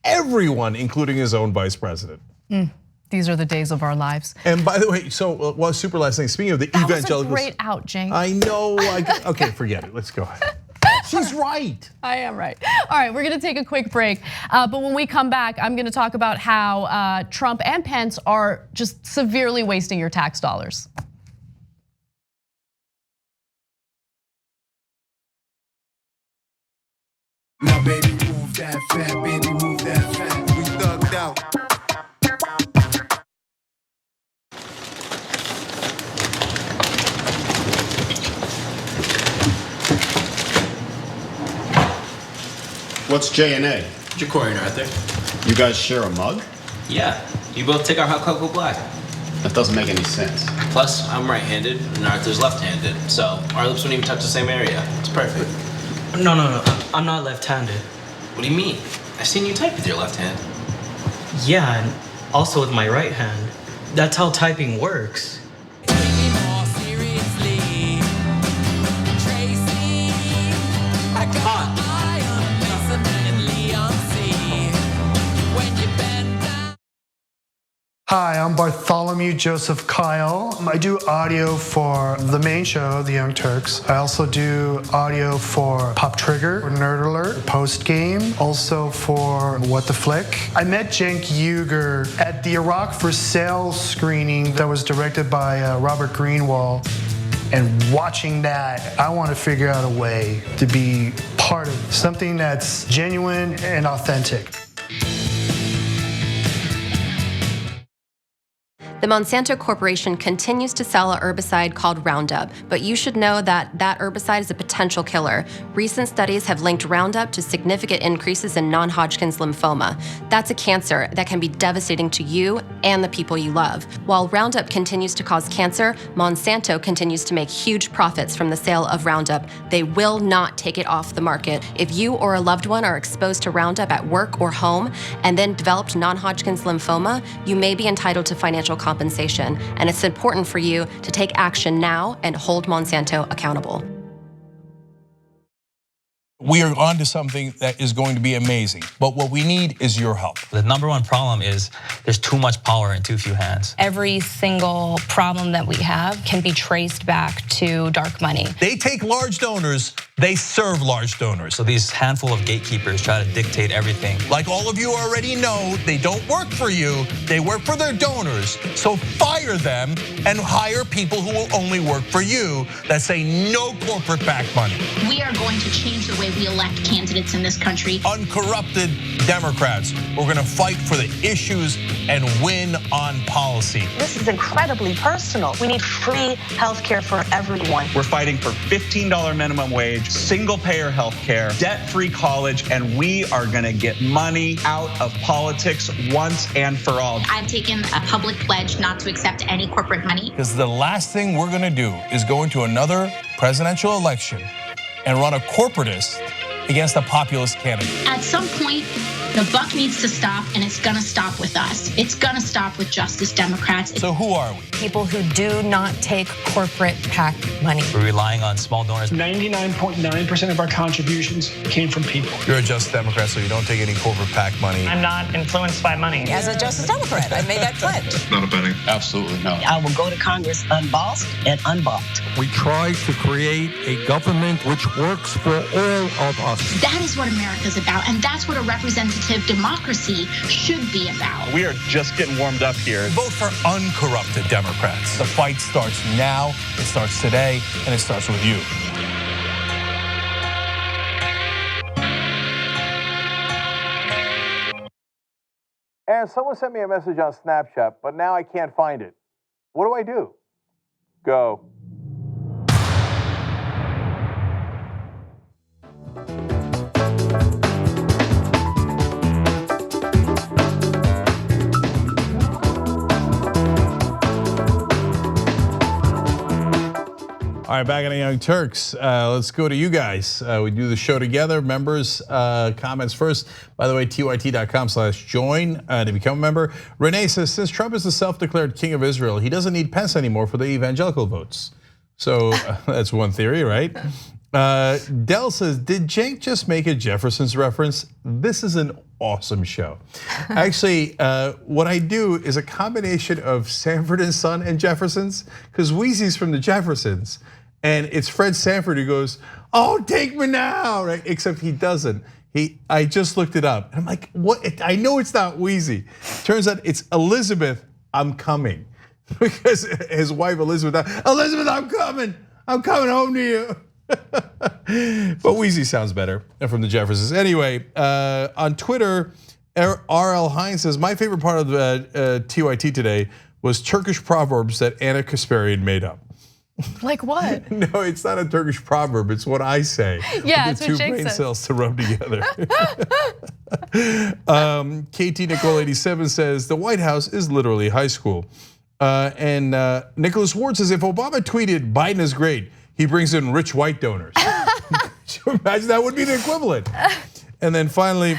everyone, including his own vice president. These are the days of our lives. And by the way, so super last thing, speaking of the evangelicals. That was a great out, Cenk. I know, okay, forget it, let's go ahead. She's right. I am right. All right, we're gonna take a quick break. But when we come back, I'm gonna talk about how Trump and Pence are just severely wasting your tax dollars. Now baby, move that fat, baby, move that fat. We thugged out. What's J&A? Jacori and Arthur. You guys share a mug? Yeah, you both take our hot cocoa black. That doesn't make any sense. Plus, I'm right-handed and Arthur's left-handed, so our lips wouldn't even touch the same area. It's perfect. No, I'm not left-handed. What do you mean? I've seen you type with your left hand. Yeah, and also with my right hand. That's how typing works. Hi, I'm Bartholomew Joseph Kyle. I do audio for the main show, The Young Turks. I also do audio for Pop Trigger, or Nerd Alert, Postgame, also for What the Flick. I met Cenk Uygur at the Iraq for Sale screening that was directed by Robert Greenwald. And watching that, I want to figure out a way to be part of something that's genuine and authentic. The Monsanto Corporation continues to sell a herbicide called Roundup, but you should know that that herbicide is a potential killer. Recent studies have linked Roundup to significant increases in non-Hodgkin's lymphoma. That's a cancer that can be devastating to you and the people you love. While Roundup continues to cause cancer, Monsanto continues to make huge profits from the sale of Roundup. They will not take it off the market. If you or a loved one are exposed to Roundup at work or home and then developed non-Hodgkin's lymphoma, you may be entitled to financial compensation, and it's important for you to take action now and hold Monsanto accountable. We are on to something that is going to be amazing, but what we need is your help. The number one problem is there's too much power in too few hands. Every single problem that we have can be traced back to dark money. They take large donors, they serve large donors. So these handful of gatekeepers try to dictate everything. Like all of you already know, they don't work for you, they work for their donors. So fire them and hire people who will only work for you that say no corporate backed money. We are going to change the way we elect candidates in this country. Uncorrupted Democrats, we're gonna fight for the issues and win on policy. This is incredibly personal. We need free health care for everyone. We're fighting for $15 minimum wage, single payer health care, debt-free college, and we are gonna get money out of politics once and for all. I've taken a public pledge not to accept any corporate money. Because the last thing we're gonna do is go into another presidential election and run a corporatist against a populist candidate. At some point, the buck needs to stop, and it's gonna stop with us. It's gonna stop with Justice Democrats. So who are we? People who do not take corporate PAC money. We're relying on small donors. 99.9% of our contributions came from people. You're a Justice Democrat, so you don't take any corporate PAC money. I'm not influenced by money. As a Justice Democrat, I made that pledge. Not a penny. Absolutely no. I will go to Congress unbossed and unbought. We try to create a government which works for all of us. That is what America's about, and that's what a representative democracy should be about. We are just getting warmed up here. Vote for uncorrupted Democrats. The fight starts now, it starts today, and it starts with you. Aaron, someone sent me a message on Snapchat, but now I can't find it. What do I do? Go. All right, back on the Young Turks. Let's go to you guys. We do the show together. Members, comments first. By the way, tyt.com/join to become a member. Renee says, since Trump is the self-declared king of Israel, he doesn't need Pence anymore for the evangelical votes. So that's one theory, right? Dell says, did Cenk just make a Jefferson's reference? This is an awesome show. Actually, what I do is a combination of Sanford and Son and Jefferson's, because Wheezy's from the Jeffersons. And it's Fred Sanford who goes, oh, take me now, right? Except he doesn't. I just looked it up. And I'm like, what? I know it's not Wheezy. Turns out it's Elizabeth, I'm coming. Because his wife, Elizabeth, I'm coming home to you. But Wheezy sounds better from the Jeffersons. Anyway, on Twitter, RL Hines says, my favorite part of the TYT today was Turkish proverbs that Anna Kasparian made up. Like what? No, it's not a Turkish proverb, it's what I say. Yeah, it's the two brain cells to rub together. KT Nicole 87 says, the White House is literally high school. And Nicholas Ward says, if Obama tweeted, Biden is great, he brings in rich white donors. Could you imagine that would be the equivalent? And then finally,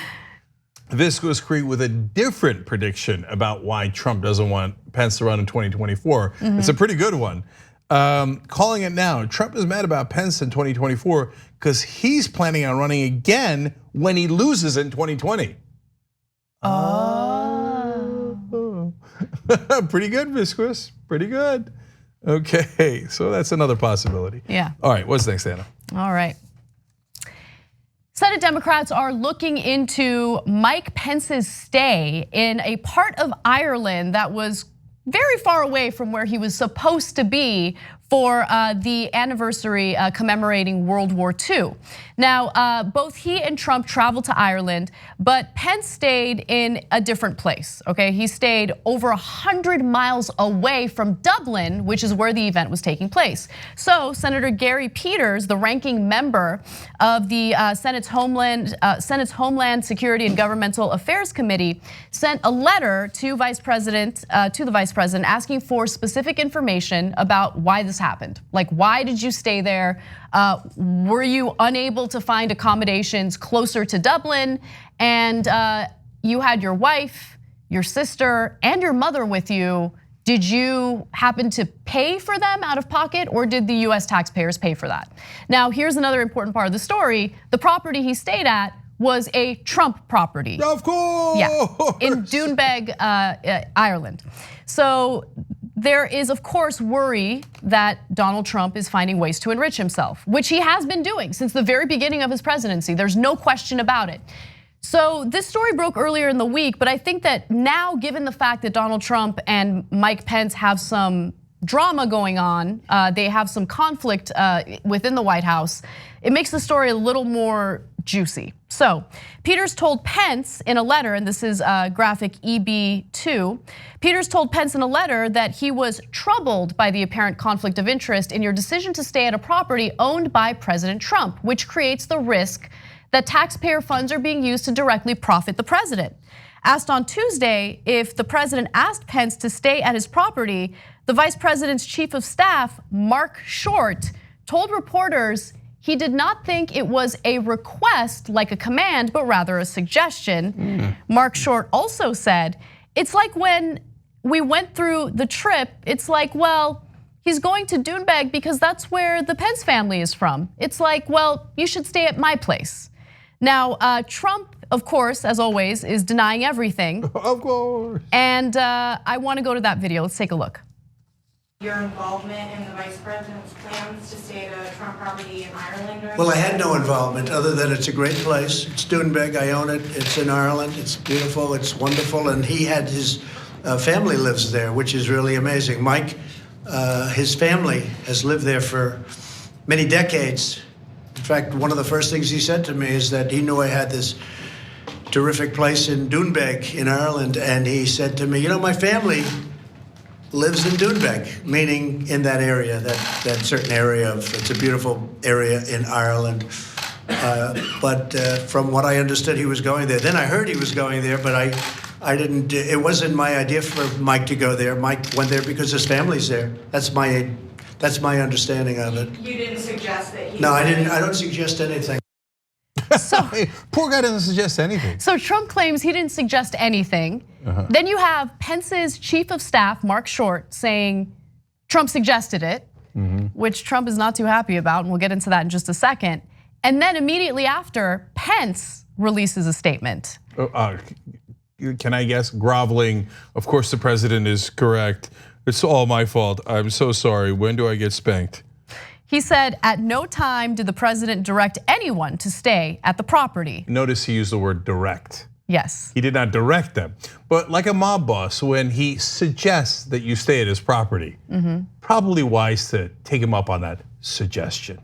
Viscous Crete with a different prediction about why Trump doesn't want Pence to run in 2024. It's a pretty good one. Calling it now, Trump is mad about Pence in 2024 because he's planning on running again when he loses in 2020. Oh. Pretty good, Viscous, pretty good. Okay, so that's another possibility. Yeah. All right, what's next, Anna? All right. Senate Democrats are looking into Mike Pence's stay in a part of Ireland that was very far away from where he was supposed to be for the anniversary commemorating World War II. Now, both he and Trump traveled to Ireland, but Pence stayed in a different place, okay? He stayed over 100 miles away from Dublin, which is where the event was taking place. So Senator Gary Peters, the ranking member of the Senate's Homeland Security and Governmental Affairs Committee, sent a letter to the Vice President asking for specific information about why this happened. Like, why did you stay there? Were you unable to find accommodations closer to Dublin? And you had your wife, your sister, and your mother with you. Did you happen to pay for them out of pocket, or did the US taxpayers pay for that? Now, here's another important part of the story. The property he stayed at was a Trump property. Of course. Yeah, in Doonbeg, Ireland. So there is, of course, worry that Donald Trump is finding ways to enrich himself, which he has been doing since the very beginning of his presidency. There's no question about it. So this story broke earlier in the week, but I think that now, given the fact that Donald Trump and Mike Pence have some drama going on, they have some conflict within the White House, it makes the story a little more juicy. So Peters told Pence in a letter, and this is graphic EB2, Peters told Pence in a letter that he was troubled by the apparent conflict of interest in your decision to stay at a property owned by President Trump, which creates the risk that taxpayer funds are being used to directly profit the president. Asked on Tuesday if the president asked Pence to stay at his property, the vice president's chief of staff, Mark Short, told reporters he did not think it was a request like a command, but rather a suggestion. Mark Short also said, it's like when we went through the trip, it's like, well, he's going to Doonbeg because that's where the Pence family is from. It's like, well, you should stay at my place. Now, Trump, of course, as always, is denying everything. Of course. And I want to go to that video. Let's take a look. Your involvement in the vice president's plans to stay at a Trump property in Ireland? Well, I had no involvement other than it's a great place. It's Doonbeg, I own it. It's in Ireland. It's beautiful, it's wonderful. And he had his family lives there, which is really amazing. Mike, his family has lived there for many decades. In fact, one of the first things he said to me is that he knew I had this terrific place in Doonbeg in Ireland. And he said to me, you know, my family lives in Doonbeg, meaning in that area, that certain area it's a beautiful area in Ireland. But from what I understood, he was going there. Then I heard he was going there, but I didn't, it wasn't my idea for Mike to go there. Mike went there because his family's there. That's my understanding of it. You didn't suggest that he No, I didn't, I don't suggest anything. So, poor guy doesn't suggest anything. So Trump claims he didn't suggest anything. Then you have Pence's chief of staff, Mark Short, saying Trump suggested it, which Trump is not too happy about, and we'll get into that in just a second. And then immediately after, Pence releases a statement. Can I guess? Groveling, of course the president is correct. It's all my fault, I'm so sorry, when do I get spanked? He said, at no time did the president direct anyone to stay at the property. Notice he used the word direct. Yes. He did not direct them. But like a mob boss, when he suggests that you stay at his property, probably wise to take him up on that suggestion.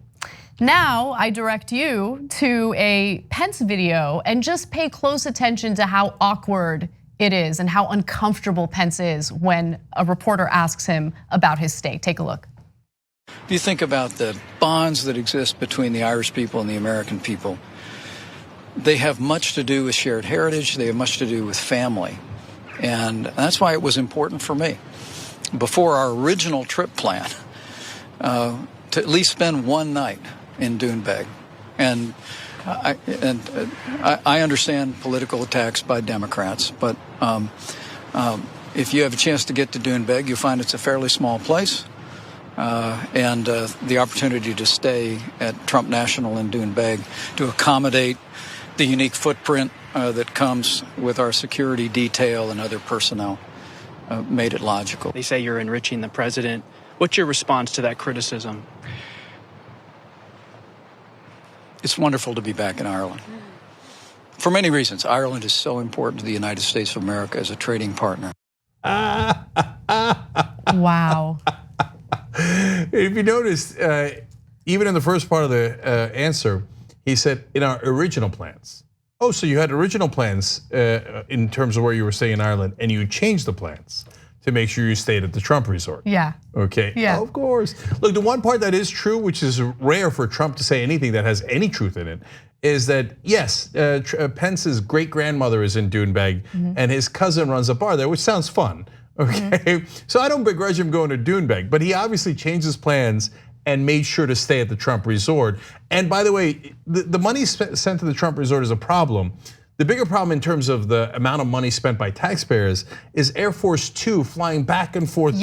Now I direct you to a Pence video and just pay close attention to how awkward it is and how uncomfortable Pence is when a reporter asks him about his stay. Take a look. If you think about the bonds that exist between the Irish people and the American people, they have much to do with shared heritage, they have much to do with family. And that's why it was important for me, before our original trip plan, to at least spend one night in Doonbeg. And I understand political attacks by Democrats, but if you have a chance to get to Doonbeg, you'll find it's a fairly small place. And the opportunity to stay at Trump National in Doonbeg to accommodate the unique footprint that comes with our security detail and other personnel made it logical. They say you're enriching the president. What's your response to that criticism? It's wonderful to be back in Ireland. For many reasons, Ireland is so important to the United States of America as a trading partner. Wow. If you noticed, even in the first part of the answer, he said, in our original plans. Oh, so you had original plans in terms of where you were staying in Ireland, and you changed the plans to make sure you stayed at the Trump resort. Yeah. Okay, yeah. Of course. Look, the one part that is true, which is rare for Trump to say anything that has any truth in it, is that yes, Pence's great-grandmother is in Doonbeg, and his cousin runs a bar there, which sounds fun, okay? So I don't begrudge him going to Doonbeg, but he obviously changed his plans and made sure to stay at the Trump resort. And by the way, the money sent to the Trump resort is a problem. The bigger problem in terms of the amount of money spent by taxpayers is Air Force 2 flying back and forth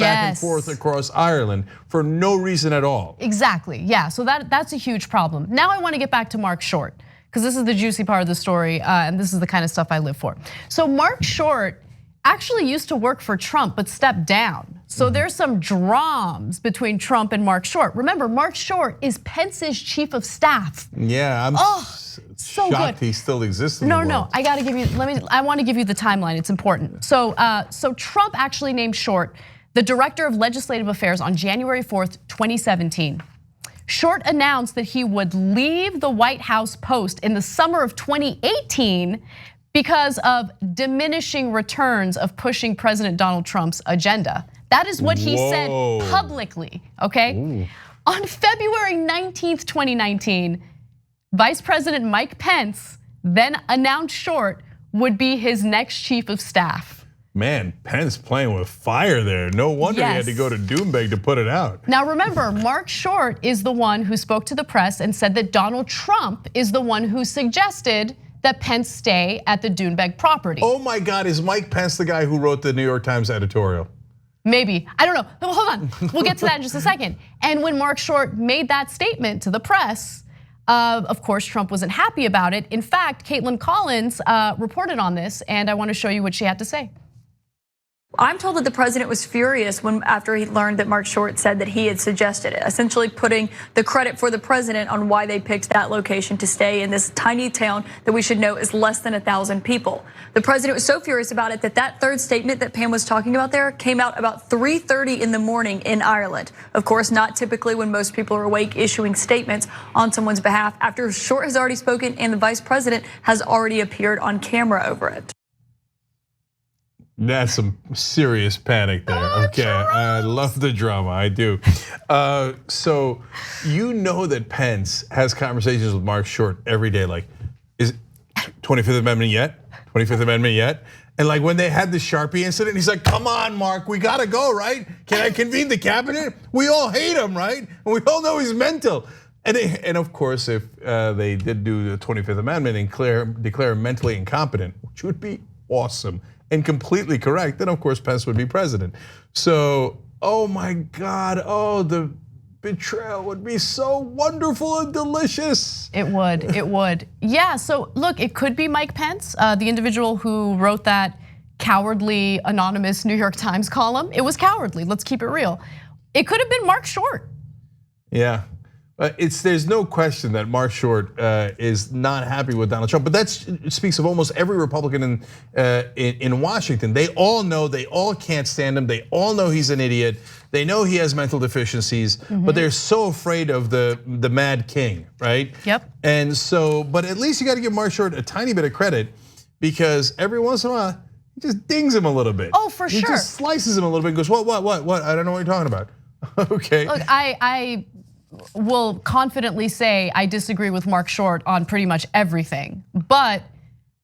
across Ireland for no reason at all. Exactly, yeah, so that's a huge problem. Now I wanna get back to Mark Short, because this is the juicy part of the story, and this is the kind of stuff I live for. So Mark Short actually used to work for Trump, but stepped down. So there's some drams between Trump and Mark Short. Remember, Mark Short is Pence's chief of staff. Yeah, I'm so shocked good. he still exists in the world. No, I gotta give you, I wanna give you the timeline, it's important. So Trump actually named Short the director of legislative affairs on January 4th, 2017. Short announced that he would leave the White House post in the summer of 2018 because of diminishing returns of pushing President Donald Trump's agenda. That is what he said publicly, okay? Ooh. On February 19th, 2019, Vice President Mike Pence then announced Short would be his next chief of staff. Man, Pence playing with fire there. No wonder he had to go to Doonbeg to put it out. Now remember, Mark Short is the one who spoke to the press and said that Donald Trump is the one who suggested that Pence stay at the Doonbeg property. Oh my God, is Mike Pence the guy who wrote the New York Times editorial? Maybe, I don't know, hold on, we'll get to that in just a second. And when Mark Short made that statement to the press, of course, Trump wasn't happy about it. In fact, Caitlin Collins reported on this, and I wanna show you what she had to say. I'm told that the president was furious after he learned that Mark Short said that he had suggested it, essentially putting the credit for the president on why they picked that location to stay in this tiny town that we should know is less than 1,000 people. The president was so furious about it that third statement that Pam was talking about there came out about 3:30 in the morning in Ireland. Of course, not typically when most people are awake issuing statements on someone's behalf after Short has already spoken and the vice president has already appeared on camera over it. That's some serious panic there. Okay, I love the drama, I do. So you know that Pence has conversations with Mark Short every day, like, is 25th Amendment yet? 25th Amendment yet? And like when they had the Sharpie incident, he's like, come on, Mark, we gotta go, right? Can I convene the cabinet? We all hate him, right? And we all know he's mental. And of course, if they did do the 25th Amendment and declare him mentally incompetent, which would be awesome and completely correct, then of course Pence would be president. So, oh my God, the betrayal would be so wonderful and delicious. It would. Yeah, so look, it could be Mike Pence, the individual who wrote that cowardly anonymous New York Times column. It was cowardly, let's keep it real. It could have been Mark Short. Yeah. There's no question that Mark Short is not happy with Donald Trump, but that speaks of almost every Republican in Washington. They all know, they all can't stand him. They all know he's an idiot. They know he has mental deficiencies, but they're so afraid of the Mad King, right? Yep. And so, but at least you got to give Mark Short a tiny bit of credit because every once in a while he just dings him a little bit. Oh, for sure. He just slices him a little bit and goes, what? I don't know what you're talking about. Okay. Look, I will confidently say I disagree with Mark Short on pretty much everything. But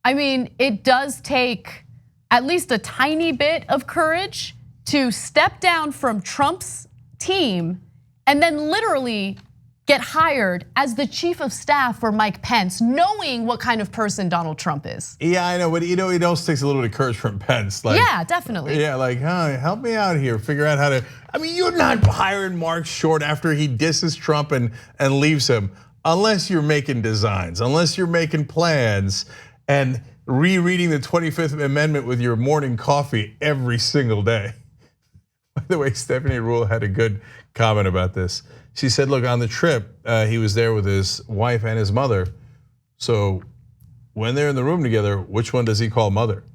I mean, it does take at least a tiny bit of courage to step down from Trump's team and then literally get hired as the chief of staff for Mike Pence, knowing what kind of person Donald Trump is. Yeah, I know, but it also takes a little bit of courage from Pence. Like, yeah, definitely. Yeah, like, help me out here, figure out how to. I mean, you're not hiring Mark Short after he disses Trump and leaves him, unless you're making designs, unless you're making plans and rereading the 25th Amendment with your morning coffee every single day. By the way, Stephanie Rule had a good comment about this. She said, look, on the trip, he was there with his wife and his mother. So when they're in the room together, which one does he call mother?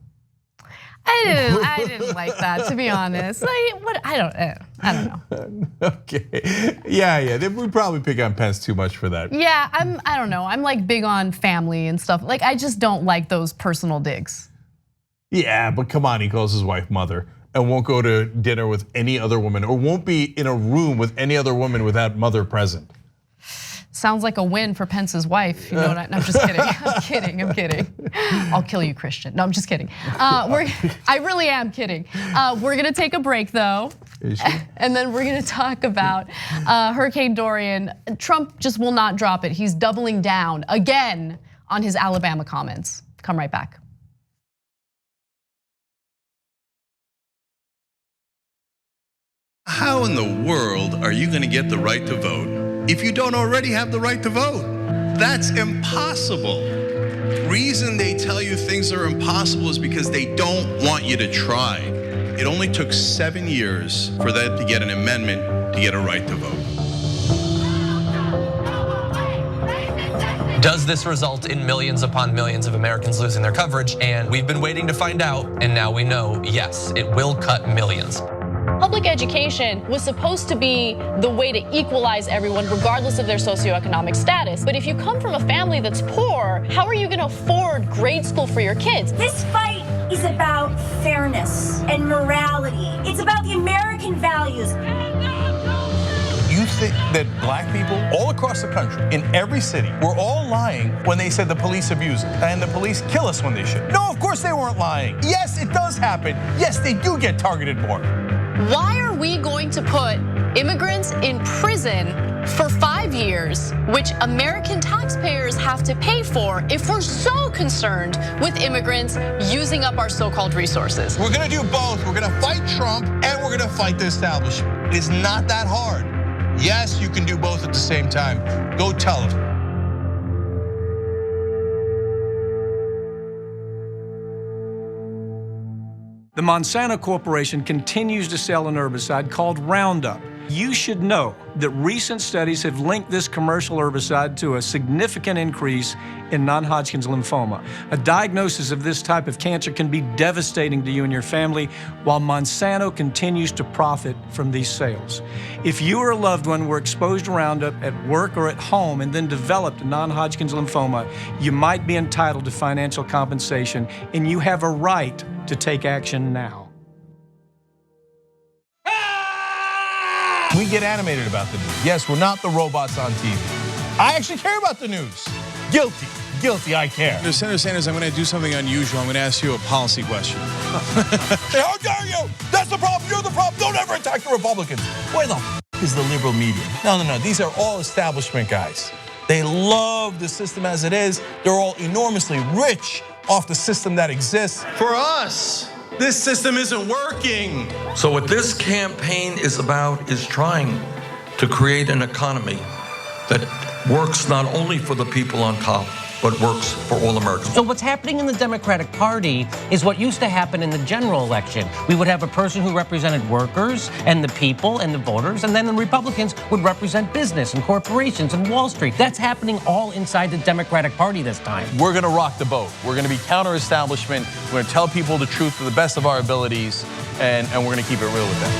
I didn't like that, to be honest. I don't know. Okay, yeah. We probably pick on Pence too much for that. Yeah, I don't know. I'm like big on family and stuff. Like I just don't like those personal digs. Yeah, but come on, he calls his wife mother and won't go to dinner with any other woman or won't be in a room with any other woman without mother present. Sounds like a win for Pence's wife. You know what? I'm just kidding. I'm kidding. I'll kill you, Christian. No, I'm just kidding. I really am kidding. We're gonna take a break though. And then we're gonna talk about Hurricane Dorian. Trump just will not drop it. He's doubling down again on his Alabama comments. Come right back. How in the world are you going to get the right to vote if you don't already have the right to vote? That's impossible. Reason they tell you things are impossible is because they don't want you to try. It only took 7 years for that to get an amendment to get a right to vote. Does this result in millions upon millions of Americans losing their coverage? And we've been waiting to find out, and now we know, yes, it will cut millions. Public education was supposed to be the way to equalize everyone regardless of their socioeconomic status. But if you come from a family that's poor, how are you gonna afford grade school for your kids? This fight is about fairness and morality. It's about the American values. You think that black people all across the country, in every city, were all lying when they said the police abuse us and the police kill us when they should? No, of course they weren't lying. Yes, it does happen. Yes, they do get targeted more. Why are we going to put immigrants in prison for 5 years, which American taxpayers have to pay for, if we're so concerned with immigrants using up our so-called resources? We're gonna do both. We're gonna fight Trump and we're gonna fight the establishment. It's not that hard. Yes, you can do both at the same time. Go tell them. The Monsanto Corporation continues to sell an herbicide called Roundup. You should know that recent studies have linked this commercial herbicide to a significant increase in non-Hodgkin's lymphoma. A diagnosis of this type of cancer can be devastating to you and your family, while Monsanto continues to profit from these sales. If you or a loved one were exposed to Roundup at work or at home and then developed non-Hodgkin's lymphoma, you might be entitled to financial compensation, and you have a right to take action now. We get animated about the news. Yes, we're not the robots on TV. I actually care about the news. Guilty, I care. Senator Sanders, I'm going to do something unusual. I'm going to ask you a policy question. How dare you? That's the problem, you're the problem. Don't ever attack the Republicans. Where the is the liberal media? No, these are all establishment guys. They love the system as it is. They're all enormously rich off the system that exists. For us, this system isn't working. So what this campaign is about is trying to create an economy that works not only for the people on top, but works for all Americans. So what's happening in the Democratic Party is what used to happen in the general election. We would have a person who represented workers and the people and the voters, and then the Republicans would represent business and corporations and Wall Street. That's happening all inside the Democratic Party this time. We're gonna rock the boat. We're gonna be counter-establishment. We're gonna tell people the truth to the best of our abilities, and we're gonna keep it real with them.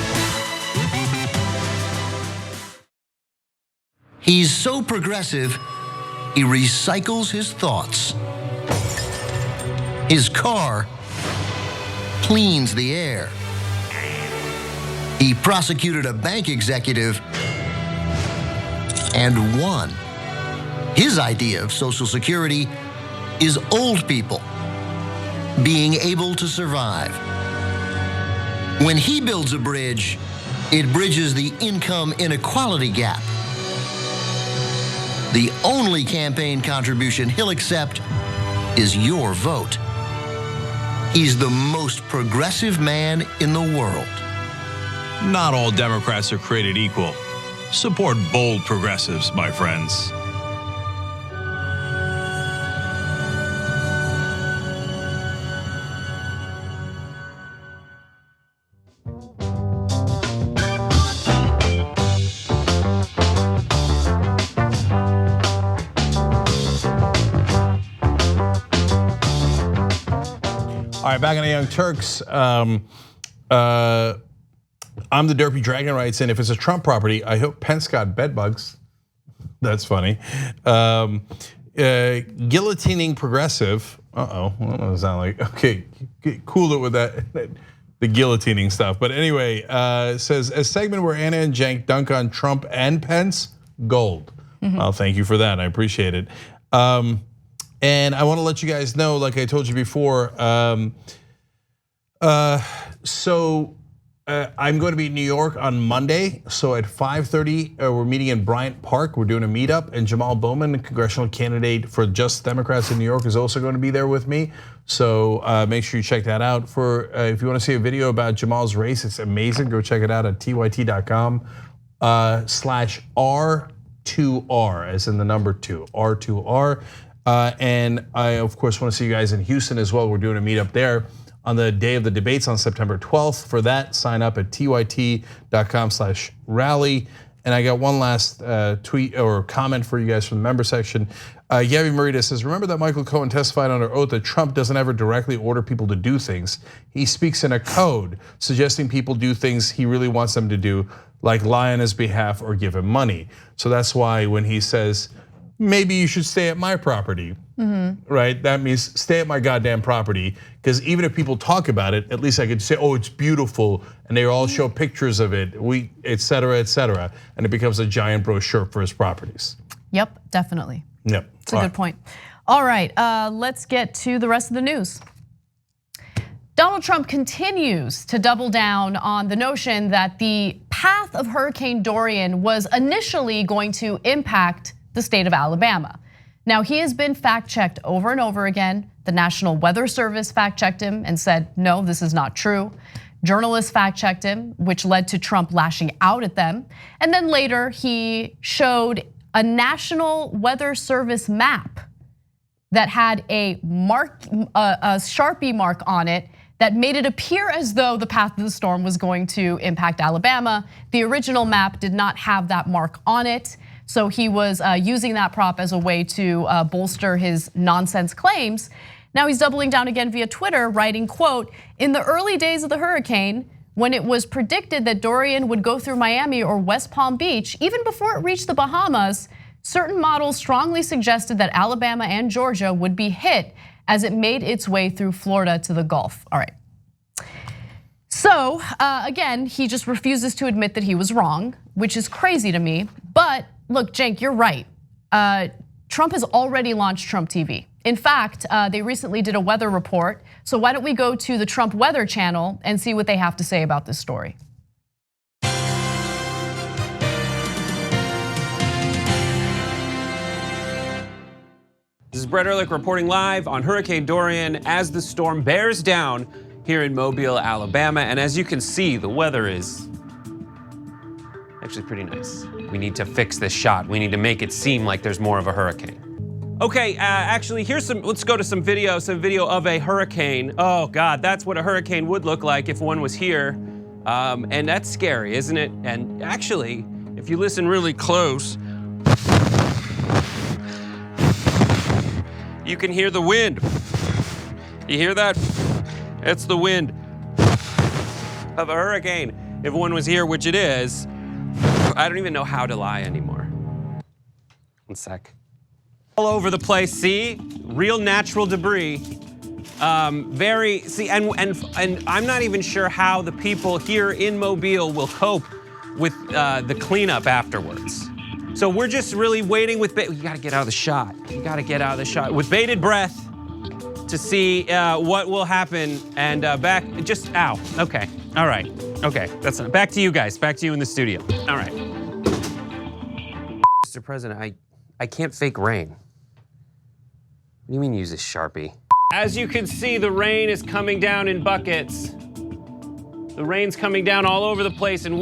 He's so progressive, he recycles his thoughts. His car cleans the air. He prosecuted a bank executive and won. His idea of Social Security is old people being able to survive. When he builds a bridge, it bridges the income inequality gap. The only campaign contribution he'll accept is your vote. He's the most progressive man in the world. Not all Democrats are created equal. Support bold progressives, my friends. All right, back on the Young Turks. I'm the Derpy Dragon writes in, if it's a Trump property, I hope Pence got bed bugs. That's funny. Guillotining progressive. What does that sound like? Okay, cool it with that, the guillotining stuff. But anyway, says a segment where Anna and Cenk dunk on Trump and Pence, gold. Well, thank you for that, I appreciate it. And I wanna let you guys know, like I told you before, I'm going to be in New York on Monday. So at 5:30, we're meeting in Bryant Park. We're doing a meetup, and Jamal Bowman, the congressional candidate for Just Democrats in New York, is also going to be there with me. So make sure you check that out. If you want to see a video about Jamal's race, it's amazing. Go check it out at tyt.com/R2R, as in the number 2, R2R. And I, of course, want to see you guys in Houston as well. We're doing a meetup there on the day of the debates on September 12th. For that, sign up at tyt.com/rally. And I got one last tweet or comment for you guys from the member section. Yavi Marita says, remember that Michael Cohen testified under oath that Trump doesn't ever directly order people to do things. He speaks in a code, suggesting people do things he really wants them to do, like lie on his behalf or give him money. So that's why when he says, maybe you should stay at my property, right? That means stay at my goddamn property, because even if people talk about it, at least I could say, oh, it's beautiful, and they all show pictures of it, et cetera, and it becomes a giant brochure for his properties. Yep, definitely. Yep. It's a good point. All right, let's get to the rest of the news. Donald Trump continues to double down on the notion that the path of Hurricane Dorian was initially going to impact the state of Alabama. Now, he has been fact-checked over and over again. The National Weather Service fact-checked him and said, no, this is not true. Journalists fact-checked him, which led to Trump lashing out at them. And then later, he showed a National Weather Service map that had a Sharpie mark on it that made it appear as though the path of the storm was going to impact Alabama. The original map did not have that mark on it. So he was using that prop as a way to bolster his nonsense claims. Now he's doubling down again via Twitter, writing, quote, in the early days of the hurricane, when it was predicted that Dorian would go through Miami or West Palm Beach, even before it reached the Bahamas, certain models strongly suggested that Alabama and Georgia would be hit as it made its way through Florida to the Gulf. All right. So again, he just refuses to admit that he was wrong, which is crazy to me. But look, Cenk, you're right. Trump has already launched Trump TV. In fact, they recently did a weather report. So why don't we go to the Trump Weather channel and see what they have to say about this story. This is Brett Ehrlich reporting live on Hurricane Dorian as the storm bears down here in Mobile, Alabama. And as you can see, the weather is actually pretty nice. We need to fix this shot. We need to make it seem like there's more of a hurricane. Okay, actually, let's go to some video of a hurricane. Oh God, that's what a hurricane would look like if one was here. And that's scary, isn't it? And actually, if you listen really close, you can hear the wind. You hear that? It's the wind of a hurricane. If one was here, which it is, I don't even know how to lie anymore. One sec. All over the place, see? Real natural debris. And I'm not even sure how the people here in Mobile will cope with the cleanup afterwards. So we're just really waiting with, you gotta get out of the shot. You gotta get out of the shot with bated breath to see what will happen. And ow, okay, all right, okay. That's not, back to you guys, back to you in the studio. All right. Mr. President, I can't fake rain. What do you mean use a Sharpie? As you can see, the rain is coming down in buckets. The rain's coming down all over the place and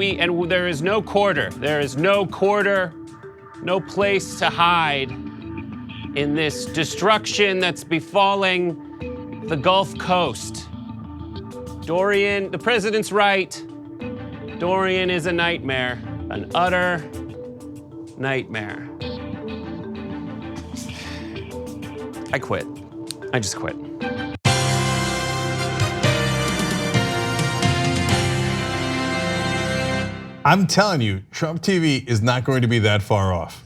there is no quarter. There is no quarter. No place to hide in this destruction that's befalling the Gulf Coast. Dorian, the president's right. Dorian is a nightmare, an utter nightmare. I quit. I just quit. I'm telling you, Trump TV is not going to be that far off.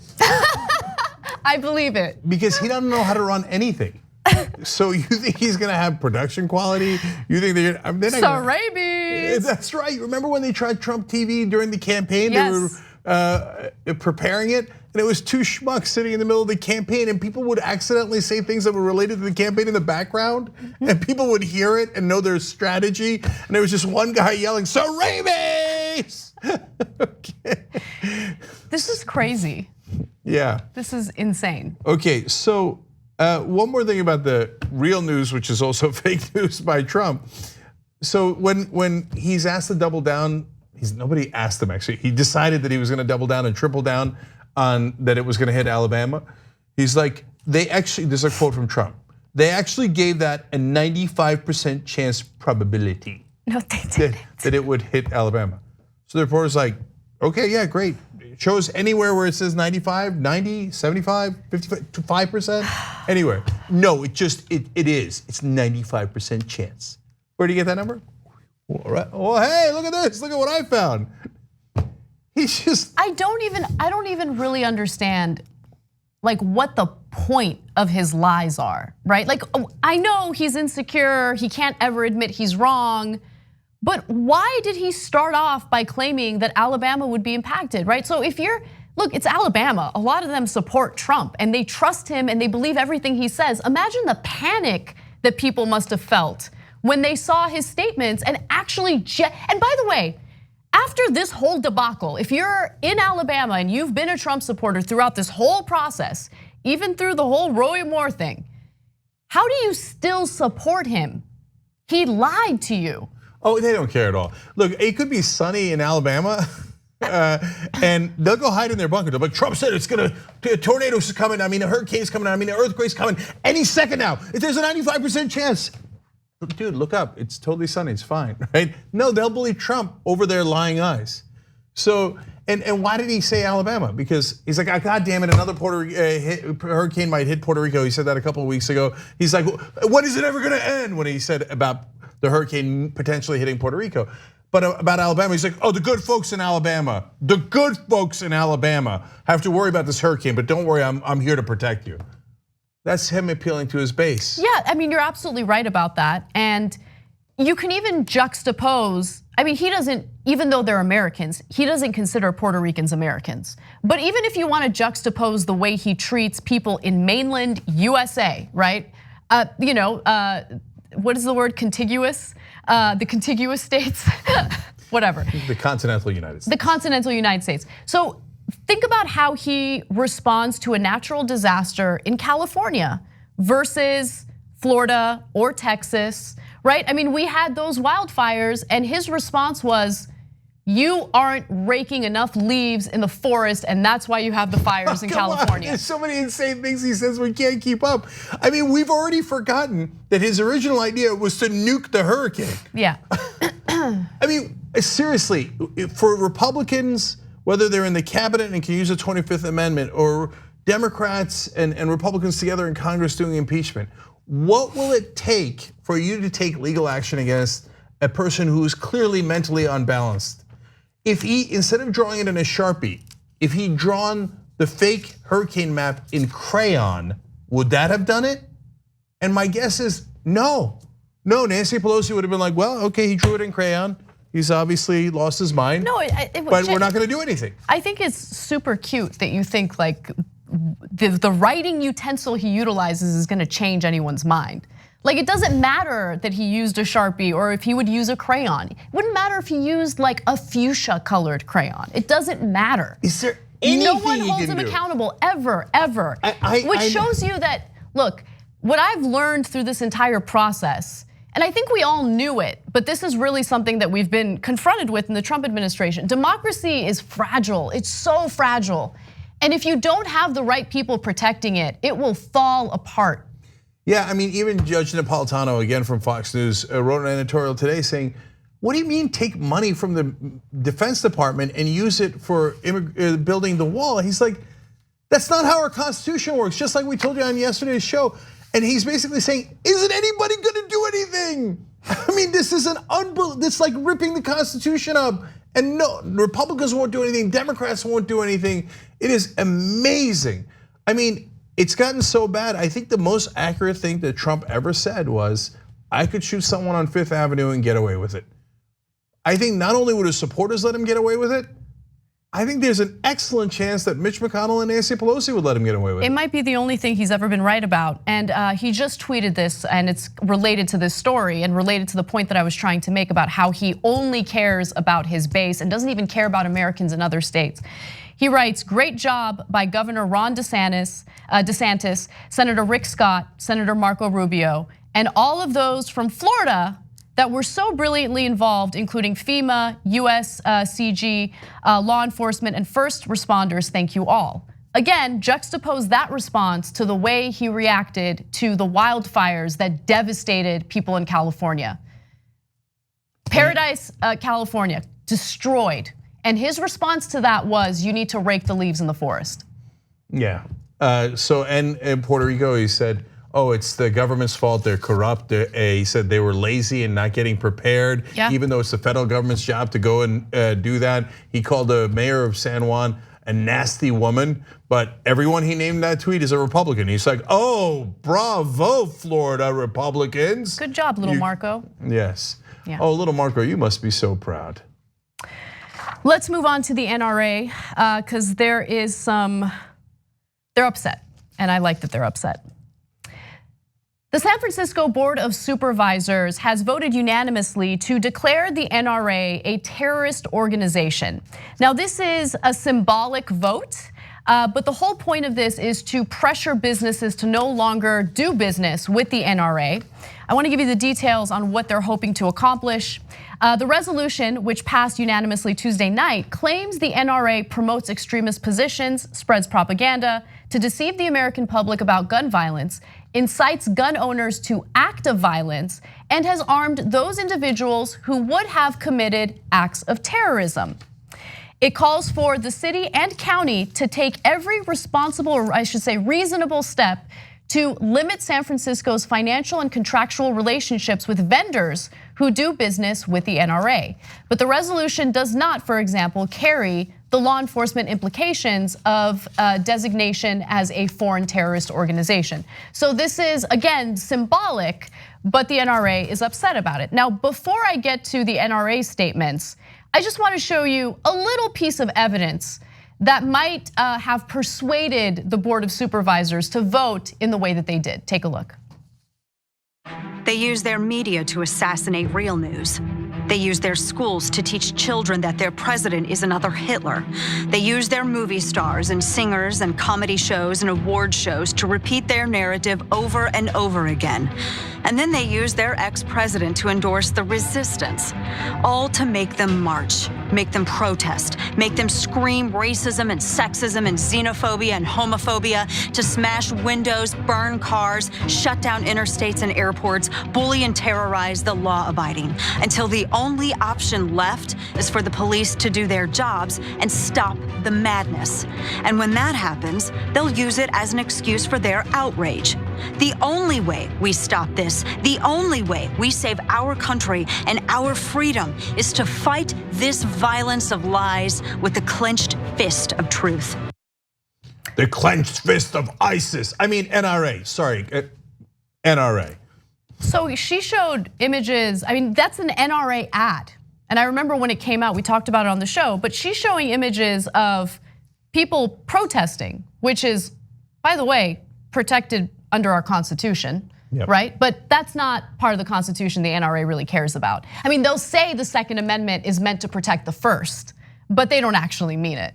I believe it. Because he doesn't know how to run anything. So you think he's gonna have production quality? You think they're gonna? So rabies. That's right. Remember when they tried Trump TV during the campaign? Yes. They were preparing it, and it was two schmucks sitting in the middle of the campaign, and people would accidentally say things that were related to the campaign in the background, and people would hear it and know their strategy, and there was just one guy yelling, "So rabies!" Okay. This is crazy. Yeah. This is insane. Okay, so one more thing about the real news, which is also fake news by Trump. So when he's asked to double down, nobody asked him actually. He decided that he was going to double down and triple down on that it was going to hit Alabama. He's like, this is a quote from Trump. They actually gave that a 95% chance probability. No, they didn't. That it would hit Alabama. So the reporter's like, okay, yeah, great. Show us anywhere where it says 95, 90, 75, 55, 5%, anywhere. No, it is. It's 95% chance. Where do you get that number? All right. Well, hey, look at this. Look at what I found. He's just. I don't even really understand like what the point of his lies are, right? Like I know he's insecure, he can't ever admit he's wrong. But why did he start off by claiming that Alabama would be impacted, right? So look, it's Alabama. A lot of them support Trump and they trust him and they believe everything he says. Imagine the panic that people must have felt when they saw his statements and actually, and by the way, after this whole debacle, if you're in Alabama and you've been a Trump supporter throughout this whole process, even through the whole Roy Moore thing, how do you still support him? He lied to you. Oh, they don't care at all. Look, it could be sunny in Alabama, and they'll go hide in their bunker. They'll be like, Trump said it's gonna, tornadoes coming. I mean, a hurricane's coming. I mean, an earthquake's coming any second now. If there's a 95% chance, dude, look up. It's totally sunny. It's fine, right? No, they'll believe Trump over their lying eyes. So, and why did he say Alabama? Because he's like, God damn it, another hurricane might hit Puerto Rico. He said that a couple of weeks ago. He's like, when is it ever gonna end? When he said about the hurricane potentially hitting Puerto Rico. But about Alabama, he's like, oh, the good folks in Alabama have to worry about this hurricane, but don't worry, I'm here to protect you. That's him appealing to his base. Yeah, I mean, you're absolutely right about that. And you can even juxtapose, I mean, he doesn't, even though they're Americans, he doesn't consider Puerto Ricans Americans. But even if you want to juxtapose the way he treats people in mainland USA, right? What is the word, contiguous? The contiguous states, whatever. The continental United States. The continental United States. So think about how he responds to a natural disaster in California versus Florida or Texas, right? I mean, we had those wildfires and his response was, you aren't raking enough leaves in the forest and that's why you have the fires in California. There's so many insane things he says we can't keep up. I mean, we've already forgotten that his original idea was to nuke the hurricane. Yeah. I mean, seriously, for Republicans, whether they're in the cabinet and can use the 25th Amendment or Democrats and Republicans together in Congress doing impeachment, what will it take for you to take legal action against a person who is clearly mentally unbalanced? If he, instead of drawing it in a Sharpie, if he'd drawn the fake hurricane map in crayon, would that have done it? And my guess is no. No, Nancy Pelosi would have been like, well, okay, he drew it in crayon. He's obviously lost his mind, but we're not gonna do anything. I think it's super cute that you think like the writing utensil he utilizes is gonna change anyone's mind. Like it doesn't matter that he used a Sharpie or if he would use a crayon. It wouldn't matter if he used like a fuchsia colored crayon. It doesn't matter. Is there anything no one he holds can him do? Accountable ever. Which shows you that, look, what I've learned through this entire process, and I think we all knew it, but this is really something that we've been confronted with in the Trump administration. Democracy is fragile, it's so fragile. And if you don't have the right people protecting it, it will fall apart. Yeah, I mean, even Judge Napolitano, again from Fox News, wrote an editorial today saying, what do you mean take money from the Defense Department and use it for building the wall? He's like, that's not how our Constitution works, just like we told you on yesterday's show. And he's basically saying, isn't anybody gonna do anything? I mean, this is this is like ripping the Constitution up And no, Republicans won't do anything, Democrats won't do anything. It is amazing. I mean, it's gotten so bad. I think the most accurate thing that Trump ever said was, I could shoot someone on Fifth Avenue and get away with it. I think not only would his supporters let him get away with it, I think there's an excellent chance that Mitch McConnell and Nancy Pelosi would let him get away with it. It might be the only thing he's ever been right about. And he just tweeted this, and it's related to this story and related to the point that I was trying to make about how he only cares about his base and doesn't even care about Americans in other states. He writes, great job by Governor Ron DeSantis, Senator Rick Scott, Senator Marco Rubio, and all of those from Florida that were so brilliantly involved, including FEMA, USCG, law enforcement, and first responders. Thank you all. Again, juxtapose that response to the way he reacted to the wildfires that devastated people in California. Paradise, California, destroyed. And his response to that was, you need to rake the leaves in the forest. Yeah, so in Puerto Rico, he said, oh, it's the government's fault, they're corrupt. He said they were lazy and not getting prepared, even though it's the federal government's job to go and do that. He called the mayor of San Juan a nasty woman, but everyone he named in that tweet is a Republican. He's like, oh, bravo, Florida Republicans. Good job, little Marco. Yes. Yeah. Oh, little Marco, you must be so proud. Let's move on to the NRA, because there is some, they're upset, and I like that they're upset. The San Francisco Board of Supervisors has voted unanimously to declare the NRA a terrorist organization. Now, this is a symbolic vote, but the whole point of this is to pressure businesses to no longer do business with the NRA. I want to give you the details on what they're hoping to accomplish. The resolution, which passed unanimously Tuesday night, claims the NRA promotes extremist positions, spreads propaganda to deceive the American public about gun violence, incites gun owners to active violence, and has armed those individuals who would have committed acts of terrorism. It calls for the city and county to take every responsible, or I should say reasonable step to limit San Francisco's financial and contractual relationships with vendors who do business with the NRA. But the resolution does not, for example, carry the law enforcement implications of designation as a foreign terrorist organization. So this is, again, symbolic, but the NRA is upset about it. Now, before I get to the NRA statements, I just want to show you a little piece of evidence that might have persuaded the Board of Supervisors to vote in the way that they did. Take a look. They use their media to assassinate real news. They use their schools to teach children that their president is another Hitler. They use their movie stars and singers and comedy shows and award shows to repeat their narrative over and over again. And then they use their ex-president to endorse the resistance, all to make them march, make them protest, make them scream racism and sexism and xenophobia and homophobia, to smash windows, burn cars, shut down interstates and airports, bully and terrorize the law-abiding, until the only option left is for the police to do their jobs and stop the madness. And when that happens, they'll use it as an excuse for their outrage. The only way we stop this, the only way we save our country and our freedom, is to fight this violence of lies with the clenched fist of truth. The clenched fist of ISIS. I mean, NRA, sorry, NRA. So she showed images, I mean, that's an NRA ad. And I remember when it came out, we talked about it on the show, but she's showing images of people protesting, which is, by the way, protected under our Constitution, right? But that's not part of the Constitution the NRA really cares about. I mean, they'll say the Second Amendment is meant to protect the First, but they don't actually mean it.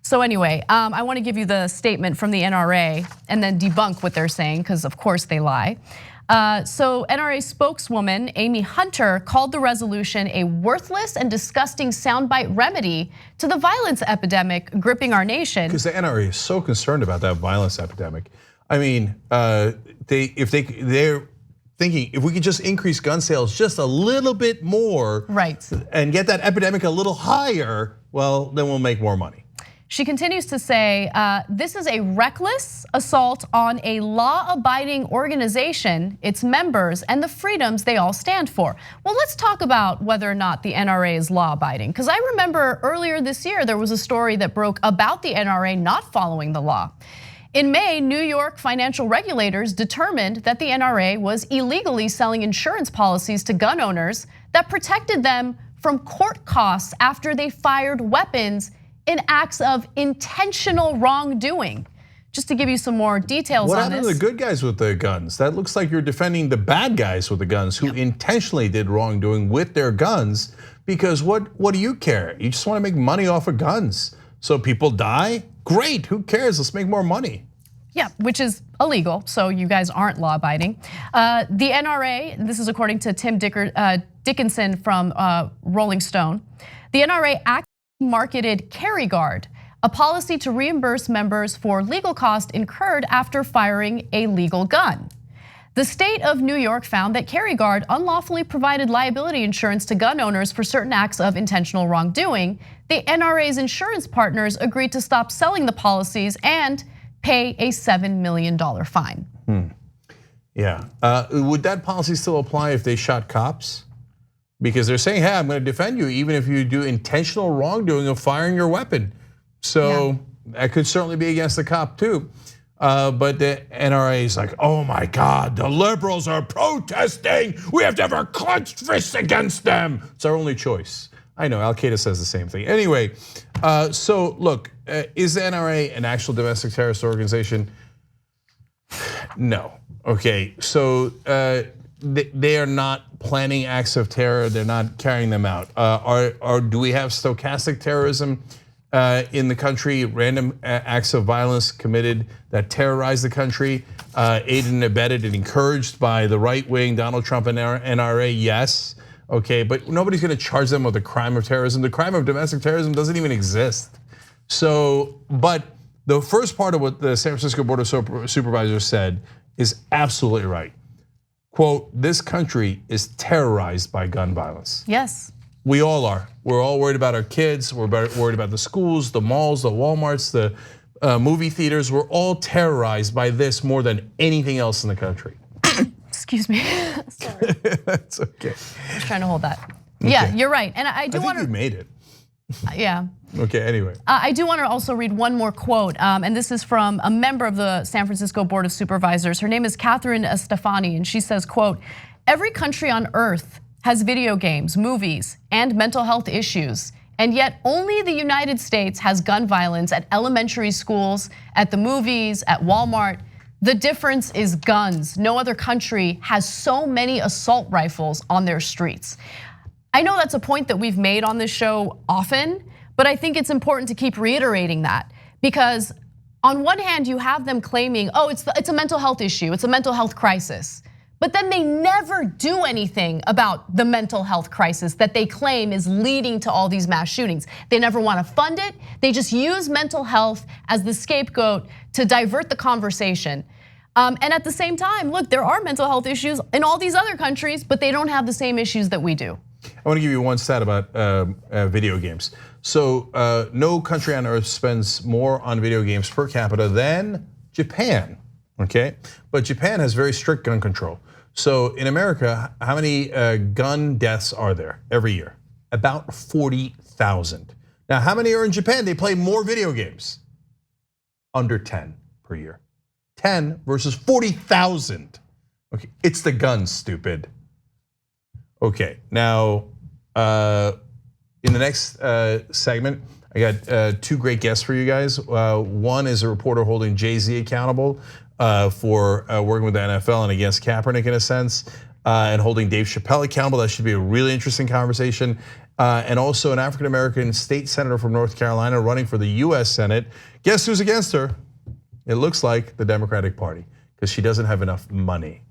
So anyway, I want to give you the statement from the NRA and then debunk what they're saying, because of course they lie. So NRA spokeswoman Amy Hunter called the resolution a worthless and disgusting soundbite remedy to the violence epidemic gripping our nation. Because the NRA is so concerned about that violence epidemic. I mean, they're thinking if we could just increase gun sales just a little bit more, right, and get that epidemic a little higher, well, then we'll make more money. She continues to say, this is a reckless assault on a law-abiding organization, its members, and the freedoms they all stand for. Well, let's talk about whether or not the NRA is law-abiding, because I remember earlier this year there was a story that broke about the NRA not following the law. In May, New York financial regulators determined that the NRA was illegally selling insurance policies to gun owners that protected them from court costs after they fired weapons in acts of intentional wrongdoing. Just to give you some more details on this. What happened to the good guys with the guns? That looks like you're defending the bad guys with the guns who intentionally did wrongdoing with their guns, because what do you care? You just want to make money off of guns. So people die, great, who cares? Let's make more money. Yeah, which is illegal, so you guys aren't law-abiding. The NRA, this is according to Tim Dickinson from Rolling Stone, the NRA actively marketed Carry Guard, a policy to reimburse members for legal costs incurred after firing a legal gun. The state of New York found that Carry Guard unlawfully provided liability insurance to gun owners for certain acts of intentional wrongdoing. The NRA's insurance partners agreed to stop selling the policies and pay a $7 million fine. Yeah, would that policy still apply if they shot cops? Because they're saying, hey, I'm gonna defend you even if you do intentional wrongdoing of firing your weapon. So that could certainly be against the cop too. But the NRA is like, oh my God, the liberals are protesting. We have to have our clenched fists against them. It's our only choice. I know, Al Qaeda says the same thing. Anyway, so look, is the NRA an actual domestic terrorist organization? No, okay, so they are not planning acts of terror, they're not carrying them out. Do we have stochastic terrorism in the country, random acts of violence committed that terrorize the country, aided and abetted and encouraged by the right wing, Donald Trump and NRA? Yes. Okay, but nobody's gonna charge them with the crime of terrorism. The crime of domestic terrorism doesn't even exist. So, but the first part of what the San Francisco Board of Supervisors said is absolutely right. Quote, this country is terrorized by gun violence. Yes. We all are. We're all worried about our kids. We're worried about the schools, the malls, the Walmarts, the movie theaters. We're all terrorized by this more than anything else in the country. Excuse me, sorry. That's okay. I was trying to hold that. Okay. Yeah, you're right, and I do want to. You made it. Yeah. Okay, anyway. I do want to also read one more quote, and this is from a member of the San Francisco Board of Supervisors. Her name is Catherine Stefani, and she says, quote, every country on earth has video games, movies, and mental health issues, and yet only the United States has gun violence at elementary schools, at the movies, at Walmart. The difference is guns. No other country has so many assault rifles on their streets. I know that's a point that we've made on this show often, but I think it's important to keep reiterating that, because on one hand you have them claiming, oh, it's a mental health issue, it's a mental health crisis. But then they never do anything about the mental health crisis that they claim is leading to all these mass shootings. They never want to fund it. They just use mental health as the scapegoat to divert the conversation. And at the same time, look, there are mental health issues in all these other countries, but they don't have the same issues that we do. I want to give you one stat about video games. So no country on earth spends more on video games per capita than Japan, okay? But Japan has very strict gun control. So in America, how many gun deaths are there every year? About 40,000. Now, how many are in Japan? They play more video games. Under 10 per year. 10 versus 40,000. Okay, it's the guns, stupid. Okay, now in the next segment, I got two great guests for you guys. One is a reporter holding Jay-Z accountable for working with the NFL and against Kaepernick in a sense, and holding Dave Chappelle accountable. That should be a really interesting conversation. And also an African-American state senator from North Carolina running for the US Senate. Guess who's against her? It looks like the Democratic Party, because she doesn't have enough money.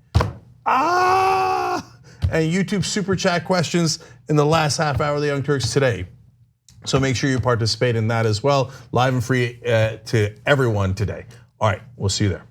And YouTube super chat questions in the last half hour of the Young Turks today. So make sure you participate in that as well, live and free to everyone today. All right, we'll see you there.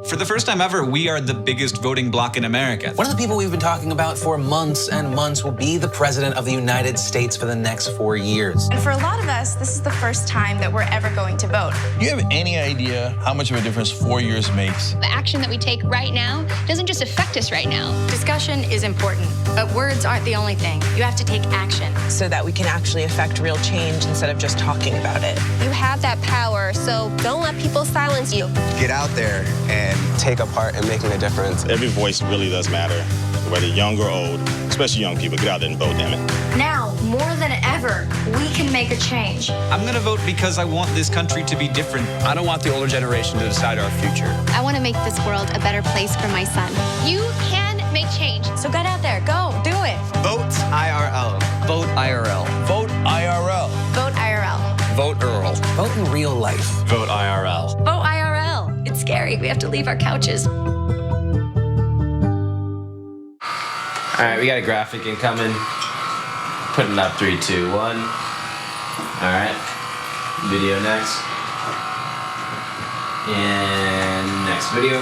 For the first time ever, we are the biggest voting bloc in America. One of the people we've been talking about for months and months will be the president of the United States for the next 4 years. And for a lot of us, this is the first time that we're ever going to vote. Do you have any idea how much of a difference 4 years makes? The action that we take right now doesn't just affect us right now. Discussion is important, but words aren't the only thing. You have to take action. So that we can actually affect real change instead of just talking about it. You have that power, so don't let people silence you. Get out there and take a part in making a difference. Every voice really does matter, whether young or old, especially young people. Get out there and vote, damn it. Now, more than ever, we can make a change. I'm gonna vote because I want this country to be different. I don't want the older generation to decide our future. I want to make this world a better place for my son. You can make change. So get out there, go, do it. Vote IRL. Vote IRL. Vote IRL. Vote IRL. Vote Earl. Vote in real life. Vote IRL. Vote IRL. It's scary. We have to leave our couches. All right, we got a graphic incoming. Putting up 3, 2, 1. All right, video next. And next video.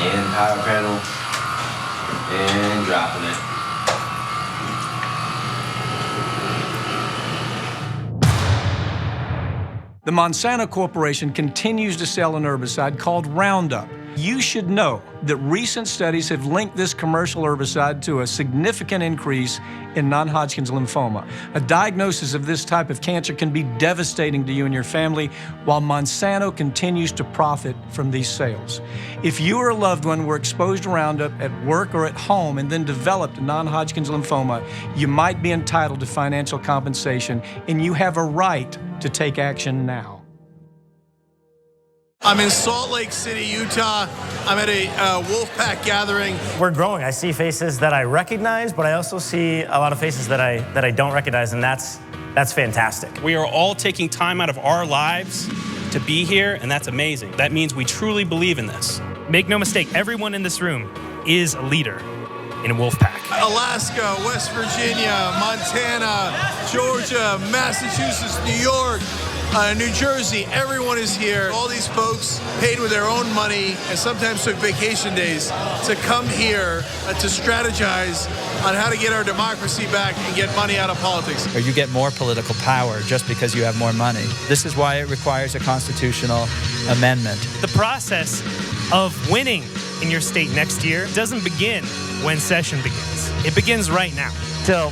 And power panel. And dropping it. The Monsanto Corporation continues to sell an herbicide called Roundup. You should know that recent studies have linked this commercial herbicide to a significant increase in non-Hodgkin's lymphoma. A diagnosis of this type of cancer can be devastating to you and your family, while Monsanto continues to profit from these sales. If you or a loved one were exposed to Roundup at work or at home and then developed non-Hodgkin's lymphoma, you might be entitled to financial compensation, and you have a right to take action now. I'm in Salt Lake City, Utah. I'm at a Wolfpack gathering. We're growing. I see faces that I recognize, but I also see a lot of faces that I don't recognize, and that's fantastic. We are all taking time out of our lives to be here, and that's amazing. That means we truly believe in this. Make no mistake, everyone in this room is a leader in Wolfpack. Alaska, West Virginia, Montana, Georgia, Massachusetts, New York, New Jersey, everyone is here. All these folks paid with their own money and sometimes took vacation days to come here to strategize on how to get our democracy back and get money out of politics. Or you get more political power just because you have more money. This is why it requires a constitutional amendment. The process of winning in your state next year doesn't begin when session begins. It begins right now. To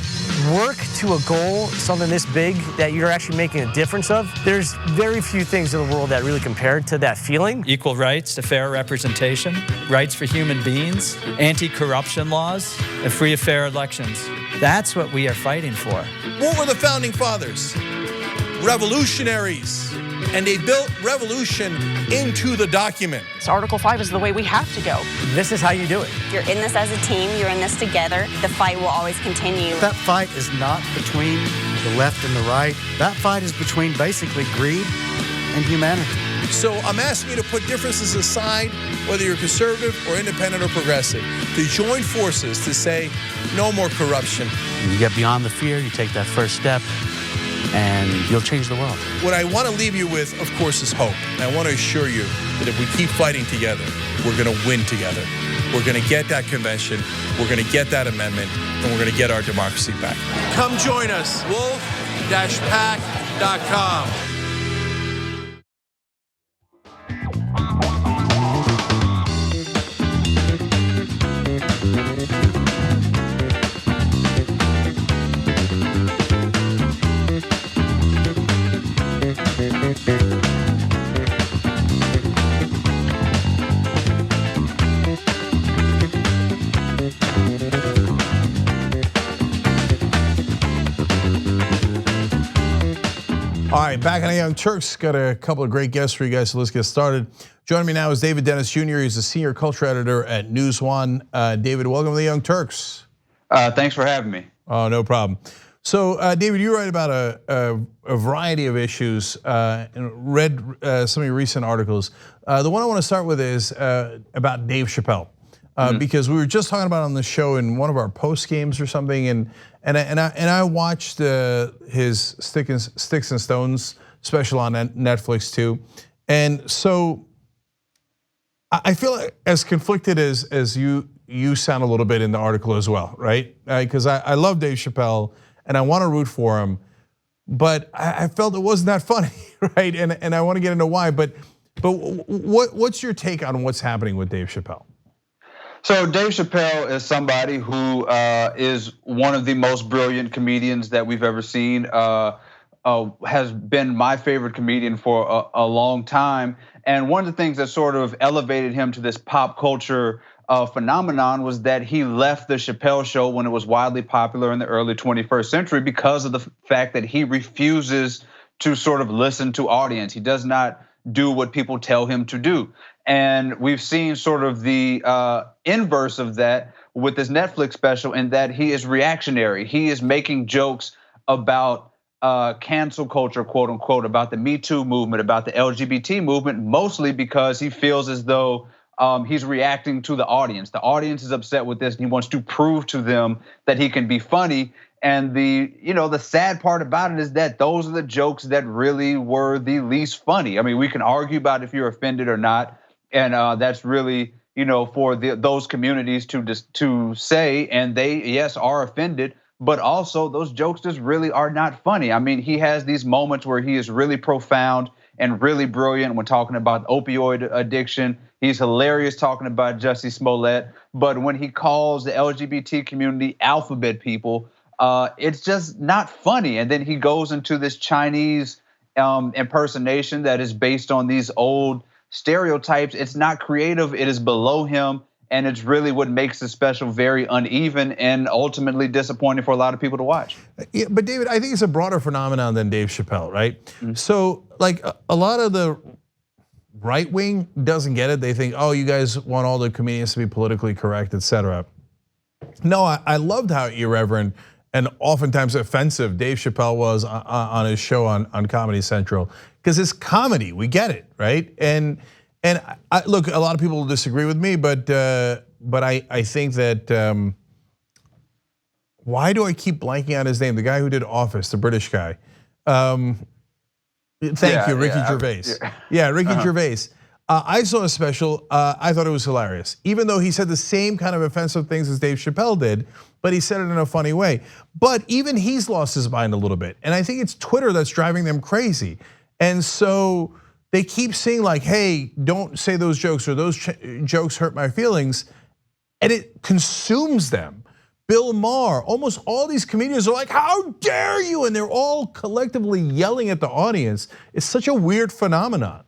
work to a goal, something this big that you're actually making a difference of, there's very few things in the world that really compare to that feeling. Equal rights, a fair representation, rights for human beings, anti-corruption laws, and free and fair elections. That's what we are fighting for. What were the founding fathers? Revolutionaries. And they built revolution into the document. So Article 5 is the way we have to go. This is how you do it. You're in this as a team, you're in this together. The fight will always continue. That fight is not between the left and the right. That fight is between basically greed and humanity. So I'm asking you to put differences aside, whether you're conservative or independent or progressive, to join forces to say no more corruption. You get beyond the fear, you take that first step, and you'll change the world. What I want to leave you with, of course, is hope. And I want to assure you that if we keep fighting together, we're going to win together. We're going to get that convention, we're going to get that amendment, and we're going to get our democracy back. Come join us, wolf-pack.com. All right, back on the Young Turks. Got a couple of great guests for you guys, so let's get started. Joining me now is David Dennis Jr. He's a senior culture editor at News One. David, welcome to the Young Turks. Thanks for having me. Oh, no problem. So, David, you write about a variety of issues and read some of your recent articles. The one I want to start with is about Dave Chappelle. Because we were just talking about it on the show in one of our post games or something, and I watched his Sticks and Stones special on Netflix too, and so I feel as conflicted as you sound a little bit in the article as well, right? Because I love Dave Chappelle and I want to root for him, but I felt it wasn't that funny, right? And I want to get into why. But what's your take on what's happening with Dave Chappelle? So Dave Chappelle is somebody who is one of the most brilliant comedians that we've ever seen. Has been my favorite comedian for a long time. And one of the things that sort of elevated him to this pop culture phenomenon was that he left the Chappelle Show when it was widely popular in the early 21st century because of the fact that he refuses to sort of listen to audience. He does not do what people tell him to do. And we've seen sort of the inverse of that with this Netflix special, in that he is reactionary. He is making jokes about cancel culture, quote unquote, about the Me Too movement, about the LGBT movement, mostly because he feels as though he's reacting to the audience. The audience is upset with this and he wants to prove to them that he can be funny. And the sad part about it is that those are the jokes that really were the least funny. I mean, we can argue about if you're offended or not, and that's really for those communities to say, and they, yes, are offended. But also those jokes just really are not funny. I mean, he has these moments where he is really profound and really brilliant when talking about opioid addiction. He's hilarious talking about Jussie Smollett. But when he calls the LGBT community alphabet people, it's just not funny. And then he goes into this Chinese impersonation that is based on these old stereotypes. It's not creative, it is below him. And it's really what makes the special very uneven and ultimately disappointing for a lot of people to watch. Yeah, but David, I think it's a broader phenomenon than Dave Chappelle, right? Mm-hmm. So like a lot of the right wing doesn't get it. They think, oh, you guys want all the comedians to be politically correct, etc. No, I loved how irreverent and oftentimes offensive Dave Chappelle was on his show on Comedy Central, because it's comedy, we get it, right? And look, a lot of people will disagree with me, but I think that why do I keep blanking on his name? The guy who did Office, the British guy. Thank you, Ricky Gervais. Yeah, Ricky Gervais. I saw a special. I thought it was hilarious, even though he said the same kind of offensive things as Dave Chappelle did, but he said it in a funny way. But even he's lost his mind a little bit, and I think it's Twitter that's driving them crazy. And so they keep saying like, hey, don't say those jokes, or those jokes hurt my feelings, and it consumes them. Bill Maher, almost all these comedians are like, how dare you? And they're all collectively yelling at the audience. It's such a weird phenomenon.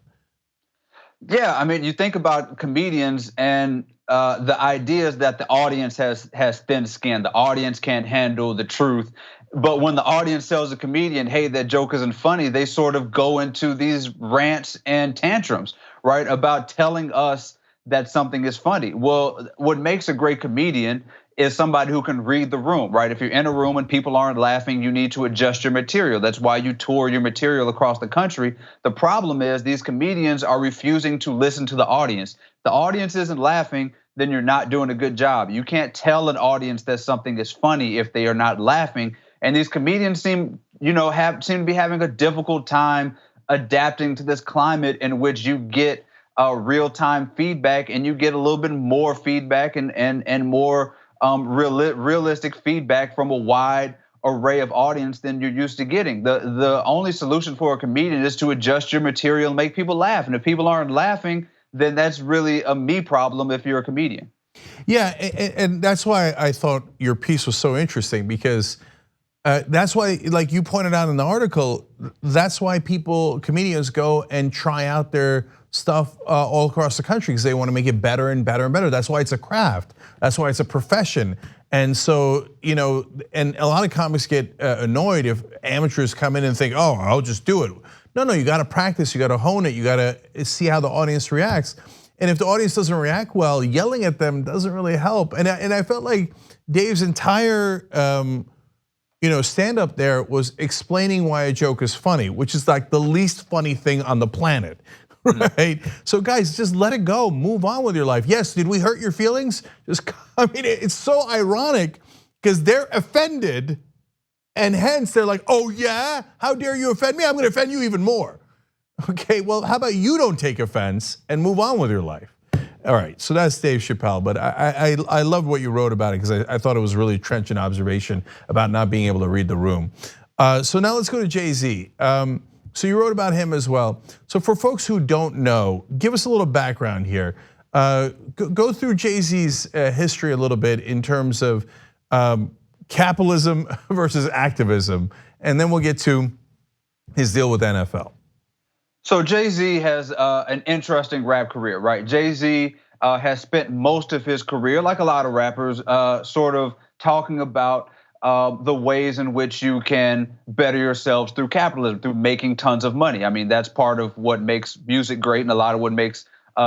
Yeah, I mean, you think about comedians and the idea is that the audience has thin skin. The audience can't handle the truth. But when the audience tells a comedian, hey, that joke isn't funny, they sort of go into these rants and tantrums, right? About telling us that something is funny. Well, what makes a great comedian is somebody who can read the room, right? If you're in a room and people aren't laughing, you need to adjust your material. That's why you tour your material across the country. The problem is these comedians are refusing to listen to the audience. The audience isn't laughing, then you're not doing a good job. You can't tell an audience that something is funny if they are not laughing. And these comedians seem to be having a difficult time adapting to this climate in which you get real-time feedback, and you get a little bit more feedback and more realistic feedback from a wide array of audience than you're used to getting. The only solution for a comedian is to adjust your material and make people laugh. And if people aren't laughing, then that's really a me problem if you're a comedian. Yeah, and that's why I thought your piece was so interesting, because that's why, like you pointed out in the article, that's why comedians go and try out their stuff all across the country, because they want to make it better and better and better. That's why it's a craft. That's why it's a profession. And so, and a lot of comics get annoyed if amateurs come in and think, oh, I'll just do it. No, you got to practice, you got to hone it, you got to see how the audience reacts. And if the audience doesn't react well, yelling at them doesn't really help. And I felt like Dave's entire stand up there was explaining why a joke is funny, which is like the least funny thing on the planet, right? So guys, just let it go, move on with your life. Yes, did we hurt your feelings? It's so ironic because they're offended, and hence they're like, oh yeah, how dare you offend me? I'm gonna offend you even more. Okay, well, how about you don't take offense and move on with your life? All right, so that's Dave Chappelle, but I love what you wrote about it because I thought it was really trenchant observation about not being able to read the room. So now let's go to Jay-Z. So you wrote about him as well. So for folks who don't know, give us a little background here. Go through Jay-Z's history a little bit in terms of capitalism versus activism, and then we'll get to his deal with NFL. So Jay-Z has an interesting rap career, right? Jay-Z has spent most of his career, like a lot of rappers, sort of talking about the ways in which you can better yourselves through capitalism, through making tons of money. I mean, that's part of what makes music great, and a lot of what makes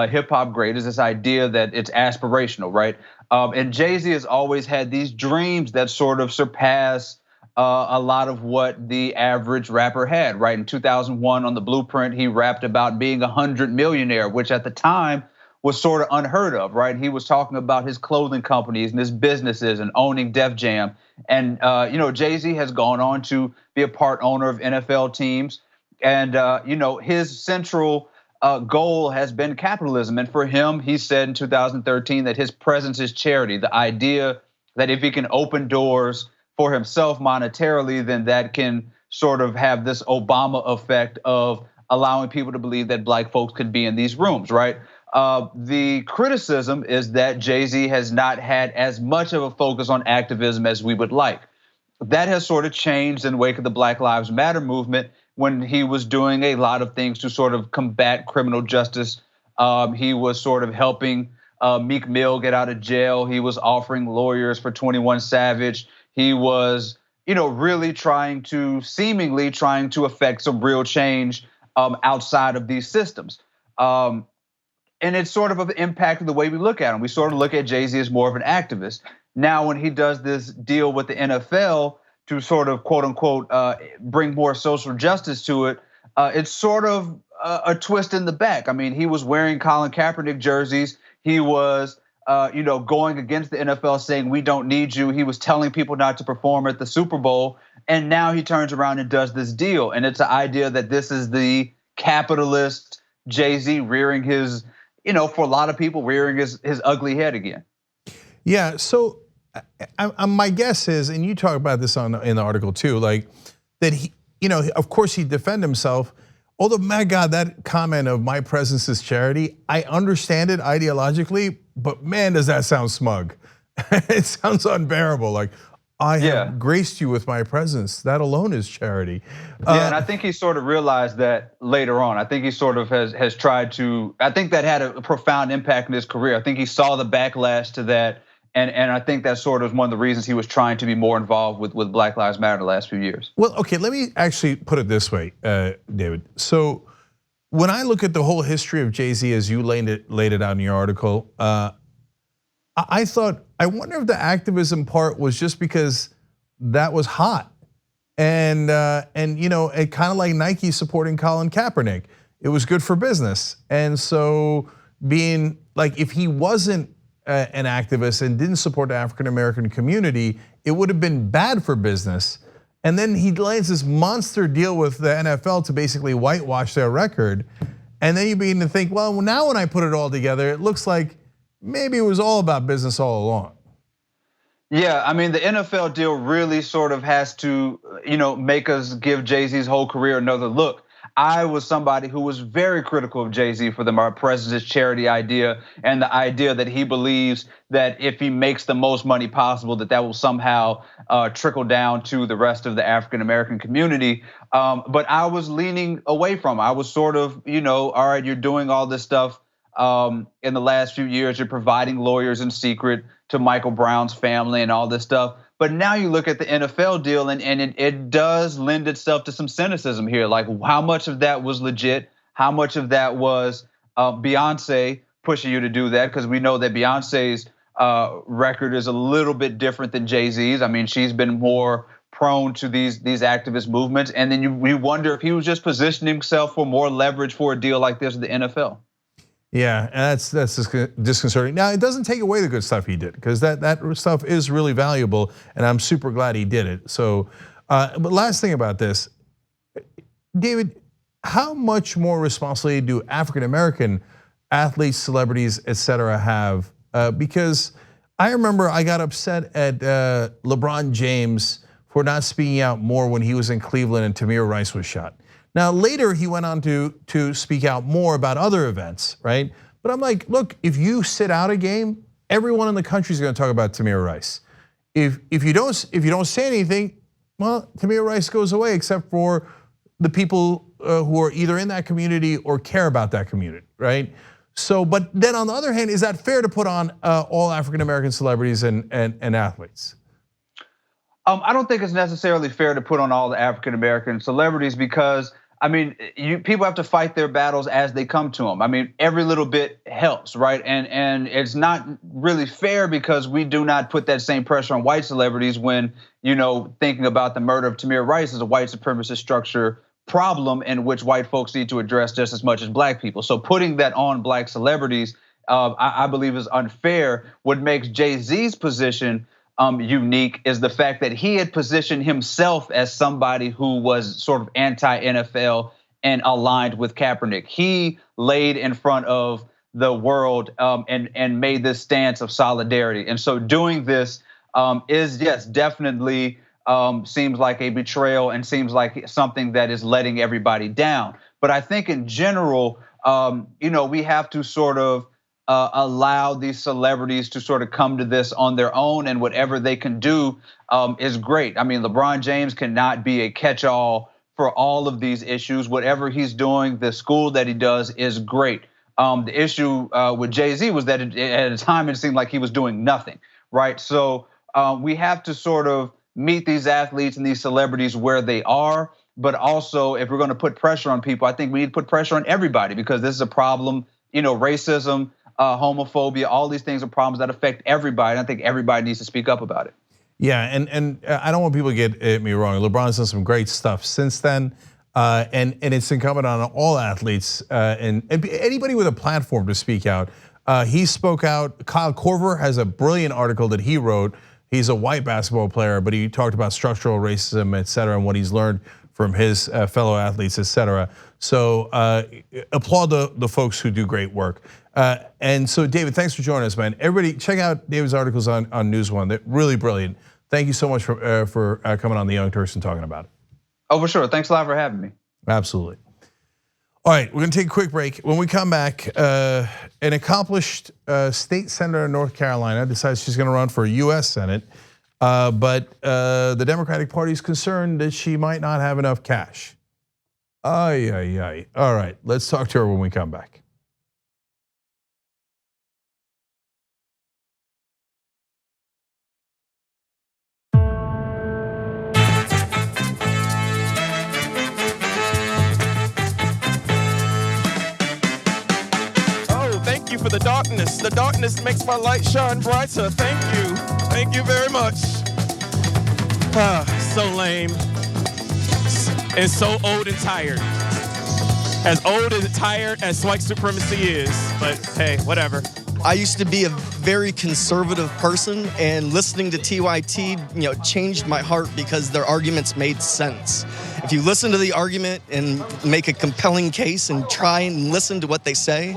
hip hop great is this idea that it's aspirational, right? And Jay-Z has always had these dreams that sort of surpass a lot of what the average rapper had, right? In 2001 on the Blueprint, he rapped about being a 100 millionaire, which at the time was sort of unheard of, right? He was talking about his clothing companies and his businesses and owning Def Jam. And Jay-Z has gone on to be a part owner of NFL teams. And his central goal has been capitalism. And for him, he said in 2013 that his presence is charity. The idea that if he can open doors for himself monetarily, then that can sort of have this Obama effect of allowing people to believe that black folks could be in these rooms, right? The criticism is that Jay-Z has not had as much of a focus on activism as we would like. That has sort of changed in the wake of the Black Lives Matter movement when he was doing a lot of things to sort of combat criminal justice. He was sort of helping Meek Mill get out of jail. He was offering lawyers for 21 Savage. He was, really seemingly trying to affect some real change outside of these systems. And it's sort of impacted the way we look at him. We sort of look at Jay-Z as more of an activist. Now, when he does this deal with the NFL to sort of quote unquote bring more social justice to it, it's sort of a twist in the back. I mean, he was wearing Colin Kaepernick jerseys. He was going against the NFL saying, we don't need you. He was telling people not to perform at the Super Bowl. And now he turns around and does this deal. And it's the idea that this is the capitalist Jay-Z rearing his, for a lot of people, rearing his ugly head again. Yeah, so my guess is, and you talk about this in the article too, like that he, of course he defend himself. Although, my God, that comment of my presence is charity, I understand it ideologically, but man, does that sound smug. It sounds unbearable. Like, I have graced you with my presence. That alone is charity. Yeah, and I think he sort of realized that later on. I think he sort of has tried to, I think that had a profound impact in his career. I think he saw the backlash to that. And I think that sort of one of the reasons he was trying to be more involved with Black Lives Matter the last few years. Well, okay, let me actually put it this way, David. So when I look at the whole history of Jay-Z as you laid it out in your article, I thought, I wonder if the activism part was just because that was hot. And it kind of like Nike supporting Colin Kaepernick. It was good for business. And so being like, if he wasn't an activist and didn't support the African American community, it would have been bad for business. And then he lands this monster deal with the NFL to basically whitewash their record. And then you begin to think, well, now when I put it all together, it looks like maybe it was all about business all along. Yeah, I mean, the NFL deal really sort of has to, make us give Jay-Z's whole career another look. I was somebody who was very critical of Jay-Z for the presence charity idea and the idea that he believes that if he makes the most money possible, that will somehow trickle down to the rest of the African American community. But I was leaning away from it. I was sort of, all right, you're doing all this stuff in the last few years. You're providing lawyers in secret to Michael Brown's family and all this stuff. But now you look at the NFL deal and it does lend itself to some cynicism here. Like how much of that was legit? How much of that was Beyonce pushing you to do that? Because we know that Beyonce's record is a little bit different than Jay-Z's. I mean, she's been more prone to these activist movements. And then we wonder if he was just positioning himself for more leverage for a deal like this with the NFL. Yeah, and that's disconcerting. Now, it doesn't take away the good stuff he did, because that stuff is really valuable, and I'm super glad he did it. So, but last thing about this, David, how much more responsibility do African American athletes, celebrities, etc. have. Because I remember I got upset at LeBron James for not speaking out more when he was in Cleveland and Tamir Rice was shot. Now later he went on to speak out more about other events, right? But I'm like, look, if you sit out a game, everyone in the country is going to talk about Tamir Rice. If you don't say anything, well, Tamir Rice goes away, except for the people who are either in that community or care about that community, right? So, but then on the other hand, is that fair to put on all African American celebrities and athletes? I don't think it's necessarily fair to put on all the African American celebrities because, I mean, people have to fight their battles as they come to them. I mean, every little bit helps, right? And it's not really fair because we do not put that same pressure on white celebrities when, thinking about the murder of Tamir Rice is a white supremacist structure problem in which white folks need to address just as much as black people. So putting that on black celebrities, I believe is unfair. What makes Jay-Z's position unique is the fact that he had positioned himself as somebody who was sort of anti-NFL and aligned with Kaepernick. He laid in front of the world and made this stance of solidarity. And so doing this is, yes, definitely seems like a betrayal and seems like something that is letting everybody down. But I think in general, we have to sort of allow these celebrities to sort of come to this on their own, and whatever they can do is great. I mean, LeBron James cannot be a catch-all for all of these issues. Whatever he's doing, the school that he does is great. The issue with Jay-Z was that at a time it seemed like he was doing nothing, right? So we have to sort of meet these athletes and these celebrities where they are, but also if we're going to put pressure on people, I think we need to put pressure on everybody because this is a problem, racism, homophobia, all these things are problems that affect everybody. And I think everybody needs to speak up about it. Yeah, and I don't want people to get me wrong. LeBron's done some great stuff since then, and it's incumbent on all athletes and anybody with a platform to speak out. He spoke out. Kyle Korver has a brilliant article that he wrote. He's a white basketball player, but he talked about structural racism, et cetera, and what he's learned from his fellow athletes, et cetera. So applaud the folks who do great work. And so David, thanks for joining us, man. Everybody check out David's articles on News One. They're really brilliant. Thank you so much for coming on the Young Turks and talking about it. Oh, for sure. Thanks a lot for having me. Absolutely. All right, we're gonna take a quick break. When we come back, an accomplished state senator in North Carolina decides she's gonna run for US Senate, but the Democratic Party is concerned that she might not have enough cash. Ay, ay, ay. All right, let's talk to her when we come back. For the darkness. The darkness makes my light shine brighter. Thank you very much. So lame and so old and tired. As old and tired as white supremacy is, but hey, whatever. I used to be a very conservative person, and listening to TYT, changed my heart because their arguments made sense. If you listen to the argument and make a compelling case and try and listen to what they say,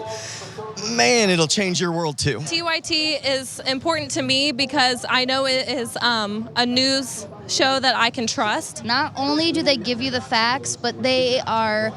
man, it'll change your world too. TYT is important to me because I know it is a news show that I can trust. Not only do they give you the facts, but they are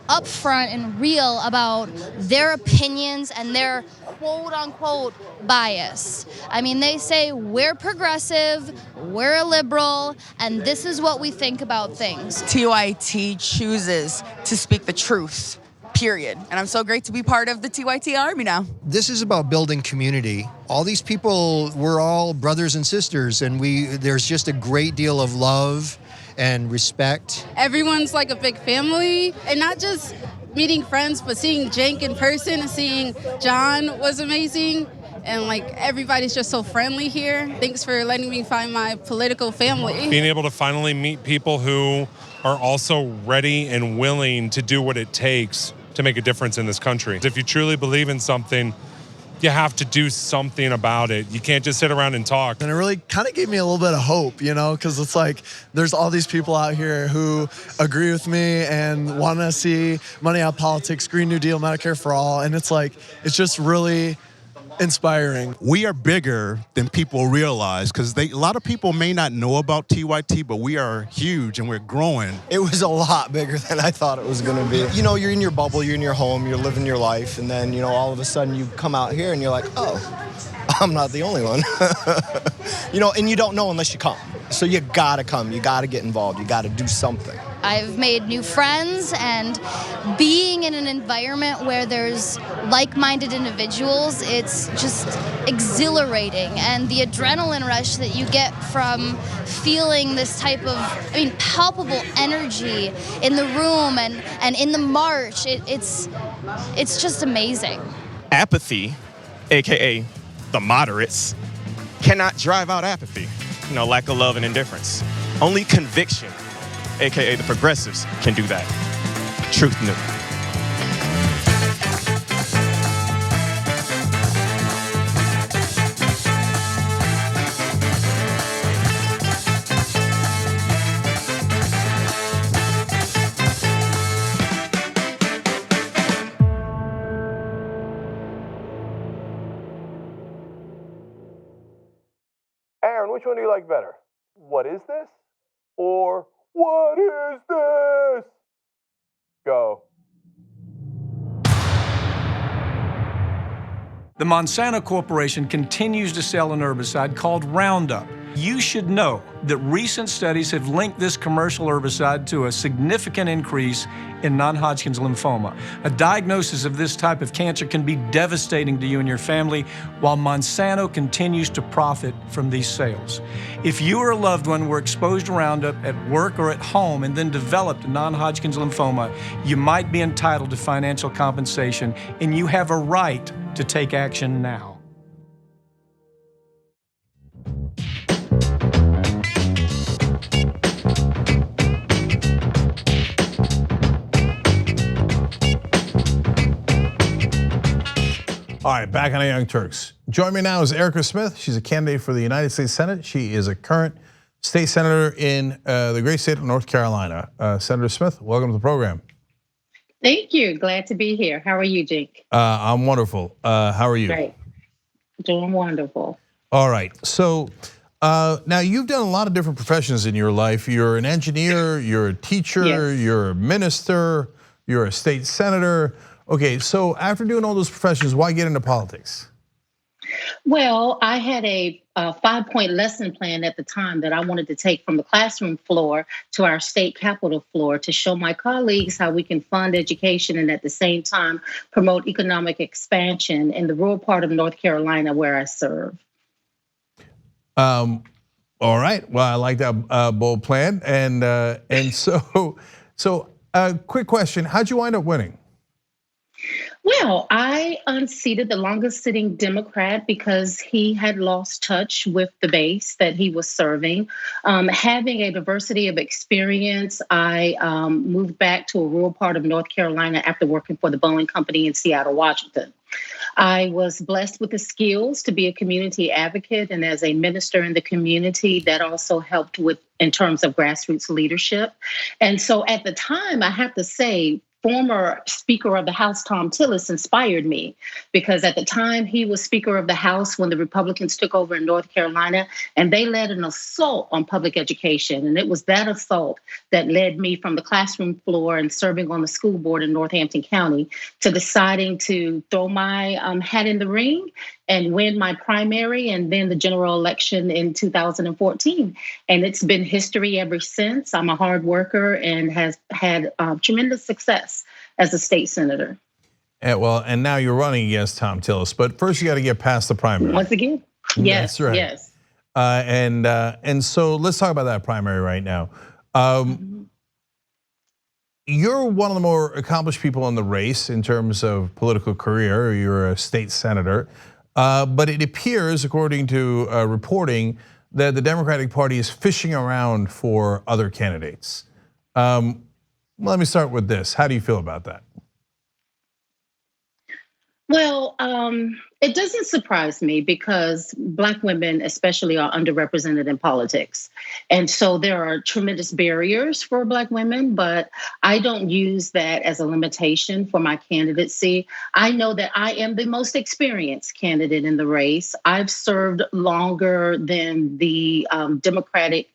upfront and real about their opinions and their quote unquote bias. I mean, they say we're progressive, we're a liberal, and this is what we think about things. TYT chooses to speak the truth. Period. And I'm so great to be part of the TYT Army now. This is about building community. All these people, we're all brothers and sisters, and there's just a great deal of love and respect. Everyone's like a big family, and not just meeting friends, but seeing Cenk in person and seeing John was amazing. And like everybody's just so friendly here. Thanks for letting me find my political family. Being able to finally meet people who are also ready and willing to do what it takes to make a difference in this country. If you truly believe in something, you have to do something about it. You can't just sit around and talk. And it really kind of gave me a little bit of hope, you know, because it's like there's all these people out here who agree with me and want to see money out of politics, Green New Deal, Medicare for all. And it's like, it's just really inspiring. We are bigger than people realize because a lot of people may not know about TYT, but we are huge and we're growing. It was a lot bigger than I thought it was going to be. You know, you're in your bubble, you're in your home, you're living your life, and then, you know, all of a sudden you come out here and you're like, oh, I'm not the only one. You know, and you don't know unless you come. So you gotta come, you gotta get involved, you gotta do something. I've made new friends, and being in an environment where there's like-minded individuals, it's just exhilarating. And the adrenaline rush that you get from feeling this type of, palpable energy in the room and in the march, it's just amazing. Apathy, AKA the moderates, cannot drive out apathy. You know, lack of love and indifference. Only conviction, AKA the progressives, can do that. Truth New. Aaron, which one do you like better? What is this? Or what is this? Go. The Monsanto Corporation continues to sell an herbicide called Roundup. You should know that recent studies have linked this commercial herbicide to a significant increase in non-Hodgkin's lymphoma. A diagnosis of this type of cancer can be devastating to you and your family, while Monsanto continues to profit from these sales. If you or a loved one were exposed to Roundup at work or at home and then developed non-Hodgkin's lymphoma, you might be entitled to financial compensation, and you have a right to take action now. All right, back on the Young Turks. Join me now is Erica Smith. She's a candidate for the United States Senate. She is a current state senator in the great state of North Carolina. Senator Smith, welcome to the program. Thank you. Glad to be here. How are you, Jake? I'm wonderful. How are you? Great. Doing wonderful. All right. So now you've done a lot of different professions in your life. You're an engineer, you're a teacher, yes. You're a minister, you're a state senator. Okay, so after doing all those professions, why get into politics? Well, I had a 5-point lesson plan at the time that I wanted to take from the classroom floor to our state capitol floor to show my colleagues how we can fund education and at the same time promote economic expansion in the rural part of North Carolina where I serve. All right, well, I like that bold plan. And so quick question, how'd you wind up winning? Well, I unseated the longest sitting Democrat because he had lost touch with the base that he was serving. Having a diversity of experience, I moved back to a rural part of North Carolina after working for the Boeing Company in Seattle, Washington. I was blessed with the skills to be a community advocate, and as a minister in the community, that also helped with in terms of grassroots leadership. And so at the time, I have to say, former Speaker of the House, Tom Tillis, inspired me because at the time he was Speaker of the House when the Republicans took over in North Carolina, and they led an assault on public education. And it was that assault that led me from the classroom floor and serving on the school board in Northampton County to deciding to throw my hat in the ring and win my primary and then the general election in 2014. And it's been history ever since. I'm a hard worker and has had tremendous success as a state senator. And now you're running against Tom Tillis, but first you got to get past the primary. Once again, yes, that's right. Yes. And so let's talk about that primary right now. You're one of the more accomplished people in the race in terms of political career. You're a state senator. But it appears, according to reporting, that the Democratic Party is fishing around for other candidates. Let me start with this. How do you feel about that? Well, it doesn't surprise me because Black women especially are underrepresented in politics. And so there are tremendous barriers for Black women, but I don't use that as a limitation for my candidacy. I know that I am the most experienced candidate in the race. I've served longer than the other Democratic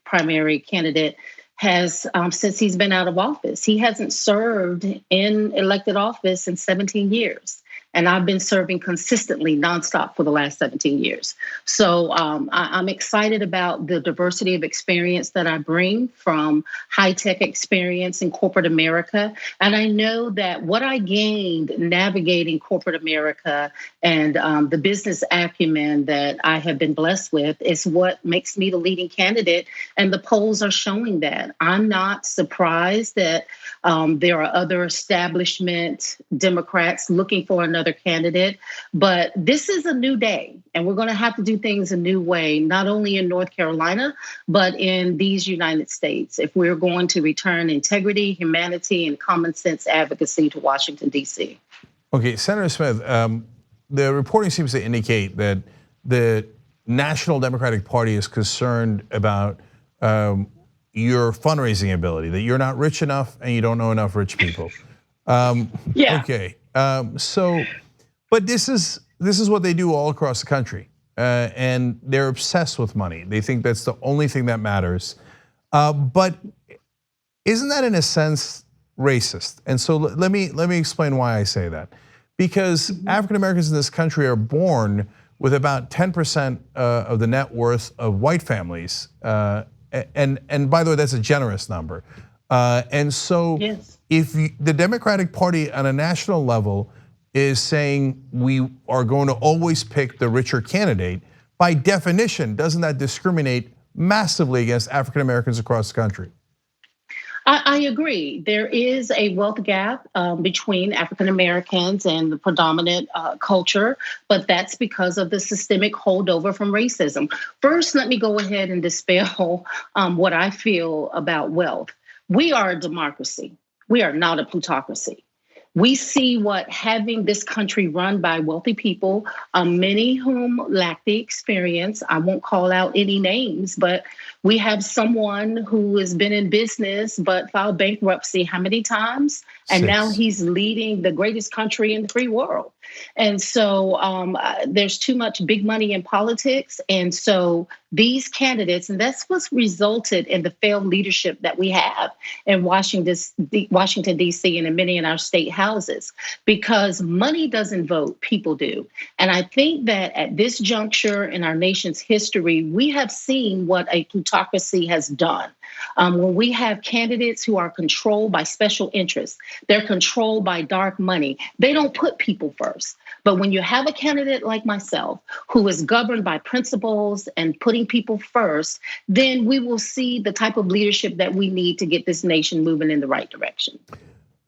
primary candidate has since he's been out of office. He hasn't served in elected office in 17 years. And I've been serving consistently nonstop for the last 17 years. So I'm excited about the diversity of experience that I bring from high-tech experience in corporate America. And I know that what I gained navigating corporate America and the business acumen that I have been blessed with is what makes me the leading candidate. And the polls are showing that. I'm not surprised that there are other establishment Democrats looking for another candidate, but this is a new day and we're going to have to do things a new way, not only in North Carolina, but in these United States, if we're going to return integrity, humanity, and common sense advocacy to Washington, D.C. Okay, Senator Smith, the reporting seems to indicate that the National Democratic Party is concerned about your fundraising ability, that you're not rich enough and you don't know enough rich people. Yeah. Okay. But this is what they do all across the country, and they're obsessed with money. They think that's the only thing that matters. But isn't that in a sense racist? And so let me explain why I say that. Because African Americans in this country are born with about 10% of the net worth of white families, and by the way, that's a generous number. And so if the Democratic Party on a national level is saying we are going to always pick the richer candidate, by definition, doesn't that discriminate massively against African Americans across the country? I agree. There is a wealth gap between African Americans and the predominant culture, but that's because of the systemic holdover from racism. First, let me go ahead and dispel what I feel about wealth. We are a democracy. We are not a plutocracy. We see what having this country run by wealthy people, many whom lack the experience. I won't call out any names, but we have someone who has been in business but filed bankruptcy how many times? And now he's leading the greatest country in the free world. And so there's too much big money in politics. And so these candidates, and that's what's resulted in the failed leadership that we have in Washington, D.C. and in many in our state houses, because money doesn't vote, people do. And I think that at this juncture in our nation's history, we have seen what a plutocracy has done. When we have candidates who are controlled by special interests, they're controlled by dark money. They don't put people first. But when you have a candidate like myself who is governed by principles and putting people first, then we will see the type of leadership that we need to get this nation moving in the right direction.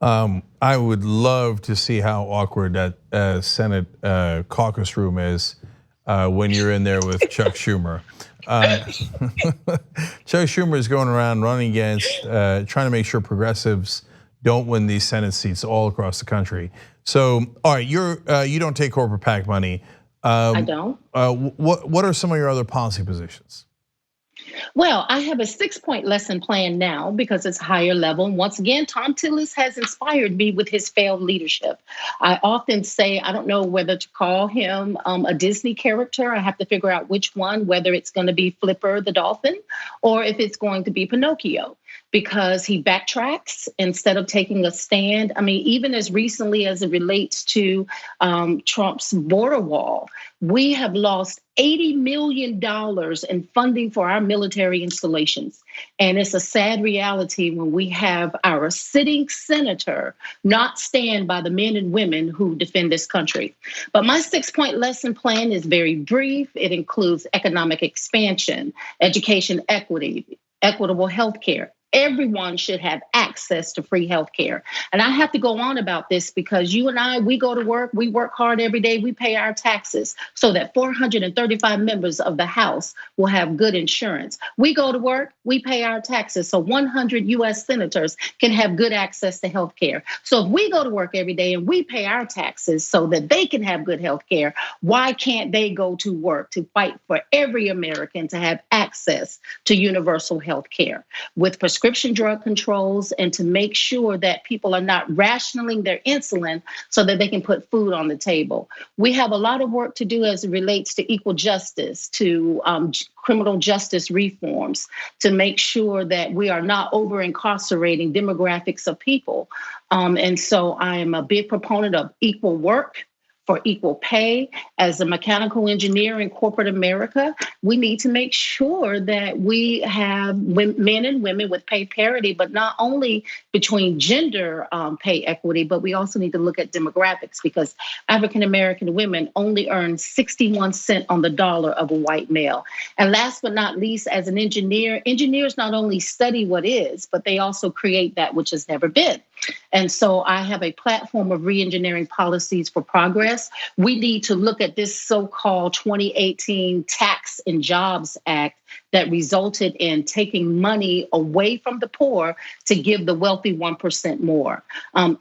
I would love to see how awkward that Senate caucus room is when you're in there with Chuck Schumer. Chuck Schumer is going around running against, trying to make sure progressives don't win these Senate seats all across the country. So, all right, you don't take corporate PAC money. I don't. What are some of your other policy positions? Well, I have a 6-point lesson plan now because it's higher level. And once again, Tom Tillis has inspired me with his failed leadership. I often say, I don't know whether to call him a Disney character. I have to figure out which one, whether it's going to be Flipper the dolphin or if it's going to be Pinocchio, because he backtracks instead of taking a stand. I mean, even as recently as it relates to Trump's border wall, we have lost $80 million in funding for our military installations. And it's a sad reality when we have our sitting senator not stand by the men and women who defend this country. But my 6-point lesson plan is very brief. It includes economic expansion, education equity, equitable healthcare, Everyone should have access to free healthcare. And I have to go on about this because you and I, we go to work, we work hard every day, we pay our taxes so that 435 members of the House will have good insurance. We go to work, we pay our taxes so 100 US senators can have good access to healthcare. So if we go to work every day and we pay our taxes so that they can have good healthcare, why can't they go to work to fight for every American to have access to universal healthcare with prescription drug controls and to make sure that people are not rationing their insulin so that they can put food on the table? We have a lot of work to do as it relates to equal justice, to criminal justice reforms, to make sure that we are not over-incarcerating demographics of people. And so I am a big proponent of equal work for equal pay. As a mechanical engineer in corporate America, we need to make sure that we have men and women with pay parity, but not only between gender pay equity, but we also need to look at demographics because African-American women only earn 61 cents on the dollar of a white male. And last but not least, as an engineer, engineers not only study what is, but they also create that which has never been. And so I have a platform of re-engineering policies for progress. We need to look at this so-called 2018 Tax and Jobs Act that resulted in taking money away from the poor to give the wealthy 1% more.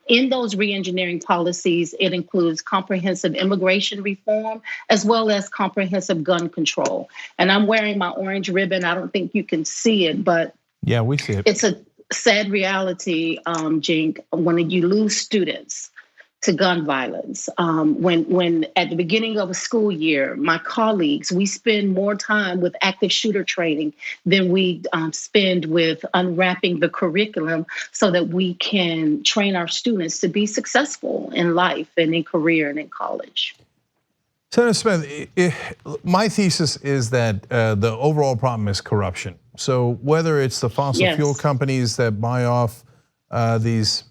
In those re-engineering policies, it includes comprehensive immigration reform, as well as comprehensive gun control. And I'm wearing my orange ribbon. I don't think you can see it, but yeah, we see it. It's a sad reality, Jink, when you lose students to gun violence. When at the beginning of a school year, my colleagues, we spend more time with active shooter training than we spend with unwrapping the curriculum so that we can train our students to be successful in life and in career and in college. Senator Smith, my thesis is that the overall problem is corruption. So whether it's the fossil fuel companies that buy off these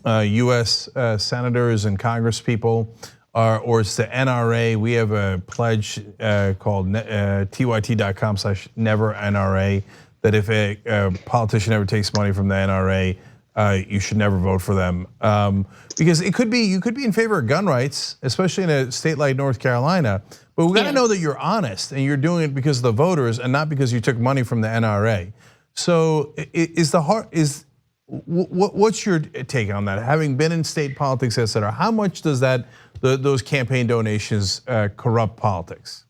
US senators and congresspeople, or it's the NRA, we have a pledge called tyt.com/never-NRA that if a politician ever takes money from the NRA, you should never vote for them. Because you could be in favor of gun rights, especially in a state like North Carolina, but we gotta know that you're honest and you're doing it because of the voters and not because you took money from the NRA. So what's your take on that? Having been in state politics, et cetera, how much does those campaign donations corrupt politics?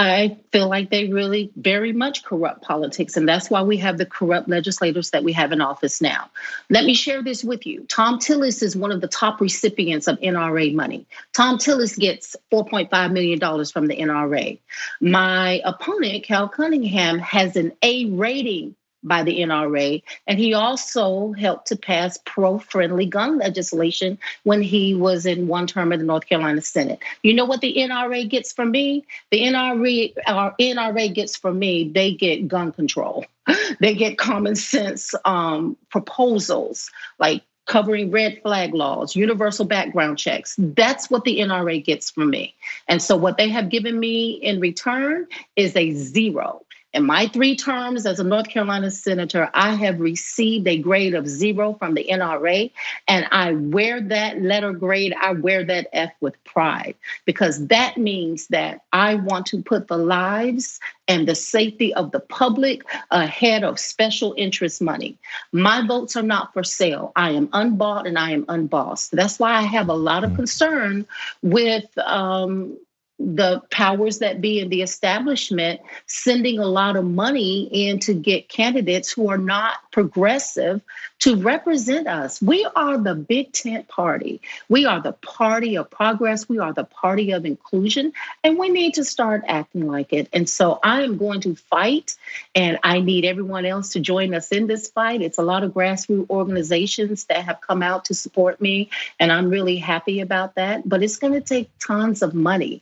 I feel like they really very much corrupt politics, and that's why we have the corrupt legislators that we have in office now. Let me share this with you. Tom Tillis is one of the top recipients of NRA money. Tom Tillis gets $4.5 million from the NRA. My opponent, Cal Cunningham, has an A rating by the NRA, and he also helped to pass pro-friendly gun legislation when he was in one term in the North Carolina Senate. You know what the NRA gets from me? The NRA gets from me, they get gun control. They get common sense proposals like covering red flag laws, universal background checks. That's what the NRA gets from me. And so what they have given me in return is a zero. In my 3 terms as a North Carolina senator, I have received a grade of 0 from the NRA, and I wear that letter grade, I wear that F with pride, because that means that I want to put the lives and the safety of the public ahead of special interest money. My votes are not for sale. I am unbought and I am unbossed. That's why I have a lot of concern with the powers that be in the establishment sending a lot of money in to get candidates who are not progressive to represent us. We are the big tent party. We are the party of progress. We are the party of inclusion, and we need to start acting like it. And so I am going to fight, and I need everyone else to join us in this fight. It's a lot of grassroots organizations that have come out to support me, and I'm really happy about that, but it's gonna take tons of money.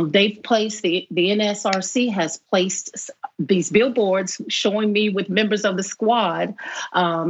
They've placed, the NSRC has placed these billboards showing me with members of the squad.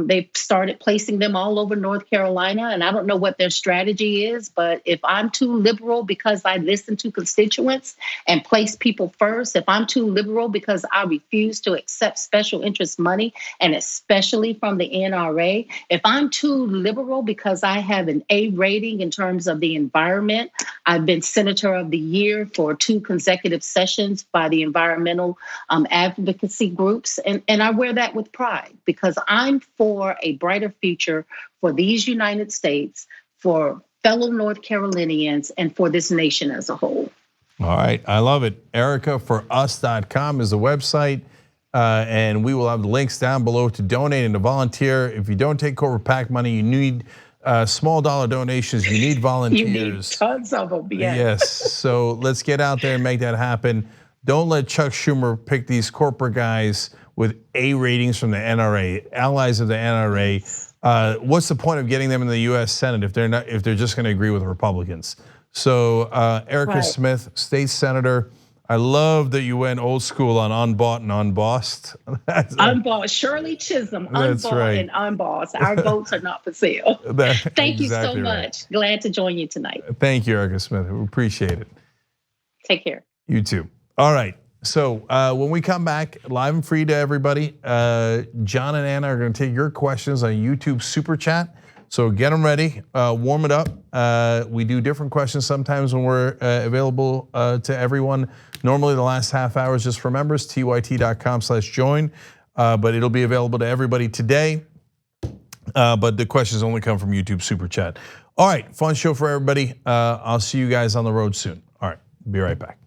They've started placing them all over North Carolina, and I don't know what their strategy is, but if I'm too liberal because I listen to constituents and place people first, if I'm too liberal because I refuse to accept special interest money, and especially from the NRA, if I'm too liberal because I have an A rating in terms of the environment, I've been Senator of the Year for 2 consecutive sessions by the environmental advocacy groups. And I wear that with pride because I'm for a brighter future for these United States, for fellow North Carolinians, and for this nation as a whole. All right, I love it. EricaForUs.com is the website. And we will have the links down below to donate and to volunteer. If you don't take corporate PAC money, you need small dollar donations, you need volunteers. You need tons of them, Yes, so let's get out there and make that happen. Don't let Chuck Schumer pick these corporate guys with A ratings from the NRA, allies of the NRA. What's the point of getting them in the U.S. Senate if they're just going to agree with Republicans? So Erica Smith, state senator. I love that you went old school on unbought and unbossed. Unbought, Shirley Chisholm, unbought and unbossed. Our votes are not for sale. Thank you so much. Glad to join you tonight. Thank you, Erica Smith. We appreciate it. Take care. You too. All right. So when we come back, live and free to everybody, John and Anna are going to take your questions on YouTube Super Chat. So get them ready, warm it up. We do different questions sometimes when we're available to everyone. Normally the last half hour is just for members, tyt.com/join, but it'll be available to everybody today. But the questions only come from YouTube Super Chat. All right, fun show for everybody. I'll see you guys on the road soon. All right, be right back.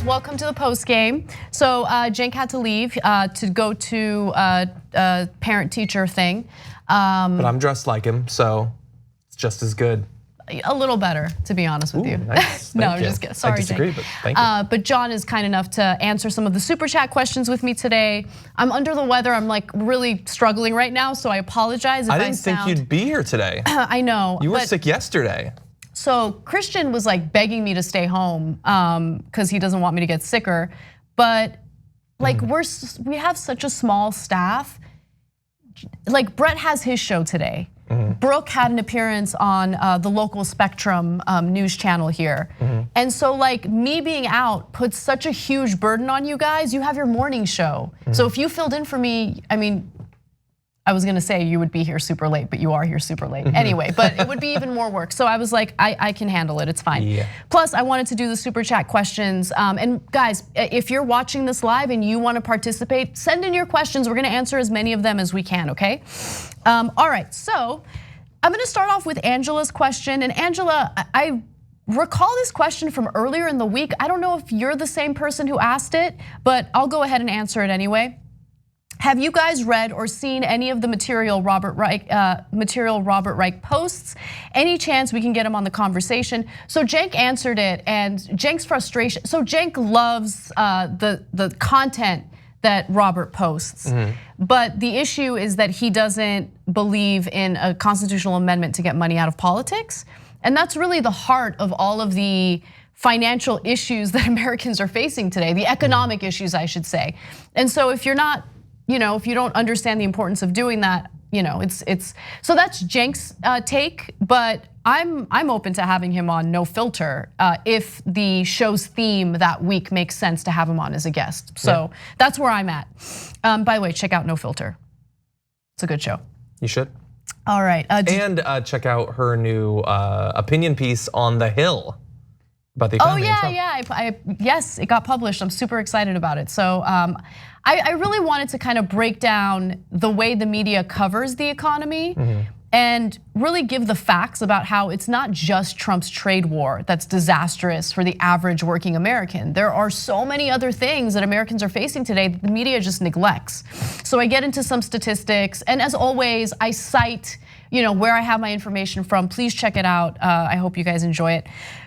Welcome to the Postgame. So Cenk had to leave to go to a parent-teacher thing. But I'm dressed like him, so it's just as good. A little better, to be honest with you. Nice. No, Thank I'm you. just kidding. Sorry, I disagree, Cenk. but thank you. But John is kind enough to answer some of the super chat questions with me today. I'm under the weather. I'm like really struggling right now, so I apologize if I didn't think you'd be here today. I know. You were sick yesterday. So Christian was like begging me to stay home because he doesn't want me to get sicker. But like we have such a small staff. Like Brett has his show today. Brooke had an appearance on the local Spectrum news channel here. And so like me being out puts such a huge burden on you guys. You have your morning show. So if you filled in for me, I mean, I was gonna say you would be here super late, but you are here super late anyway, but it would be even more work. So I was like, I can handle it, it's fine. Yeah. Plus I wanted to do the super chat questions. And guys, if you're watching this live and you wanna participate, send in your questions. We're gonna answer as many of them as we can, okay? All right, so I'm gonna start off with Angela's question. And Angela, I recall this question from earlier in the week. I don't know if you're the same person who asked it, but I'll go ahead and answer it anyway. Have you guys read or seen any of the material Robert Reich posts? Any chance we can get him on the conversation? So Cenk answered it, and Cenk's frustration. So Cenk loves the content that Robert posts, but the issue is that he doesn't believe in a constitutional amendment to get money out of politics, and that's really the heart of all of the financial issues that Americans are facing today, the economic issues, I should say. And so if you're not, if you don't understand the importance of doing that, it's so that's Cenk's take. But I'm open to having him on No Filter if the show's theme that week makes sense to have him on as a guest. So that's where I'm at. By the way, check out No Filter. It's a good show. You should. All right. And check out her new opinion piece on The Hill about the economy. Oh yeah. Yes, it got published. I'm super excited about it. So I really wanted to kind of break down the way the media covers the economy and really give the facts about how it's not just Trump's trade war that's disastrous for the average working American. There are so many other things that Americans are facing today that the media just neglects. So I get into some statistics, and as always, I cite where I have my information from. Please check it out. I hope you guys enjoy it.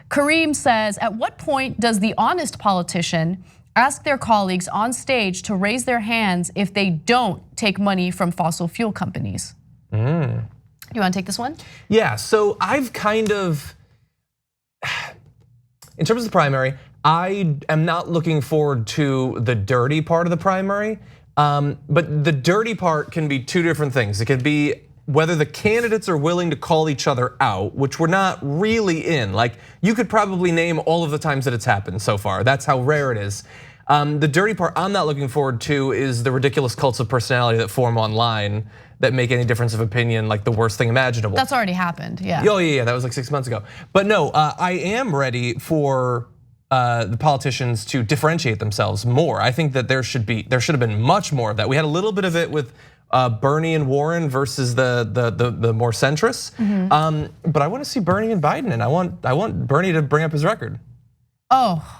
Kareem says, at what point does the honest politician ask their colleagues on stage to raise their hands if they don't take money from fossil fuel companies? You wanna take this one? Yeah, so I've kind of, in terms of the primary, I am not looking forward to the dirty part of the primary, but the dirty part can be two different things. It could be whether the candidates are willing to call each other out, which we're not really in. Like, you could probably name all of the times that it's happened so far. That's how rare it is. The dirty part I'm not looking forward to is the ridiculous cults of personality that form online that make any difference of opinion like the worst thing imaginable. That's already happened, yeah. Oh yeah, that was like 6 months ago. But no, I am ready for the politicians to differentiate themselves more. I think that there should have been much more of that. We had a little bit of it with Bernie and Warren versus the more centrists. But I want to see Bernie and Biden, and I want Bernie to bring up his record. Oh,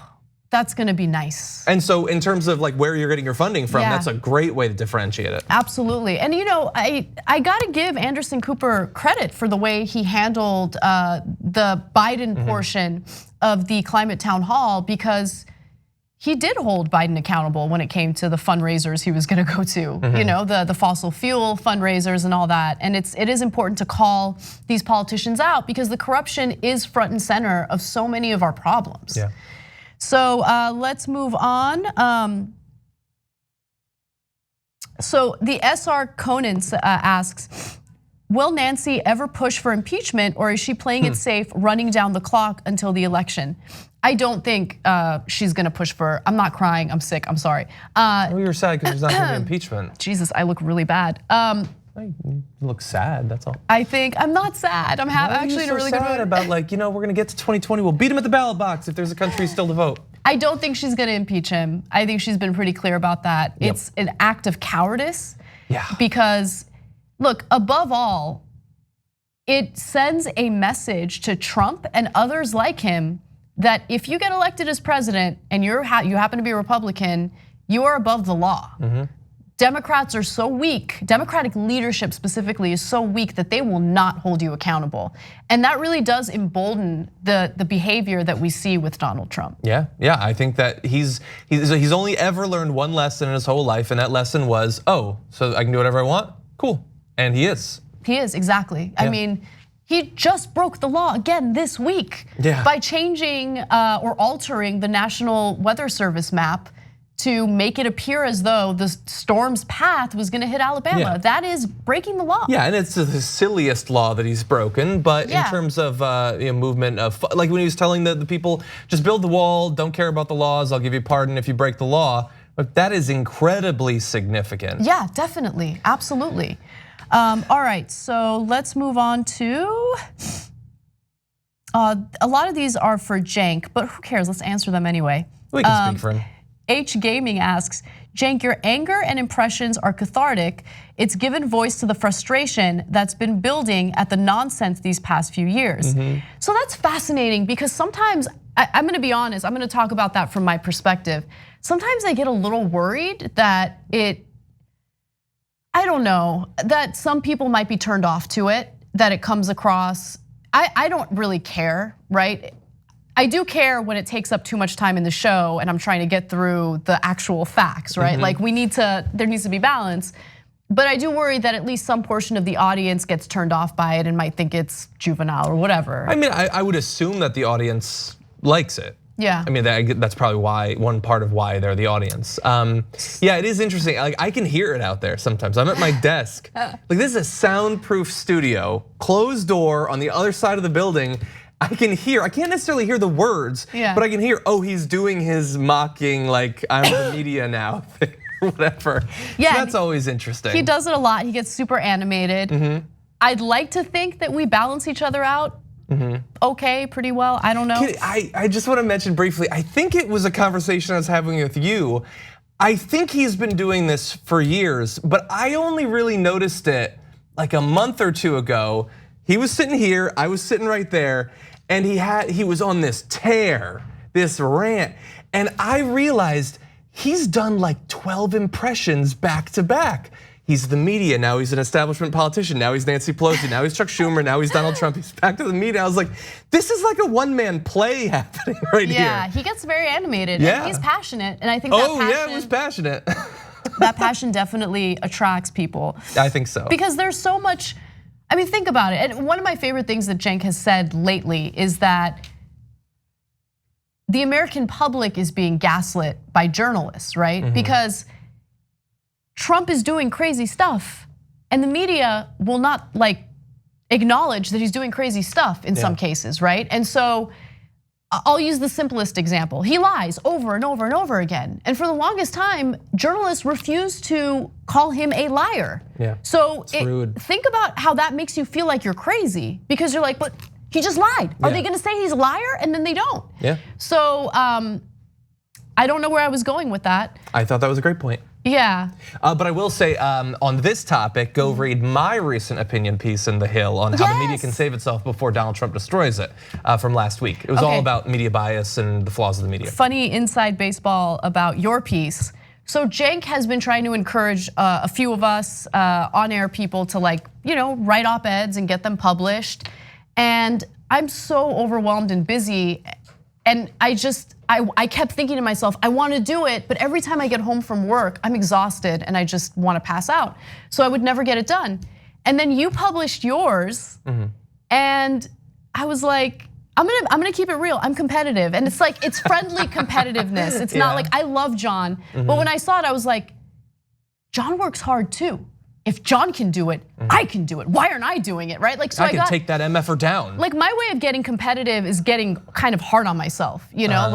that's gonna be nice. And so in terms of like where you're getting your funding from, that's a great way to differentiate it. Absolutely, and I gotta give Anderson Cooper credit for the way he handled the Biden portion of the climate town hall, because he did hold Biden accountable when it came to the fundraisers he was gonna go to, the fossil fuel fundraisers and all that. And it is important to call these politicians out because the corruption is front and center of so many of our problems. Yeah. So let's move on. So the SR Conan asks, will Nancy ever push for impeachment, or is she playing it safe, running down the clock until the election? I don't think she's gonna push for. I'm not crying. I'm sick. I'm sorry. Oh, you're sad because there's not gonna be impeachment. Jesus, I look really bad. You look sad. That's all. I think I'm not sad. I'm actually in a really good mood. About like we're gonna get to 2020. We'll beat him at the ballot box if there's a country still to vote. I don't think she's gonna impeach him. I think she's been pretty clear about that. Yep. It's an act of cowardice. Yeah. Because, look, above all, it sends a message to Trump and others like him that if you get elected as president and you happen to be a Republican, you are above the law. Democrats are so weak, Democratic leadership specifically is so weak that they will not hold you accountable. And that really does embolden the behavior that we see with Donald Trump. Yeah, I think that he's only ever learned one lesson in his whole life, and that lesson was, oh, so I can do whatever I want? Cool, and he is. He is, exactly. Yeah. I mean, he just broke the law again this week by changing or altering the National Weather Service map to make it appear as though the storm's path was gonna hit Alabama. Yeah. That is breaking the law. Yeah, and it's the silliest law that he's broken, but in terms of movement of, like when he was telling the people, just build the wall, don't care about the laws, I'll give you a pardon if you break the law, but that is incredibly significant. Yeah, definitely, absolutely. All right, so let's move on to, a lot of these are for Cenk, but who cares, let's answer them anyway. We can speak for him. H Gaming asks, Cenk, your anger and impressions are cathartic. It's given voice to the frustration that's been building at the nonsense these past few years. So that's fascinating because sometimes, I'm gonna be honest, I'm gonna talk about that from my perspective. Sometimes I get a little worried that I don't know, that some people might be turned off to it, that it comes across, I don't really care, right? I do care when it takes up too much time in the show and I'm trying to get through the actual facts, right? Like there needs to be balance. But I do worry that at least some portion of the audience gets turned off by it and might think it's juvenile or whatever. I mean, I would assume that the audience likes it. Yeah. I mean, that's probably one part of why they're the audience. Yeah, it is interesting. Like I can hear it out there sometimes. I'm at my desk. Like this is a soundproof studio, closed door on the other side of the building. I can't necessarily hear the words, but I can hear, oh, he's doing his mocking, like I'm the media now thing, or whatever. Yeah, so that's always interesting. He does it a lot, he gets super animated. I'd like to think that we balance each other out okay, pretty well, I don't know. I just want to mention briefly, I think it was a conversation I was having with you. I think he's been doing this for years, but I only really noticed it like a month or two ago. He was sitting here, I was sitting right there, and he was on this tear, this rant, and I realized he's done like 12 impressions back to back. He's the media, now he's an establishment politician, now he's Nancy Pelosi, now he's Chuck Schumer, now he's Donald Trump, he's back to the media. I was like, this is like a one-man play happening right here. Yeah, he gets very animated and he's passionate, and I think that passion, it was passionate. That passion definitely attracts people. I think so. Because there's so much, I mean, think about it. And one of my favorite things that Cenk has said lately is that the American public is being gaslit by journalists, right? Because Trump is doing crazy stuff and the media will not like acknowledge that he's doing crazy stuff in some cases, right? And so I'll use the simplest example. He lies over and over and over again. And for the longest time, journalists refused to call him a liar. Yeah. So think about how that makes you feel like you're crazy because you're like, but he just lied. Are they gonna say he's a liar? And then they don't. Yeah. So I don't know where I was going with that. I thought that was a great point. Yeah. But I will say on this topic, go read my recent opinion piece in The Hill on how the media can save itself before Donald Trump destroys it from last week. It was all about media bias and the flaws of the media. Funny inside baseball about your piece. So Cenk has been trying to encourage a few of us on-air people to write op-eds and get them published. And I'm so overwhelmed and busy. And I kept thinking to myself, I want to do it, but every time I get home from work, I'm exhausted and I just want to pass out. So I would never get it done. And then you published yours, and I was like, I'm gonna keep it real. I'm competitive, and it's like it's friendly competitiveness. It's not like I love John, but when I saw it, I was like, John works hard too. if John can do it, I can do it. Why aren't I doing it, right? Like, so I can take that MFer down. Like, my way of getting competitive is getting kind of hard on myself, you know,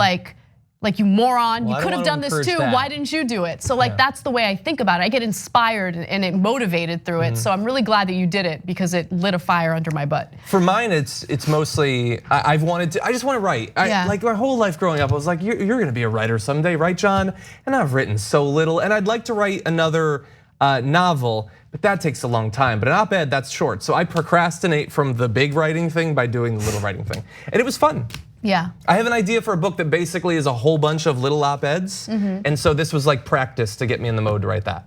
like you moron, you could have done this too. Why didn't you do it? So like that's the way I think about it. I get inspired and it motivated through it. So I'm really glad that you did it because it lit a fire under my butt. For mine, it's mostly I just want to write. Like my whole life growing up, I was like, you're gonna be a writer someday, right, John? And I've written so little, and I'd like to write another novel, but that takes a long time. But an op-ed, that's short. So I procrastinate from the big writing thing by doing the little writing thing, and it was fun. Yeah. I have an idea for a book that basically is a whole bunch of little op-eds. And so this was like practice to get me in the mode to write that.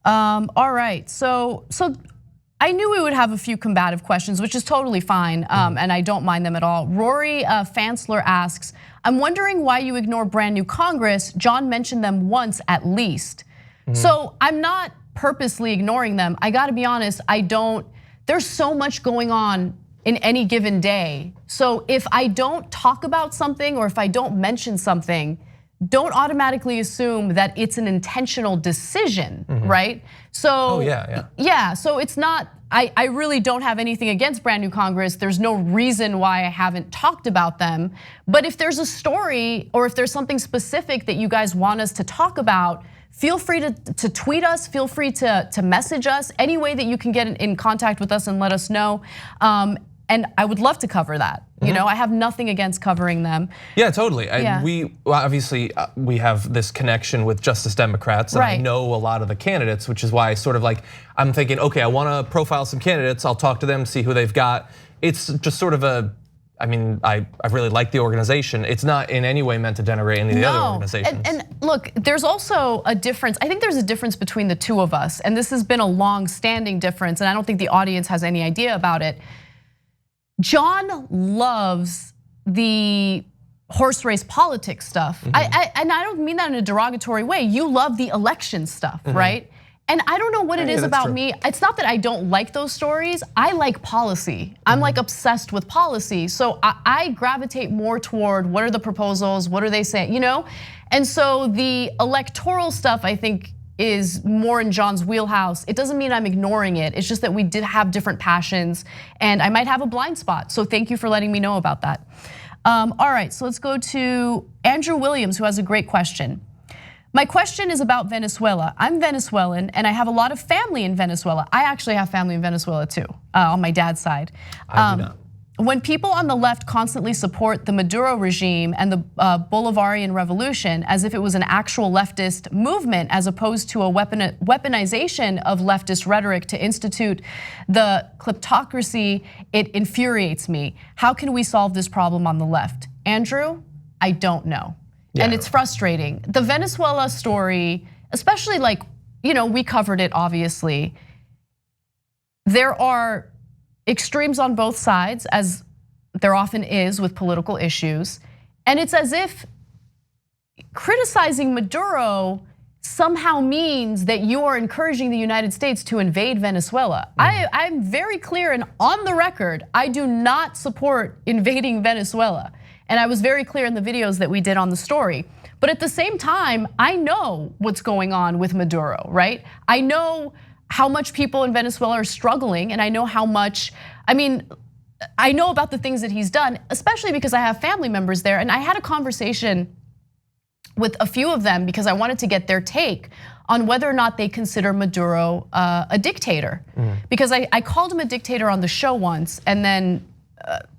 All right, so I knew we would have a few combative questions, which is totally fine, and I don't mind them at all. Rory Fansler asks, I'm wondering why you ignore brand new Congress. John mentioned them once at least. So I'm not purposely ignoring them. I gotta be honest, there's so much going on in any given day. So if I don't talk about something or if I don't mention something, don't automatically assume that it's an intentional decision, right? So yeah, so it's not, I really don't have anything against brand new Congress. There's no reason why I haven't talked about them. But if there's a story or if there's something specific that you guys want us to talk about, feel free to tweet us, feel free to message us, any way that you can get in contact with us and let us know. And I would love to cover that. You know, I have nothing against covering them. Yeah, totally. We obviously we have this connection with Justice Democrats, and I know a lot of the candidates, which is why I sort of like, I'm thinking, okay, I want to profile some candidates. I'll talk to them, see who they've got. It's just sort of I mean, I really like the organization. It's not in any way meant to denigrate any of the other organizations. And look, there's also a difference. I think there's a difference between the two of us, and this has been a long-standing difference, and I don't think the audience has any idea about it. John loves the horse race politics stuff. And I don't mean that in a derogatory way. You love the election stuff, right? And I don't know what it is about me. It's not that I don't like those stories. I like policy. I'm like obsessed with policy. So I gravitate more toward what are the proposals, what are they saying, you know? And so the electoral stuff, I think, is more in John's wheelhouse. It doesn't mean I'm ignoring it. It's just that we did have different passions and I might have a blind spot. So thank you for letting me know about that. All right, so let's go to Andrew Williams, who has a great question. My question is about Venezuela. I'm Venezuelan and I have a lot of family in Venezuela. I actually have family in Venezuela too, on my dad's side. I do not. When people on the left constantly support the Maduro regime and the Bolivarian revolution as if it was an actual leftist movement as opposed to a weaponization of leftist rhetoric to institute the kleptocracy, it infuriates me. How can we solve this problem on the left? Andrew, I don't know. And it's frustrating. The Venezuela story, especially like, we covered it obviously. There are extremes on both sides, as there often is with political issues. And it's as if criticizing Maduro somehow means that you are encouraging the United States to invade Venezuela. I'm very clear and on the record, I do not support invading Venezuela. And I was very clear in the videos that we did on the story. But at the same time, I know what's going on with Maduro, right? I know how much people in Venezuela are struggling, and I know how much, I know about the things that he's done, especially because I have family members there. And I had a conversation with a few of them because I wanted to get their take on whether or not they consider Maduro a dictator. Because I called him a dictator on the show once, and then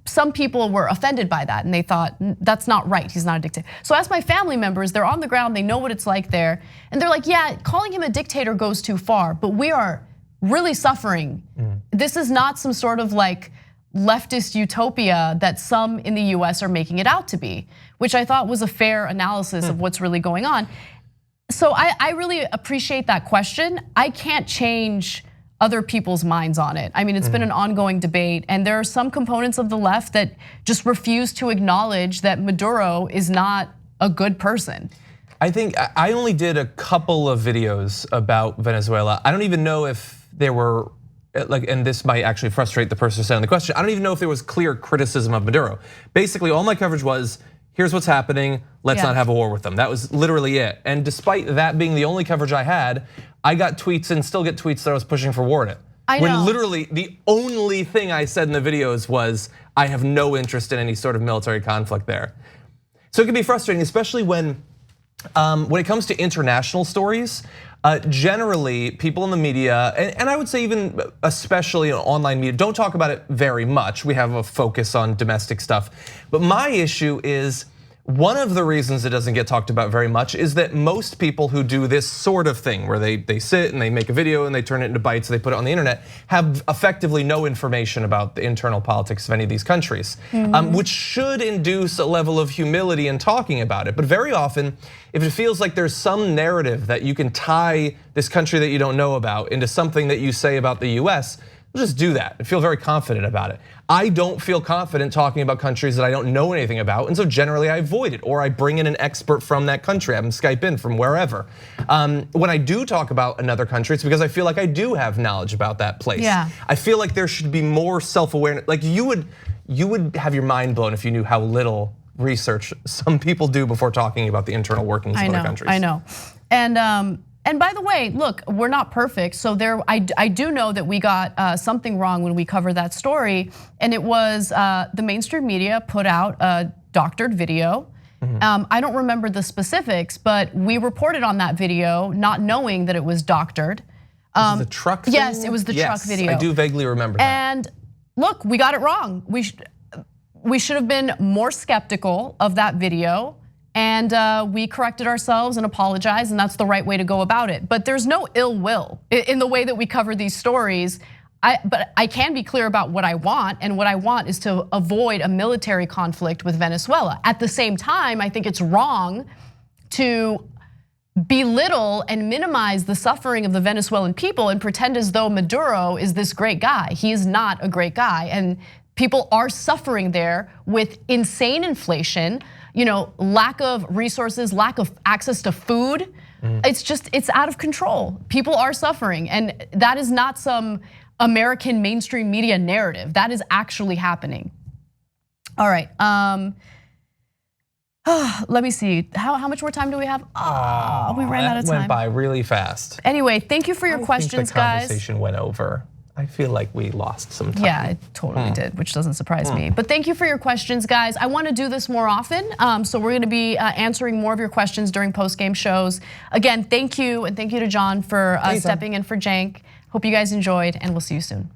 some people were offended by that and they thought, that's not right, he's not a dictator. So I asked my family members, they're on the ground, they know what it's like there. And they're like, yeah, calling him a dictator goes too far, but we are really suffering. This is not some sort of like leftist utopia that some in the US are making it out to be, which I thought was a fair analysis of what's really going on. So I really appreciate that question. I can't change other people's minds on it. It's been an ongoing debate, and there are some components of the left that just refuse to acknowledge that Maduro is not a good person. I think I only did a couple of videos about Venezuela. I don't even know if there were, and this might actually frustrate the person sending the question, I don't even know if there was clear criticism of Maduro. Basically, all my coverage was, here's what's happening, let's not have a war with them. That was literally it. And despite that being the only coverage I had, I got tweets and still get tweets that I was pushing for war in it. I know. When literally the only thing I said in the videos was, I have no interest in any sort of military conflict there. So it can be frustrating, especially when it comes to international stories. Generally, people in the media, and I would say even especially in online media, don't talk about it very much. We have a focus on domestic stuff. But my issue is, one of the reasons it doesn't get talked about very much is that most people who do this sort of thing, where they sit and they make a video and they turn it into bites, they put it on the internet, have effectively no information about the internal politics of any of these countries, which should induce a level of humility in talking about it. But very often, if it feels like there's some narrative that you can tie this country that you don't know about into something that you say about the US, we'll just do that and feel very confident about it. I don't feel confident talking about countries that I don't know anything about, and so generally I avoid it, or I bring in an expert from that country, have them Skype in from wherever. When I do talk about another country, it's because I feel like I do have knowledge about that place. Yeah. I feel like there should be more self-awareness. Like you would have your mind blown if you knew how little research some people do before talking about the internal workings of other countries. I know, and by the way, look, we're not perfect. So I do know that we got something wrong when we covered that story, and it was the mainstream media put out a doctored video. I don't remember the specifics, but we reported on that video not knowing that it was doctored. The truck thing? Yes, it was the truck video. I do vaguely remember that. And look, we got it wrong. We should have been more skeptical of that video. And we corrected ourselves and apologized, and that's the right way to go about it. But there's no ill will in the way that we cover these stories. But I can be clear about what I want, and what I want is to avoid a military conflict with Venezuela. At the same time, I think it's wrong to belittle and minimize the suffering of the Venezuelan people and pretend as though Maduro is this great guy. He is not a great guy, and people are suffering there with insane inflation, lack of resources, lack of access to food. It's out of control. People are suffering, and that is not some American mainstream media narrative. That is actually happening. All right, let me see. How much more time do we have? We ran out of time. That went by really fast. Anyway, thank you for your questions, guys. The conversation went over. I feel like we lost some time. Yeah, it totally did, which doesn't surprise me. But thank you for your questions, guys. I want to do this more often, so we're going to be answering more of your questions during post-game shows. Again, thank you, and thank you to John for stepping in for Cenk. Hope you guys enjoyed, and we'll see you soon.